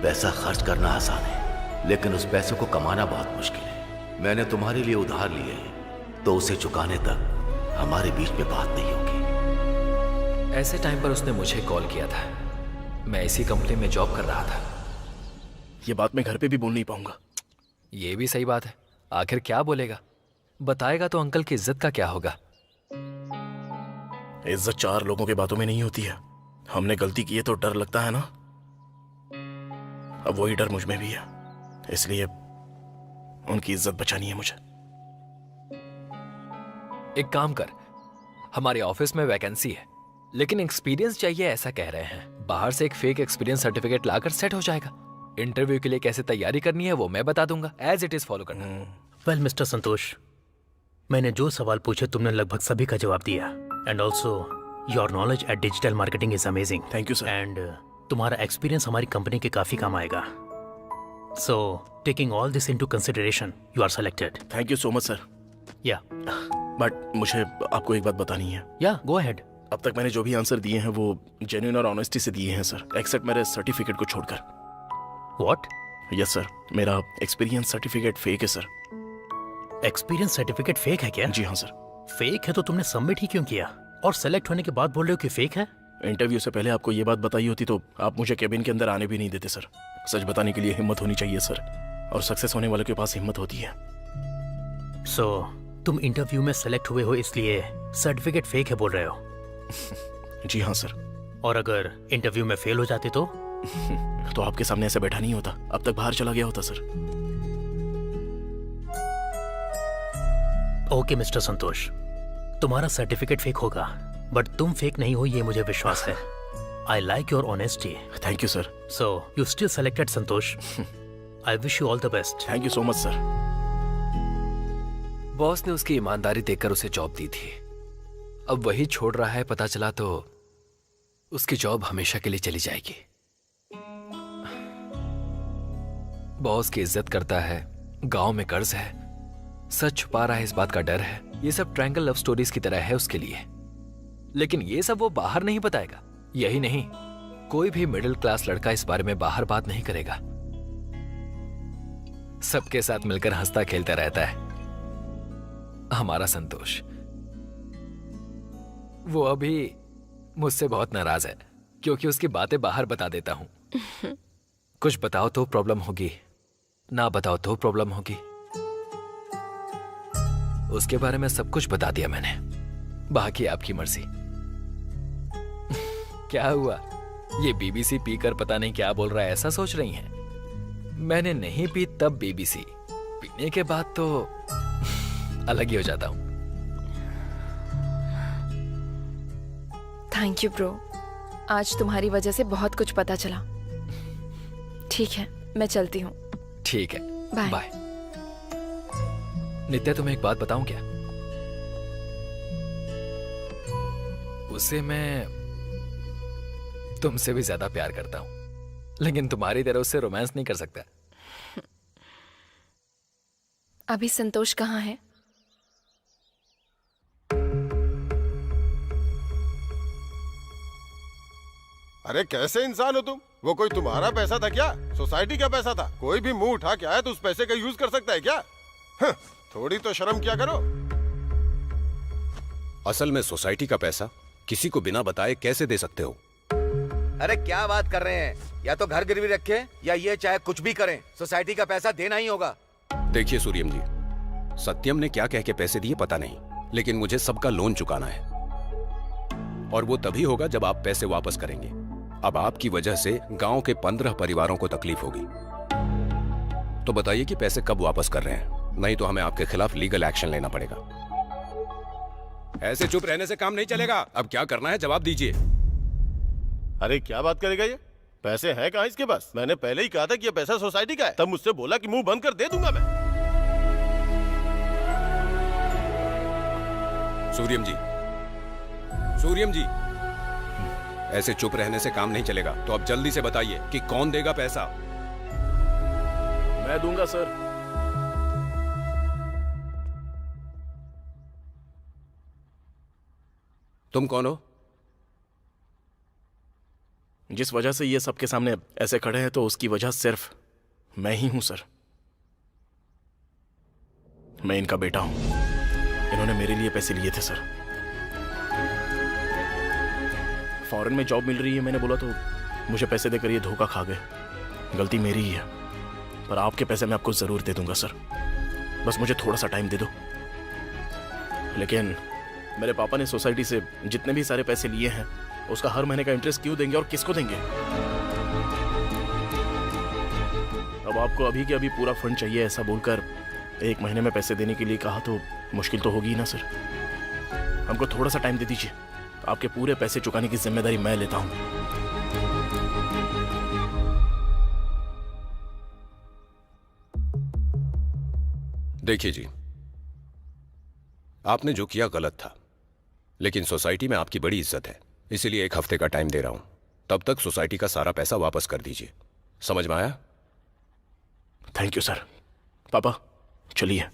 पैसा खर्च करना आसान है, लेकिन उस पैसे को कमाना बहुत मुश्किल है। मैंने तुम्हारे लिए उधार लिए हैं, तो उसे चुकाने तक हमारे बीच में बात नहीं होगी। ऐसे टाइम पर उसने मुझे कॉल किया था। मैं इसी कंपनी में जॉब कर रहा था। ये बात मैं घर पे भी बोल नहीं पाऊंगा। ये भी सही बात है। आखिर क्या बोलेगा? बताएगा तो अंकल की इज्जत का क्या होगा? इज्जत चार लोगों के बातों में नहीं होती है। हमने गलती की है तो डर लगता है ना, अब वही डर मुझ में भी है। इसलिए उनकी इज्जत बचानी है मुझे। एक काम कर, हमारे ऑफिस में वैकेंसी है, लेकिन एक्सपीरियंस चाहिए ऐसा कह रहे हैं। बाहर से एक फेक एक्सपीरियंस सर्टिफिकेट लाकर सेट हो जाएगा। इंटरव्यू के लिए कैसे तैयारी करनी है वो मैं बता दूंगा। एज इट इज फॉलो करना। वेल मिस्टर संतोष, मैंने जो सवाल पूछे तुमने लगभग सभी का जवाब दिया। And also your knowledge at digital marketing is amazing. Thank you sir. And तुम्हारा एक्सपीरियंस हमारी कंपनी के काफी काम आएगा। So taking all this into consideration you are selected. Thank you so much sir. Yeah but मुझे आपको एक बात बतानी है। या गो अहेड। अब तक मैंने जो भी आंसर दिए हैं वो जेन्युइन और ऑनेस्टी से दिए हैं सर, एक्सेप्ट मेरे सर्टिफिकेट को छोड़कर। व्हाट? यस सर, मेरा एक्सपीरियंस सर्टिफिकेट फेक है सर। एक्सपीरियंस सर्टिफिकेट फेक है क्या? जी हाँ सर। फेक है तो तुमने सबमिट ही क्यों किया? और सेलेक्ट होने के बाद बोल रहे हो कि फेक है? इंटरव्यू से पहले आपको ये बात बताई होती तो आप मुझे केबिन के अंदर आने भी नहीं देते सर। सच बताने के लिए हिम्मत होनी चाहिए सर, और सक्सेस होने वालों के पास हिम्मत होती है। सो तुम इंटरव्यू में सेलेक्ट हुए हो इसलिए सर्टिफिकेट फेक है बोल रहे हो? जी हाँ सर। और अगर इंटरव्यू में फेल हो जाते तो आपके सामने ऐसे बैठा नहीं होता, अब तक बाहर चला गया होता सर। ओके मिस्टर संतोष, तुम्हारा सर्टिफिकेट फेक होगा बट तुम फेक नहीं हो ये मुझे विश्वास है। I like your honesty. Thank you sir. So you still selected Santosh. I wish you all the best. Thank you so much sir. Boss ने उसकी ईमानदारी देखकर उसे जॉब दी थी। अब वही छोड़ रहा है, पता चला तो उसकी जॉब हमेशा के लिए चली जाएगी। बॉस की इज्जत करता है, गांव में कर्ज है, सच छुपा रहा है इस बात का डर है। ये सब ट्रायंगल लव स्टोरीज की तरह है उसके लिए, लेकिन ये सब वो बाहर नहीं बताएगा। यही नहीं, कोई भी मिडिल क्लास लड़का इस बारे में बाहर बात नहीं करेगा। सबके साथ मिलकर हंसता खेलता रहता है हमारा संतोष। वो अभी मुझसे बहुत नाराज है क्योंकि उसकी बातें बाहर बता देता हूं। कुछ बताओ तो प्रॉब्लम होगी, ना बताओ तो प्रॉब्लम होगी। उसके बारे में सब कुछ बता दिया मैंने, बाकी आपकी मर्जी। क्या हुआ? ये बीबीसी पीकर पता नहीं क्या बोल रहा है ऐसा सोच रही हैं? मैंने नहीं पी तब बीबीसी, पीने के बाद तो अलग ही हो जाता हूँ। थैंक यू ब्रो, आज तुम्हारी वजह से बहुत कुछ पता चला। ठीक है, मैं चलती हूँ। ठीक है, बाय। बाय। नित्या, तुम्हें एक बात बताऊं क्या? उसे मैं तुमसे भी ज्यादा प्यार करता हूं, लेकिन तुम्हारी तरह उससे रोमांस नहीं कर सकता। अभी संतोष कहाँ है? अरे कैसे इंसान हो तुम? वो कोई तुम्हारा पैसा था क्या? सोसाइटी का पैसा था? कोई भी मुंह उठा के आया तो उस पैसे का यूज कर सकता है क्या? हं, थोड़ी तो शर्म किया करो। असल में सोसाइटी का पैसा किसी को बिना बताए कैसे दे सकते हो? अरे क्या बात कर रहे हैं? या तो घर गिरवी रखे या ये चाहे कुछ भी करें, सोसाइटी का पैसा देना ही होगा। देखिए सूर्यम जी, सत्यम ने क्या कह के पैसे दिए पता नहीं, लेकिन मुझे सबका लोन चुकाना है और वो तभी होगा जब आप पैसे वापस करेंगे। अब आपकी वजह से गांव के 15 परिवारों को तकलीफ होगी, तो बताइए कि पैसे कब वापस कर रहे हैं, नहीं तो हमें आपके खिलाफ लीगल एक्शन लेना पड़ेगा। ऐसे चुप रहने से काम नहीं चलेगा। अब क्या करना है जवाब दीजिए। अरे क्या बात करेगा ये? पैसे हैं कहाँ इसके पास? मैंने पहले ही कहा था कि ये पैसा सोसाइटी का है, तब मुझसे बोला कि मुंह बंद कर दे दूंगा मैं। सूर्यम जी, सूर्यम जी, ऐसे चुप रहने से काम नहीं चलेगा, तो अब जल्दी से बताइए कि कौन देगा पैसा। मैं दूंगा सर। तुम कौन हो? जिस वजह से ये सबके सामने ऐसे खड़े हैं तो उसकी वजह सिर्फ मैं ही हूं सर। मैं इनका बेटा हूं। इन्होंने मेरे लिए पैसे लिए थे सर। फॉरेन में जॉब मिल रही है मैंने बोला तो मुझे पैसे देकर ये धोखा खा गए। गलती मेरी ही है, पर आपके पैसे मैं आपको जरूर दे दूंगा सर। बस मुझे थोड़ा सा टाइम दे दो। लेकिन मेरे पापा ने सोसाइटी से जितने भी सारे पैसे लिए हैं उसका हर महीने का इंटरेस्ट क्यों देंगे और किसको देंगे? अब आपको अभी के अभी पूरा फंड चाहिए ऐसा बोलकर 1 महीने में पैसे देने के लिए कहा तो मुश्किल तो होगी ना सर। हमको थोड़ा सा टाइम दे दीजिए, आपके पूरे पैसे चुकाने की जिम्मेदारी मैं लेता हूं। देखिए जी, आपने जो किया गलत था, लेकिन सोसाइटी में आपकी बड़ी इज्जत है, इसीलिए 1 हफ्ते का टाइम दे रहा हूं। तब तक सोसाइटी का सारा पैसा वापस कर दीजिए। समझ में आया? Thank you sir. पापा चलिए।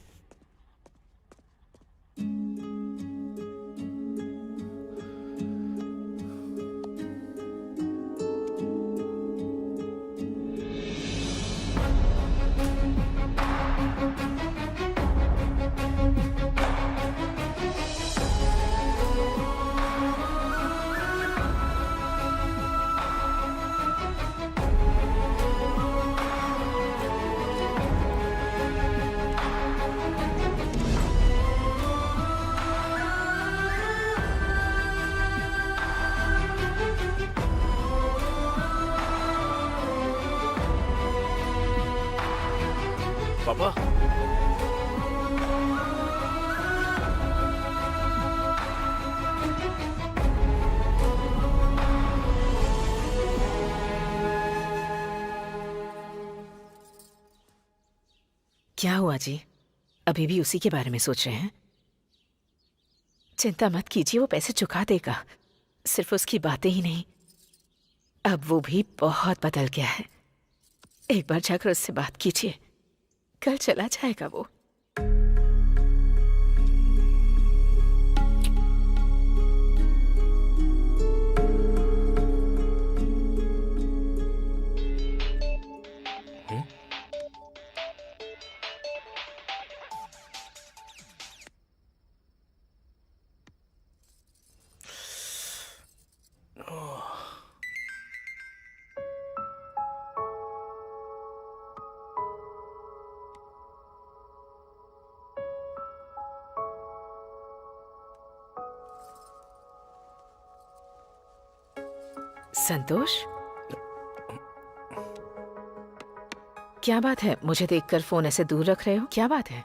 पापा क्या हुआ जी? अभी भी उसी के बारे में सोच रहे हैं? चिंता मत कीजिए, वो पैसे चुका देगा। सिर्फ उसकी बातें ही नहीं, अब वो भी बहुत बदल गया है। एक बार जाकर उससे बात कीजिए, कल चला जाएगा वो। संतोष, क्या बात है? मुझे देखकर फोन ऐसे दूर रख रहे हो, क्या बात है?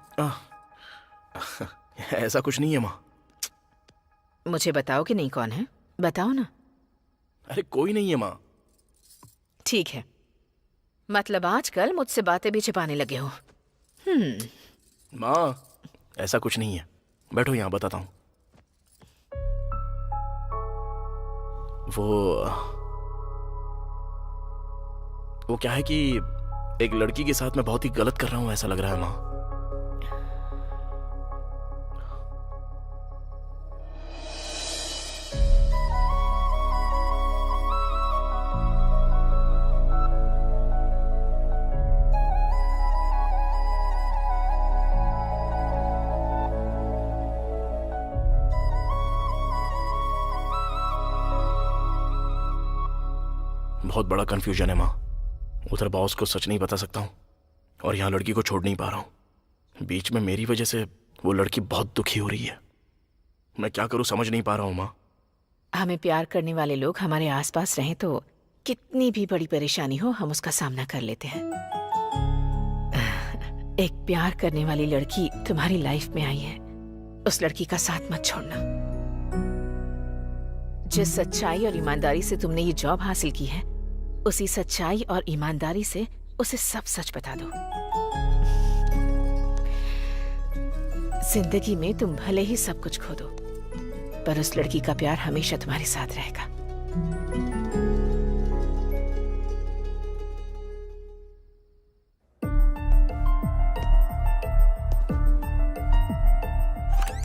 ऐसा कुछ नहीं है माँ। मुझे बताओ कि नहीं कौन है, बताओ ना। अरे कोई नहीं है माँ। ठीक है, मतलब आजकल मुझसे बातें भी छिपाने लगे हो। माँ ऐसा कुछ नहीं है, बैठो यहाँ बताता हूँ। वो क्या है कि एक लड़की के साथ मैं बहुत ही गलत कर रहा हूँ ऐसा लग रहा है माँ। बहुत बड़ा कंफ्यूजन है माँ। उधर बॉस को सच नहीं बता सकता हूँ और यहाँ लड़की को छोड़ नहीं पा रहा हूँ। बीच में मेरी वजह से वो लड़की बहुत दुखी हो रही है। मैं क्या करूँ समझ नहीं पा रहा हूँ माँ। हमें प्यार करने वाले लोग हमारे आसपास रहें तो कितनी भी बड़ी परेशानी हो हम उसका सामना कर लेते हैं। एक प्यार करने वाली लड़की तुम्हारी लाइफ में आई है, उस लड़की का साथ मत छोड़ना। जिस सच्चाई और ईमानदारी से तुमने ये जॉब हासिल की है, उसी सच्चाई और ईमानदारी से उसे सब सच बता दो। जिंदगी में तुम भले ही सब कुछ खो दो, पर उस लड़की का प्यार हमेशा तुम्हारे साथ रहेगा।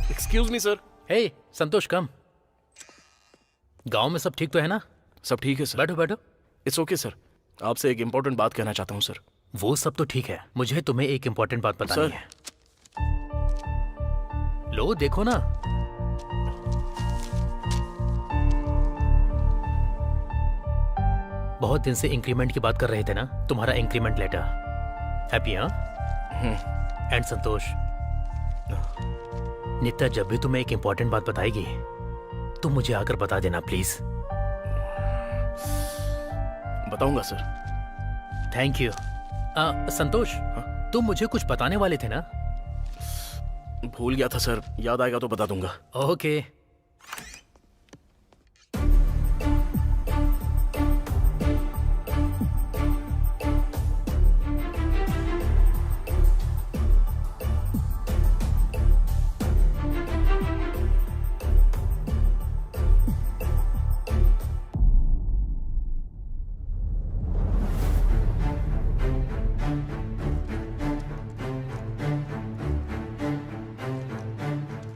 Excuse me sir. Hey Santosh, come. गांव में सब ठीक तो है ना? सब ठीक है सर। बैठो बैठो। It's okay sir. आपसे एक इम्पोर्टेंट बात कहना चाहता हूँ सर। वो सब तो ठीक है, मुझे तुम्हें एक इम्पोर्टेंट बात बतानी है। लो देखो ना। बहुत दिन से इंक्रीमेंट की बात कर रहे थे ना, तुम्हारा इंक्रीमेंट लेटर। हैप्पी? हाँ। एंड संतोष, नित्या जब भी तुम्हें एक इम्पोर्टेंट बात बताएगी तुम मुझे आकर बता देना प्लीज। बताऊंगा सर। Thank you. संतोष, तुम मुझे कुछ बताने वाले थे ना? भूल गया था सर, याद आएगा तो बता दूंगा। ओके।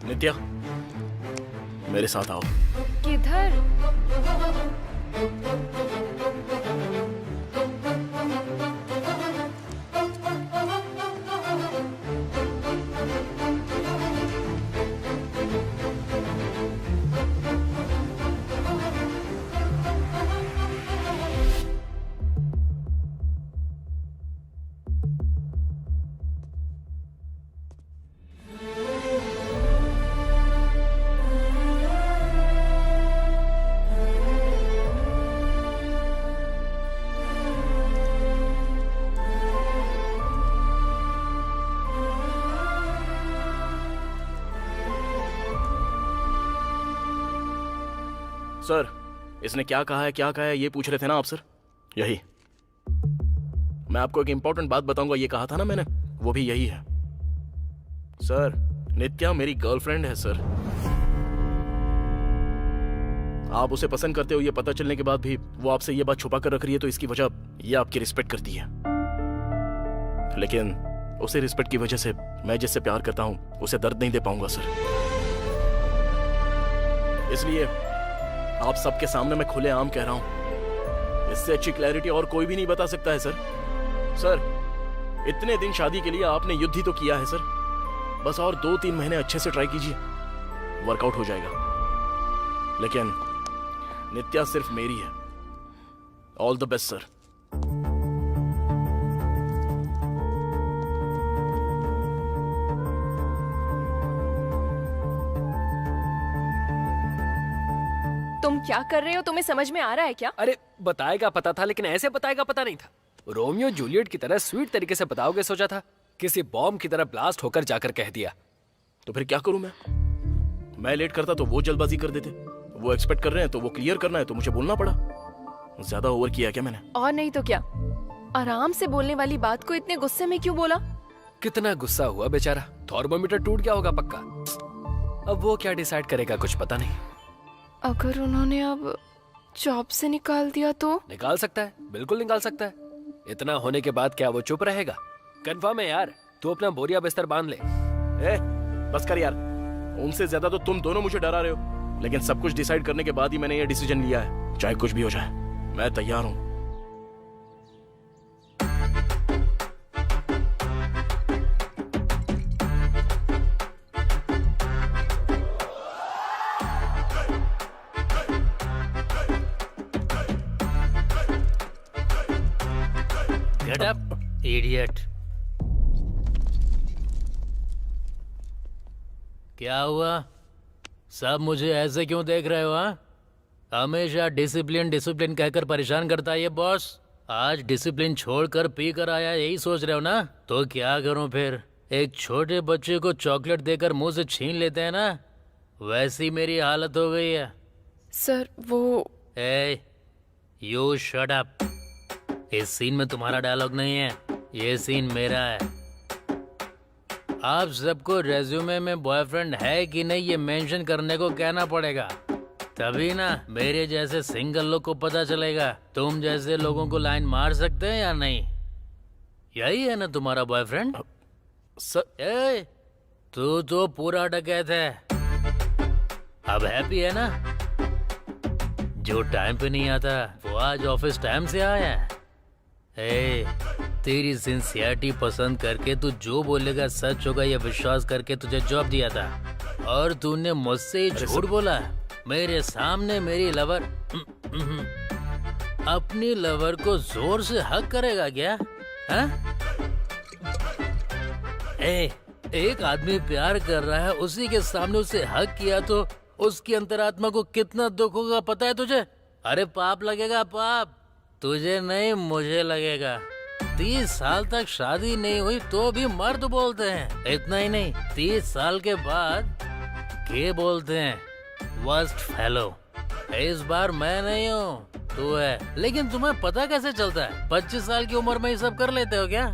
नित्या, मेरे साथ आओ। किधर? सर, इसने क्या कहा है ये पूछ रहे थे ना आप सर? यही। मैं आपको एक इंपॉर्टेंट बात बताऊंगा, ये कहा था ना मैंने, वो भी यही है। सर, नित्या मेरी गर्लफ्रेंड है सर। आप उसे पसंद करते हो ये पता चलने के बाद भी वो आपसे ये बात छुपा कर रख रही है, तो इसकी वजह ये आपकी रिस्पेक्ट करती है। लेकिन उसे रिस्पेक्ट की वजह से मैं जिससे प्यार करता हूं उसे दर्द नहीं दे पाऊंगा सर। इसलिए आप सबके सामने मैं खुलेआम कह रहा हूं, इससे अच्छी क्लैरिटी और कोई भी नहीं बता सकता है सर। सर, इतने दिन शादी के लिए आपने युद्ध ही तो किया है सर। बस और 2-3 महीने अच्छे से ट्राई कीजिए, वर्कआउट हो जाएगा। लेकिन नित्या सिर्फ मेरी है। All the best sir. तुम क्या कर रहे हो? तुम्हें समझ में आ रहा है क्या? अरे बताएगा पता था, लेकिन ऐसे बताएगा पता नहीं था। रोमियो जूलियट की तरह स्वीट तरीके से बताओगे सोचा था, किसी बॉम्ब की तरह ब्लास्ट होकर जाकर कह दिया। तो फिर क्या करूं मैं लेट करता तो वो जल्दबाजी कर देते, वो एक्सपेक्ट कर रहे हैं तो वो क्लियर करना है तो मुझे बोलना पड़ा। ज्यादा ओवर किया क्या मैंने? और नहीं तो क्या, आराम से बोलने वाली बात को इतने गुस्से में क्यों बोला? कितना गुस्सा हुआ बेचारा, थर्मोमीटर टूट गया होगा पक्का। अब वो क्या डिसाइड करेगा कुछ पता नहीं। अगर उन्होंने अब जॉब से निकाल दिया तो? निकाल सकता है, बिल्कुल निकाल सकता है। इतना होने के बाद क्या वो चुप रहेगा? कंफर्म है यार, तू अपना बोरिया बिस्तर बांध ले। बस कर यार, उनसे ज्यादा तो तुम दोनों मुझे डरा रहे हो। लेकिन सब कुछ डिसाइड करने के बाद ही मैंने ये डिसीजन लिया है, चाहे कुछ भी हो जाए मैं तैयार हूं। Get up idiot. क्या हुआ? सब मुझे ऐसे क्यों देख रहे हो? हाँ, हमेशा डिसिप्लिन डिसिप्लिन कहकर परेशान करता है ये बॉस। आज डिसिप्लिन छोड़कर पी कर आया, यही सोच रहे हो ना? तो क्या करूं फिर? एक छोटे बच्चे को चॉकलेट देकर मुंह से छीन लेते हैं ना, वैसी मेरी हालत हो गई है। सर वो यू शट अप। इस सीन में तुम्हारा डायलॉग नहीं है, ये सीन मेरा है। आप सबको रेज्यूमे में बॉयफ्रेंड है कि नहीं ये मेंशन करने को कहना पड़ेगा, तभी ना मेरे जैसे सिंगल लोग को पता चलेगा तुम जैसे लोगों को लाइन मार सकते हैं या नहीं। यही है ना तुम्हारा बॉयफ्रेंड? सर तू तो पूरा डकैत है। अब हैप्पी है ना? जो टाइम पे नहीं आता वो आज ऑफिस टाइम से आया है। तेरी सिंसियरिटी पसंद करके तू जो बोलेगा सच होगा ये विश्वास करके तुझे जॉब दिया था, और तूने मुझसे झूठ बोला मेरे सामने। मेरी लवर अपनी लवर को जोर से हक करेगा क्या? हाँ? एक आदमी प्यार कर रहा है, उसी के सामने उसे हक किया तो उसकी अंतरात्मा को कितना दुख होगा पता है तुझे? अरे पाप लगेगा, पाप तुझे नहीं मुझे लगेगा। 30 साल तक शादी नहीं हुई तो भी मर्द बोलते हैं। इतना ही नहीं, 30 साल के बाद के बोलते हैं वर्स्ट फेलो। इस बार मैं नहीं हूँ, तू है। लेकिन तुम्हें पता कैसे चलता है? 25 साल की उम्र में ये सब कर लेते हो क्या?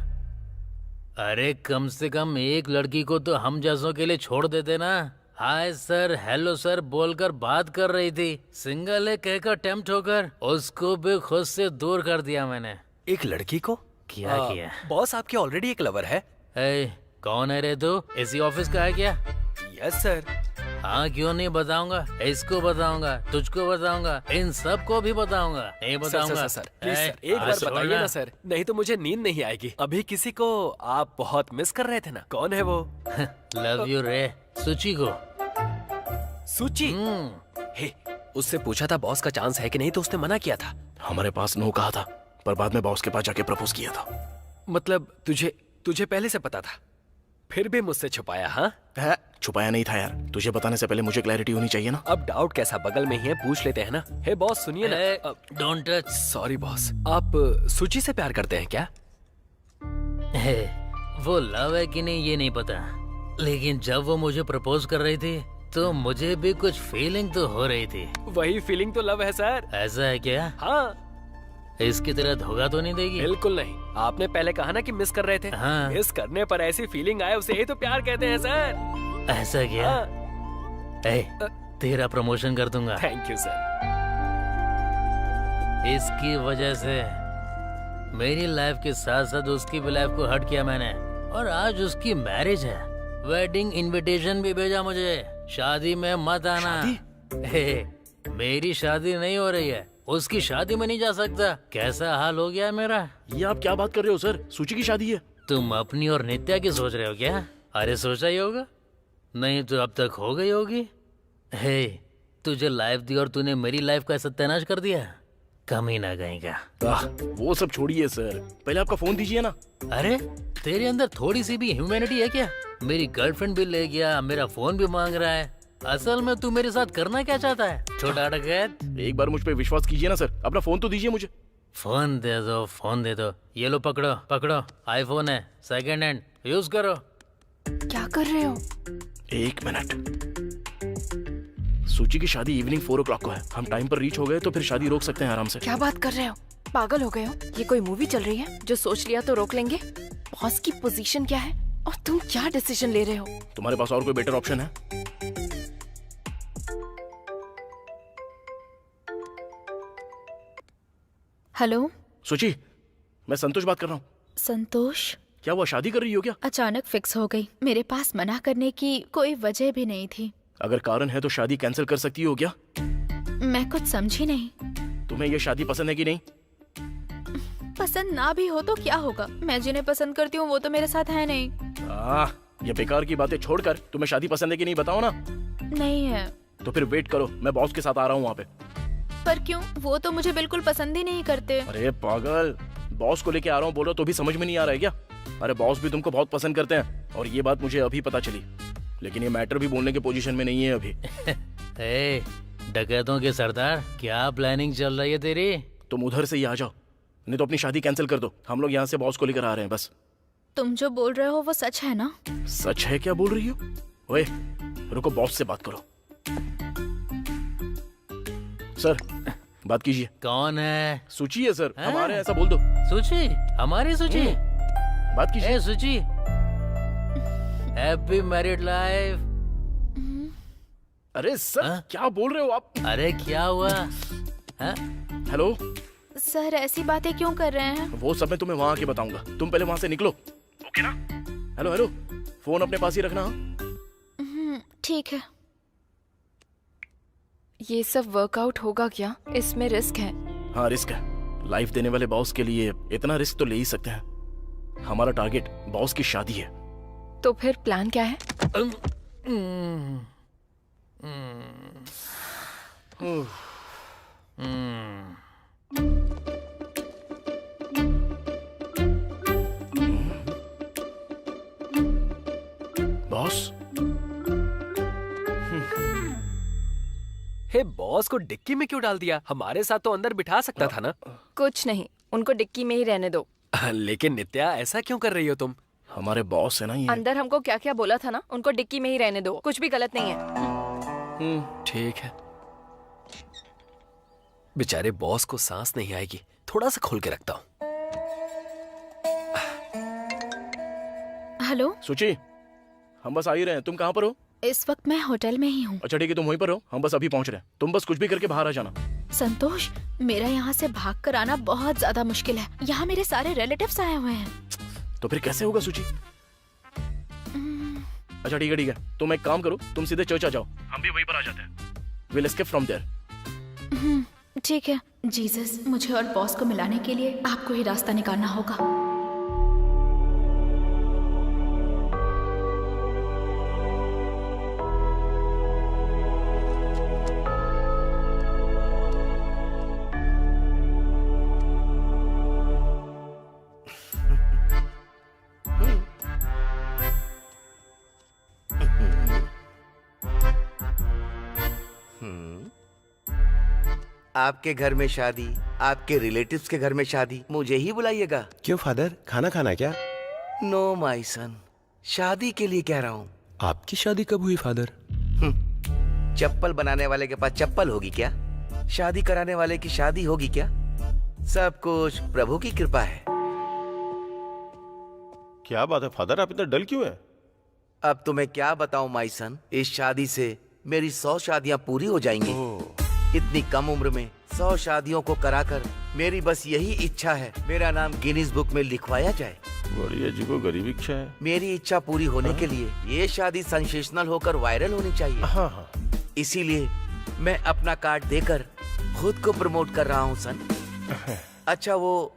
अरे कम से कम एक लड़की को तो हम जैसों के लिए छोड़ देते ना। हाय सर, हेलो सर बोलकर बात कर रही थी, सिंगल है कहकर टेम्प्ट होकर उसको भी खुद से दूर कर दिया मैंने। एक लड़की को क्या किया? बॉस आपके ऑलरेडी एक लवर है। कौन है रे तू? इसी ऑफिस का है क्या? Yes sir. हाँ क्यों नहीं बताऊंगा, इसको बताऊंगा, तुझको बताऊंगा, इन सब को भी बताऊंगा। नहीं बताऊंगा सर, प्लीज सर, एक बार बताइए ना सर, नहीं तो मुझे नींद नहीं आएगी। अभी किसी को आप बहुत मिस कर रहे थे ना, कौन है वो? लव यू रे, सुची को। सुची? हे, उससे पूछा था बॉस का चांस है कि नहीं तो उसने मना किया था। हमारे पास नो कहा था, पर बाद में बॉस के पास जाके प्रपोज किया था। मतलब तुझे पहले से पता था, फिर भी मुझसे छुपाया? हाँ, छुपाया नहीं था यार, तुझे बताने से पहले मुझे क्लैरिटी होनी चाहिए ना। अब डाउट कैसा, बगल में ही है, पूछ लेते हैं ना। हे बॉस सुनिए ना। Don't touch. सॉरी बॉस, आप सुची से प्यार करते हैं क्या? वो लव है कि नहीं ये नहीं पता, लेकिन जब वो मुझे प्रपोज कर रही थी तो मुझे भी कुछ फीलिंग तो हो रही थी। वही फीलिंग तो लव है सर। ऐसा है क्या? हाँ। इसकी तरह धोखा तो नहीं देगी? बिल्कुल नहीं। आपने पहले कहा ना कि मिस कर रहे थे। हाँ। मिस करने पर ऐसी फीलिंग आए उसे ही तो प्यार कहते हैं सर। ऐसा क्या? हाँ। तेरा प्रमोशन कर दूंगा। Thank you sir. इसकी वजह से मेरी लाइफ के साथ साथ उसकी भी लाइफ को हट किया मैंने, और आज उसकी मैरिज है। वेडिंग इनविटेशन भी भेजा मुझे, शादी में मत आना। मेरी शादी नहीं हो रही है, उसकी शादी में नहीं जा सकता। कैसा हाल हो गया मेरा? ये आप क्या बात कर रहे हो सर? सूची की शादी है। तुम अपनी और नित्या की सोच रहे हो क्या? अरे सोचा ही होगा, नहीं तो अब तक हो गई होगी। तुझे लाइफ दी और तूने मेरी लाइफ का सत्यानाश कर दिया। कमी ना गई का। वो सब छोड़िए सर, पहले आपका फोन दीजिए ना। अरे तेरे अंदर थोड़ी सी भी ह्यूमैनिटी है क्या? मेरी गर्लफ्रेंड भी ले गया, मेरा फोन भी मांग रहा है। असल में तू मेरे साथ करना क्या चाहता है, छोटा डकैत? एक बार मुझ पे विश्वास कीजिए ना सर, अपना फोन तो दीजिए मुझे। फोन दे दो। ये लो पकड़ो पकड़ो, आईफोन है, सेकंड हैंड, यूज करो। क्या कर रहे हो? एक मिनट। सूची की शादी इवनिंग 4 o'clock को है। हम टाइम पर रीच हो गए तो फिर शादी रोक सकते हैं आराम से। क्या बात कर रहे हो? पागल हो गए हो? ये कोई मूवी चल रही है जो सोच लिया तो रोक लेंगे? बॉस की पोजीशन क्या है और तुम क्या डिसीजन ले रहे हो? तुम्हारे पास और कोई बेटर ऑप्शन है? हेलो सूची, मैं संतोष बात कर रहा हूँ। संतोष, क्या हुआ, शादी कर रही हो क्या? अचानक फिक्स हो गई। मेरे पास मना करने की कोई वजह भी नहीं थी। अगर कारण है तो शादी कैंसिल कर सकती हो क्या? मैं कुछ समझी नहीं। तुम्हें ये शादी पसंद है कि नहीं? पसंद ना भी हो तो क्या होगा? मैं जिन्हें पसंद करती हूँ वो तो मेरे साथ है नहीं। ये बेकार की बातें छोड़कर तुम्हें शादी पसंद है कि नहीं बताओ ना। नहीं है। तो फिर वेट करो, मैं बॉस के साथ आ रहा हूँ वहाँ पे। पर क्यों? वो तो मुझे बिल्कुल पसंद ही नहीं करते। अरे पागल, बॉस को लेके आ रहा हूँ बोलो तो भी समझ में नहीं आ रहा है क्या? अरे बॉस भी तुमको बहुत पसंद करते हैं और ये बात मुझे अभी पता चली, लेकिन ये मैटर भी बोलने के पोजीशन में नहीं है अभी। ए, डकैतों के सरदार, क्या प्लानिंग चल रही है तेरी? तुम उधर से ही आ जाओ, नहीं तो अपनी शादी कैंसिल कर दो। हम लोग यहाँ से बॉस को लेकर आ रहे हैं बस। तुम जो बोल रहे हो वो सच है ना? सच है? क्या बोल रही हो? ओए रुको, बॉस से बात करो। सर बात कीजिए। कौन है? सूची है सर, हाँ? हमारे, ऐसा बोल दो। सूची? हमारी सूची? बात कीजिए। ए सूची, हैप्पी मैरिड लाइफ। अरे सर हाँ? क्या बोल रहे हो आप? अरे क्या हुआ? हाँ? हेलो सर, ऐसी बातें क्यों कर रहे हैं? वो सब मैं तुम्हें वहां आके बताऊंगा, तुम पहले वहां से निकलो, ओके ना? हेलो हेलो, फोन अपने पास ही रखना। ठीक है। ये सब वर्कआउट होगा क्या? इसमें रिस्क है। हाँ रिस्क है। लाइफ देने वाले बॉस के लिए इतना रिस्क तो ले ही सकते हैं। हमारा टारगेट बॉस की शादी है। तो फिर प्लान क्या है? बॉस, हे बॉस को डिक्की में क्यों डाल दिया? हमारे साथ तो अंदर बिठा सकता था ना। कुछ नहीं, उनको डिक्की में ही रहने दो। लेकिन नित्या, ऐसा क्यों कर रही हो तुम? हमारे बॉस है ना ये। अंदर हमको क्या क्या बोला था ना, उनको डिक्की में ही रहने दो। कुछ भी गलत नहीं है। ठीक है। बेचारे बॉस को सांस नहीं आएगी, थोड़ा सा खोल के रखता हूँ। हेलो सूची, हम बस आ ही रहे हैं। तुम कहाँ पर हो? इस वक्त मैं होटल में ही हूँ। अच्छा ठीक है, तुम वहीं पर हो, हम बस अभी पहुंच रहे हैं। तुम बस कुछ भी करके बाहर आ जाना। संतोष, मेरा यहाँ से भाग कर आना बहुत ज्यादा मुश्किल है। यहाँ मेरे सारे रिलेटिव्स आए हुए हैं। तो फिर कैसे होगा सूची? अच्छा ठीक है, तुम एक काम करो, तुम सीधे चर्च आ जाओ, हम भी वहीं पर आ जाते हैं। Will escape from there. ठीक है। जीसस, मुझे और बॉस को मिलाने के लिए आपको ही रास्ता निकालना होगा। आपके घर में शादी, आपके रिलेटिव्स के घर में शादी, मुझे ही बुलाइएगा। क्यों फादर, खाना खाना क्या? नो माय सन, शादी के लिए कह रहा हूँ। आपकी शादी कब हुई फादर? चप्पल बनाने वाले के पास चप्पल होगी क्या? शादी कराने वाले की शादी होगी क्या? सब कुछ प्रभु की कृपा है। क्या बात है फादर, आप इतना डल क्यों है? अब तुम्हें क्या बताऊं माय सन, इस शादी से मेरी 100 शादियां पूरी हो जाएंगी। इतनी कम उम्र में 100 शादियों को कराकर मेरी बस यही इच्छा है, मेरा नाम गिनीज बुक में लिखवाया जाए। बड़ी अजीबो गरीब इच्छा है। मेरी इच्छा पूरी होने के लिए ये शादी सेंसेशनल होकर वायरल होनी चाहिए। हाँ। इसीलिए मैं अपना कार्ड देकर खुद को प्रमोट कर रहा हूँ सन। अच्छा वो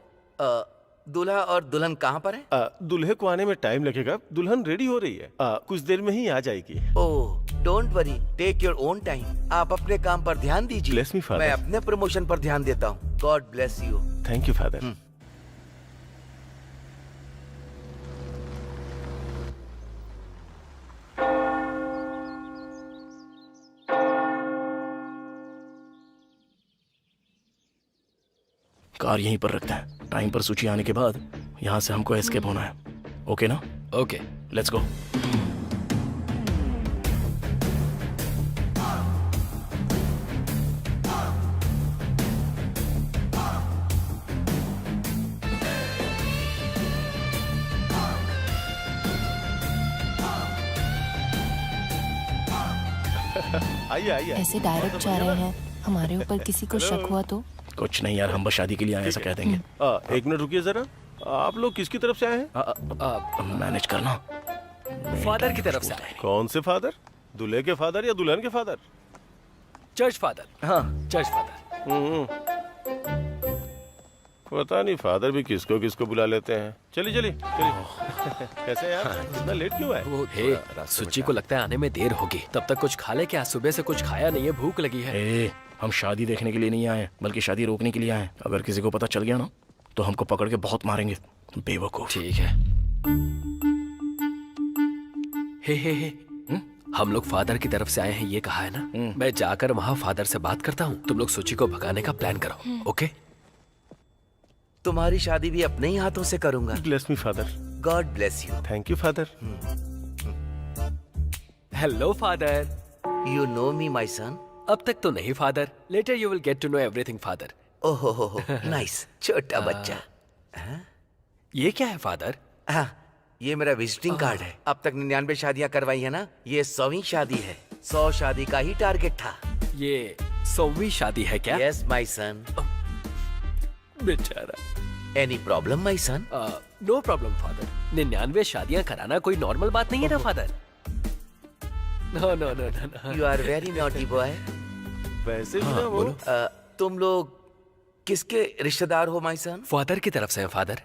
दूल्हा और दुल्हन कहाँ पर है? दूल्हे को आने में टाइम लगेगा, दुल्हन रेडी हो रही है, कुछ देर में ही आ जाएगी। Oh don't worry, take your own time. आप अपने काम पर ध्यान दीजिए। Bless me, Father. मैं अपने प्रमोशन पर ध्यान देता हूँ। God bless you. Thank you father. Car यहीं पर रखते हैं। टाइम पर सूची आने के बाद यहाँ से हमको एस्केप होना है। ओके ना? ओके। Let's go. आइए आइए। ऐसे डायरेक्ट जा रहे हैं, हमारे ऊपर किसी को शक हुआ तो? कुछ नहीं यार, हम बस शादी के लिए आए, ऐसा कह देंगे। एक मिनट रुकिए जरा। आप लोग किसकी तरफ से आए हैं? मैनेज करना। फादर की तरफ से आए। कौन से फादर? दूल्हे के फादर या दुल्हन के फादर? Church father. हाँ, चर्च फादर। पता नहीं फादर भी किसको किसको बुला लेते हैं। चलिए चलिए चलिए। कैसे यार, इतना लेट क्यों है? वो हे, सुची को लगता है आने में देर होगी। तब तक कुछ खा ले क्या? सुबह से कुछ खाया नहीं है, भूख लगी है। हम शादी देखने के लिए नहीं आए, बल्कि शादी रोकने के लिए आए। अगर किसी को पता चल गया ना तो हमको पकड़ के बहुत मारेंगे। बेवकूफ। ठीक है। हे हम लोग फादर की तरफ से आए हैं, ये कहा है ना? मैं जाकर वहाँ फादर से बात करता हूँ। तुम लोग सुची को भगाने का प्लान करो। ओके? तुम्हारी शादी भी अपने ही हाथों से करूंगा। Bless me father. God bless you. Thank you father. Hello father. You know me my son? अब तक तो नहीं father. Later you will get to know everything father. ओहो नाइस, छोटा बच्चा। ये क्या है फादर? हाँ, ये मेरा विजिटिंग कार्ड है। अब तक 99 शादियां करवाई है ना, ये 100वीं शादी है। 100 शादी का ही टारगेट था। ये 100वीं शादी है क्या? Yes my son. बेचारा। Any problem my son? No problem father. 99 शादियां कराना कोई नॉर्मल बात नहीं है ना father? No no no no. You are very naughty boy. वैसे भी ना वो तुम लोग किसके रिश्तेदार हो माई सन? फादर की तरफ से है फादर।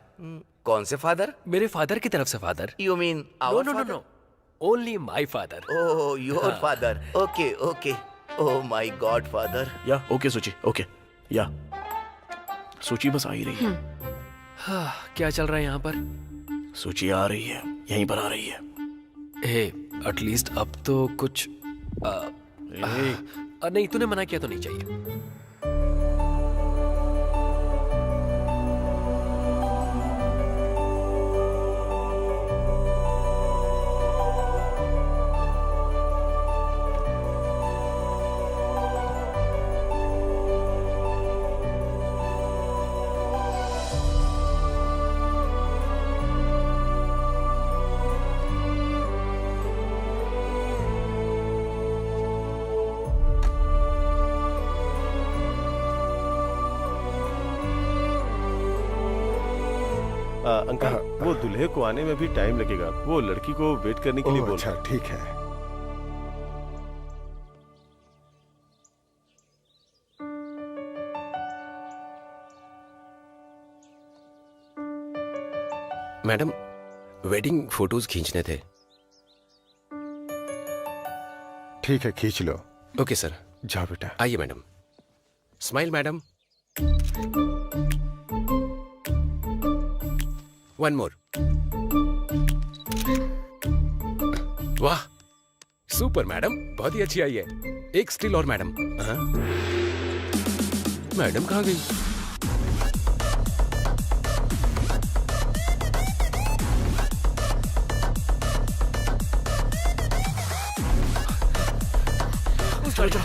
कौन से फादर? मेरे फादर की तरफ से father. You mean no our no no father? No, only my father. Oh your father. Okay okay. Oh my god father. Yeah okay Suchi, okay yeah Suchi बस आ ही रही है। क्या चल रहा है यहाँ पर? सूची आ रही है, यहीं पर आ रही है। हे, एटलीस्ट अब तो कुछ नहीं, तूने मना किया तो नहीं चाहिए। अंकल, वो दूल्हे को आने में भी टाइम लगेगा। वो लड़की को वेट करने के लिए बोल रहा है। अच्छा ठीक है। मैडम, वेडिंग फोटोज खींचने थे। ठीक है, खींच लो। Okay sir. जाओ बेटा। आइए madam. Smile madam. One more. वाह, सुपर मैडम, बहुत ही अच्छी आई है। एक स्टिल और मैडम। हाँ? मैडम कहाँ गई? चलो चलो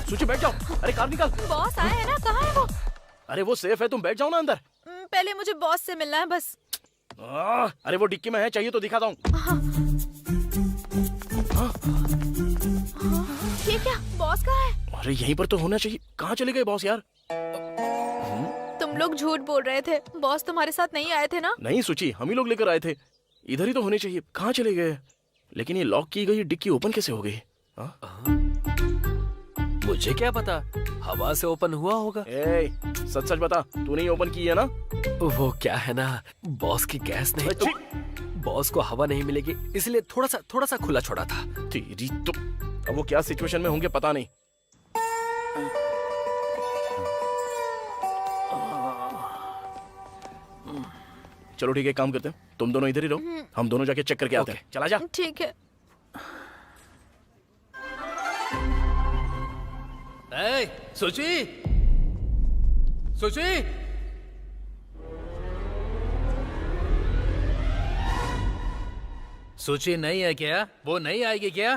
सूची बैठ जाओ। अरे कार निकाल। बॉस आए हैं ना, कहाँ है वो? अरे वो सेफ है, तुम बैठ जाओ ना अंदर। पहले मुझे बॉस से मिलना है बस। अरे वो डिक्की में है, चाहिए तो दिखाता हूँ। ये क्या, बॉस कहाँ है? अरे यहीं पर तो होना चाहिए। कहाँ चले गए बॉस यार? तुम लोग झूठ बोल रहे थे, बॉस तुम्हारे साथ नहीं आए थे ना? नहीं सूची, हम ही लोग लेकर आए थे। इधर ही तो होने चाहिए। कहाँ चले गए? लेकिन ये लॉक की गई डिक्की ओपन कैसे हो गई? मुझे क्या पता, हवा से ओपन हुआ होगा। सच सच बता, तूने ही ओपन की है ना? वो क्या है ना, बॉस की गैस नहीं तो बॉस को हवा नहीं मिलेगी, इसलिए थोड़ा सा खुला छोड़ा था। तेरी तो अब वो क्या सिचुएशन में होंगे पता नहीं। चलो ठीक है, काम करते हैं। तुम दोनों इधर ही रहो, हम दोनों जाके चेक करके आते हैं। चला जा। ठीक है। सुची, सुची, सुची नहीं है क्या? वो नहीं आएगी क्या?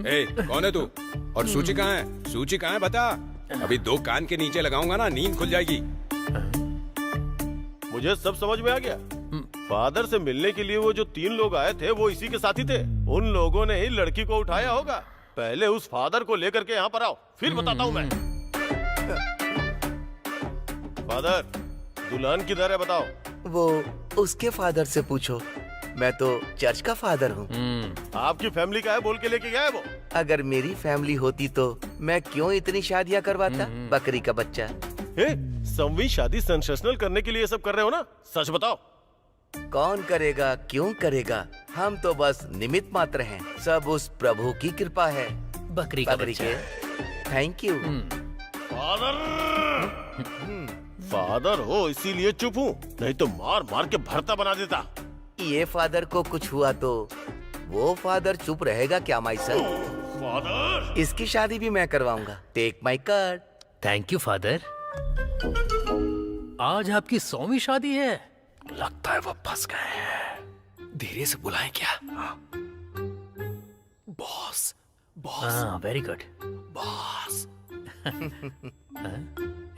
ए, कौन है तू? और सूची कहाँ है? सूची कहाँ है बता। अभी 2 कान के नीचे लगाऊंगा ना, नींद खुल जाएगी। मुझे सब समझ में आ गया। फादर से मिलने के लिए वो जो 3 लोग आए थे वो इसी के साथी थे। उन लोगों ने ही लड़की को उठाया होगा। पहले उस फादर को लेकर के यहाँ पर आओ, फिर बताता हूँ मैं। फादर, दुल्हन किधर है बताओ। वो उसके फादर से पूछो, मैं तो चर्च का फादर हूँ। आपकी फैमिली का है बोल के लेके गया है वो। अगर मेरी फैमिली होती तो मैं क्यों इतनी शादियाँ करवाता? बकरी का बच्चा। 7वीं शादी सेंसेशनल करने के लिए ये सब कर रहे हो ना? सच बताओ। कौन करेगा, क्यों करेगा? हम तो बस निमित्त मात्र हैं। सब उस प्रभु की कृपा है। बकरी का बच्चा। Thank you. फादर हो इसीलिए चुप हूँ, नहीं तो मार मार के भरता बना देता। ये फादर को कुछ हुआ तो वो फादर चुप रहेगा क्या माई सन? फादर, इसकी शादी भी मैं करवाऊंगा। Take my card. Thank you father. आज आपकी 100वीं शादी है। लगता है वो फंस गए हैं। धीरे से बुलाएं क्या? बॉस, बॉस, हाँ, वेरी गुड बॉस।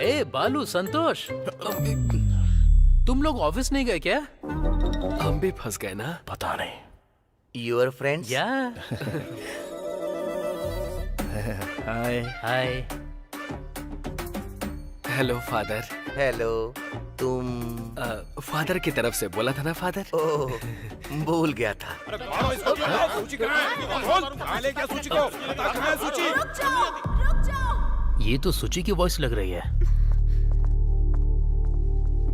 ए बालू, संतोष, तुम लोग ऑफिस नहीं गए क्या? हम भी फंस गए ना? पता नहीं। Your friends? Yeah hi. Hi. Hello father. Hello. तुम? फादर की तरफ से बोला था ना फादर? ओह, भूल गया था। सूची कहाँ है? कहाँ ले क्या सूची को? बता कहाँ है सूची? ये तो सुची की वॉइस लग रही है।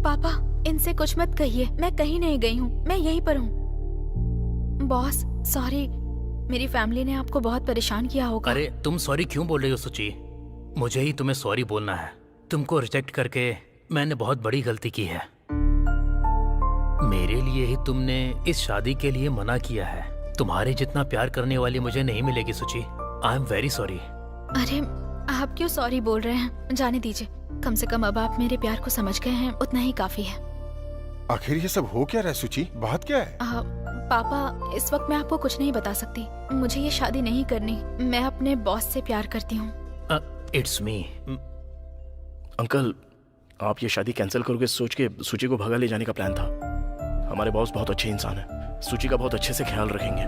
पापा, इनसे कुछ मत कहिए। मैं कहीं नहीं गई हूँ, मैं यहीं पर हूँ। बॉस, सॉरी, मेरी फैमिली ने आपको बहुत परेशान किया होगा। अरे तुम सॉरी क्यों बोल रही हो सुची? मुझे ही तुम्हें सॉरी बोलना है। तुमको रिजेक्ट करके मैंने बहुत बड़ी गलती की है। मेरे लिए ही तुमने इस शादी के लिए मना किया है। तुम्हारे जितना प्यार करने वाली मुझे नहीं मिलेगी सुची। I am very sorry. अरे आप क्यों सॉरी बोल रहे हैं? जाने दीजिए। कम से कम अब आप मेरे प्यार को समझ गए हैं, उतना ही काफी है। आखिर ये सब हो क्या रहा है सुची? बात क्या है? पापा, इस वक्त मैं आपको कुछ नहीं बता सकती। मुझे ये शादी नहीं करनी। मैं अपने बॉस से प्यार करती हूँ। It's me. अंकल, आप ये शादी कैंसिल करोगे सोच के सूची को भगा ले जाने का प्लान था। हमारे बॉस बहुत अच्छे इंसान हैं, सूची का बहुत अच्छे से ख्याल रखेंगे।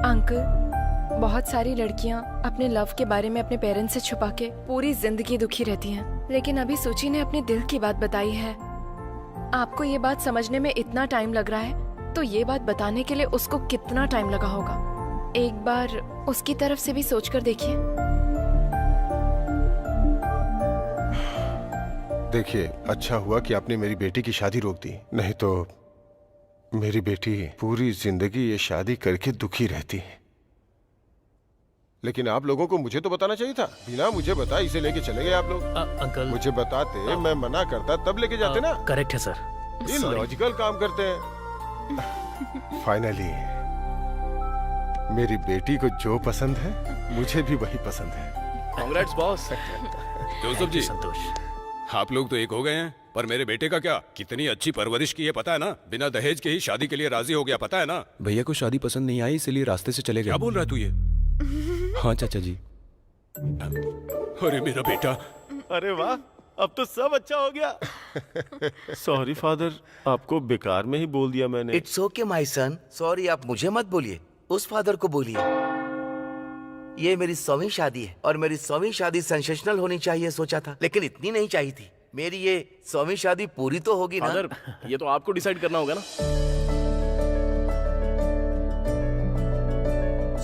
अंकल, बहुत सारी लड़कियां अपने लव के बारे में अपने पेरेंट्स से छुपा के पूरी जिंदगी दुखी रहती हैं। लेकिन अभी सूची ने अपने दिल की बात बताई है। आपको ये बात समझने में इतना टाइम लग रहा है, तो ये बात बताने के लिए उसको कितना टाइम लगा होगा। एक बार उसकी तरफ से भी सोचकर देखिए। देखिए, अच्छा हुआ कि आपने मेरी बेटी की शादी रोक दी, नहीं तो मेरी बेटी पूरी जिंदगी ये शादी करके दुखी रहती है। लेकिन आप लोगों को मुझे तो बताना चाहिए था। बिना मुझे बताए इसे लेके चले गए आप लोग। अंकल, मुझे बताते, मैं मना करता, तब लेके जाते ना। करेक्ट है सर। ये लॉजिकल काम करते हैं। फाइनली मेरी बेटी को जो पसंद है मुझे भी वही पसंद है। Congrats boss. जोसेफ जी, संतोष, आप लोग तो एक हो गए हैं, पर मेरे बेटे का क्या? कितनी अच्छी परवरिश की है पता है ना? बिना दहेज के ही शादी के लिए राजी हो गया, पता है ना? भैया को शादी पसंद नहीं आई, इसलिए रास्ते से चले गए। क्या बोल रहा है तू ये? हाँ चाचा जी। अरे मेरा बेटा। अरे वाह, अब तो सब अच्छा हो गया। सॉरी फादर, आपको बेकार में ही बोल दिया मैंने। It's okay my son. Sorry आप मुझे मत बोलिए, उस फादर को बोलिए। ये मेरी 100वीं शादी है और मेरी 100वीं शादी सेंसेशनल होनी चाहिए सोचा था, लेकिन इतनी नहीं चाहिए थी। मेरी ये 100वीं शादी पूरी तो होगी ना? फादर, ये तो आपको डिसाइड करना होगा ना।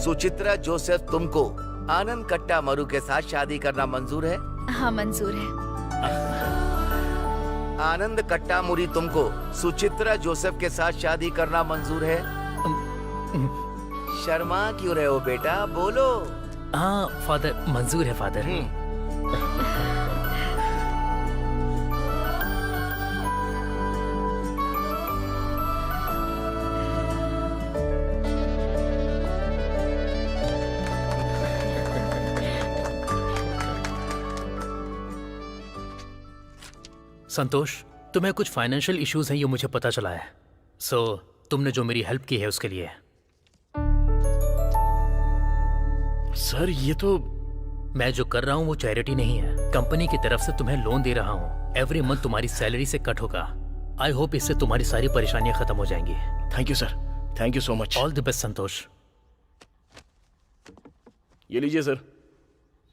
सुचित्रा जोसेफ, तुमको आनंद कट्टा मरु के साथ शादी करना मंजूर है? हाँ, मंजूर है। आनंद कट्टा मुरी, तुमको सुचित्रा जोसेफ के साथ शादी करना मंजूर है? शर्मा क्यों रहे हो बेटा, बोलो। हाँ फादर, मंजूर है फादर। संतोष, तुम्हें कुछ फाइनेंशियल इश्यूज हैं ये मुझे पता चला है। सो तुमने जो मेरी हेल्प की है उसके लिए। सर ये तो मैं जो कर रहा हूँ वो चैरिटी नहीं है, कंपनी की तरफ से तुम्हें लोन दे रहा हूँ। एवरी मंथ तुम्हारी सैलरी से कट होगा। आई होप इससे तुम्हारी सारी परेशानियां खत्म हो जाएंगी। Thank you sir, thank you so much. All the best Santosh. ये लीजिए सर,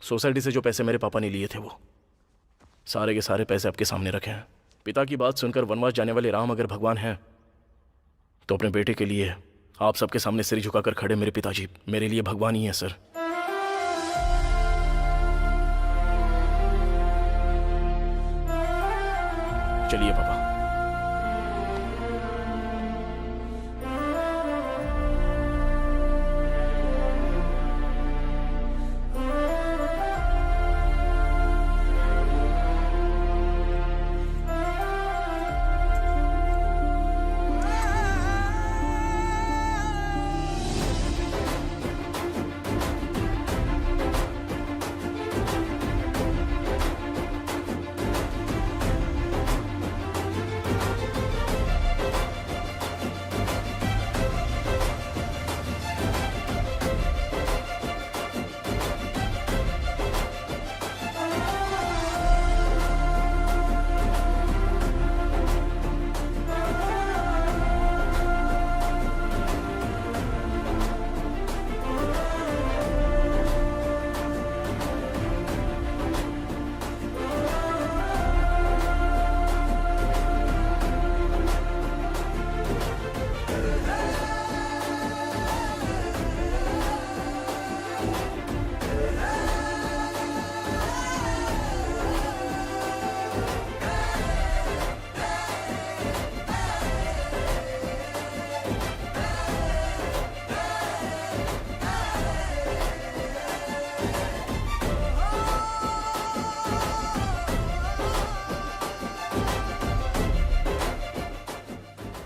सोसाइटी से जो पैसे मेरे पापा ने लिए थे वो सारे के सारे पैसे आपके सामने रखे हैं। पिता की बात सुनकर वनवास जाने वाले राम अगर भगवान हैं तो अपने बेटे के लिए आप सबके सामने सिर झुकाकर खड़े मेरे पिताजी मेरे लिए भगवान ही है सर। चलिए पापा।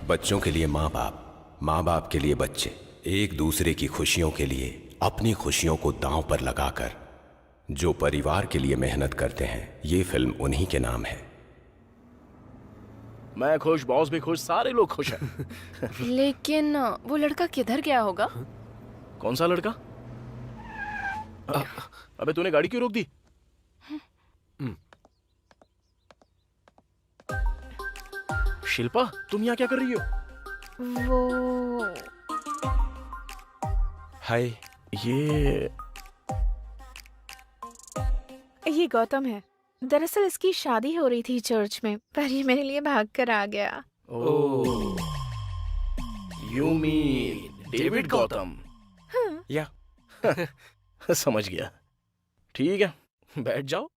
बच्चों के लिए माँ बाप, माँ बाप के लिए बच्चे, एक दूसरे की खुशियों के लिए अपनी खुशियों को दांव पर लगाकर जो परिवार के लिए मेहनत करते हैं, ये फिल्म उन्हीं के नाम है। मैं खुश, बॉस भी खुश, सारे लोग खुश हैं। लेकिन वो लड़का किधर गया होगा? कौन सा लड़का? अबे तूने गाड़ी क्यों रोक दी? शिल्पा, तुम यहाँ क्या कर रही हो? वो हाय। ये गौतम है। दरअसल इसकी शादी हो रही थी चर्च में, पर ये मेरे लिए भाग कर आ गया। ओह, यू मीन डेविड गौतम? या समझ गया। ठीक है, बैठ जाओ।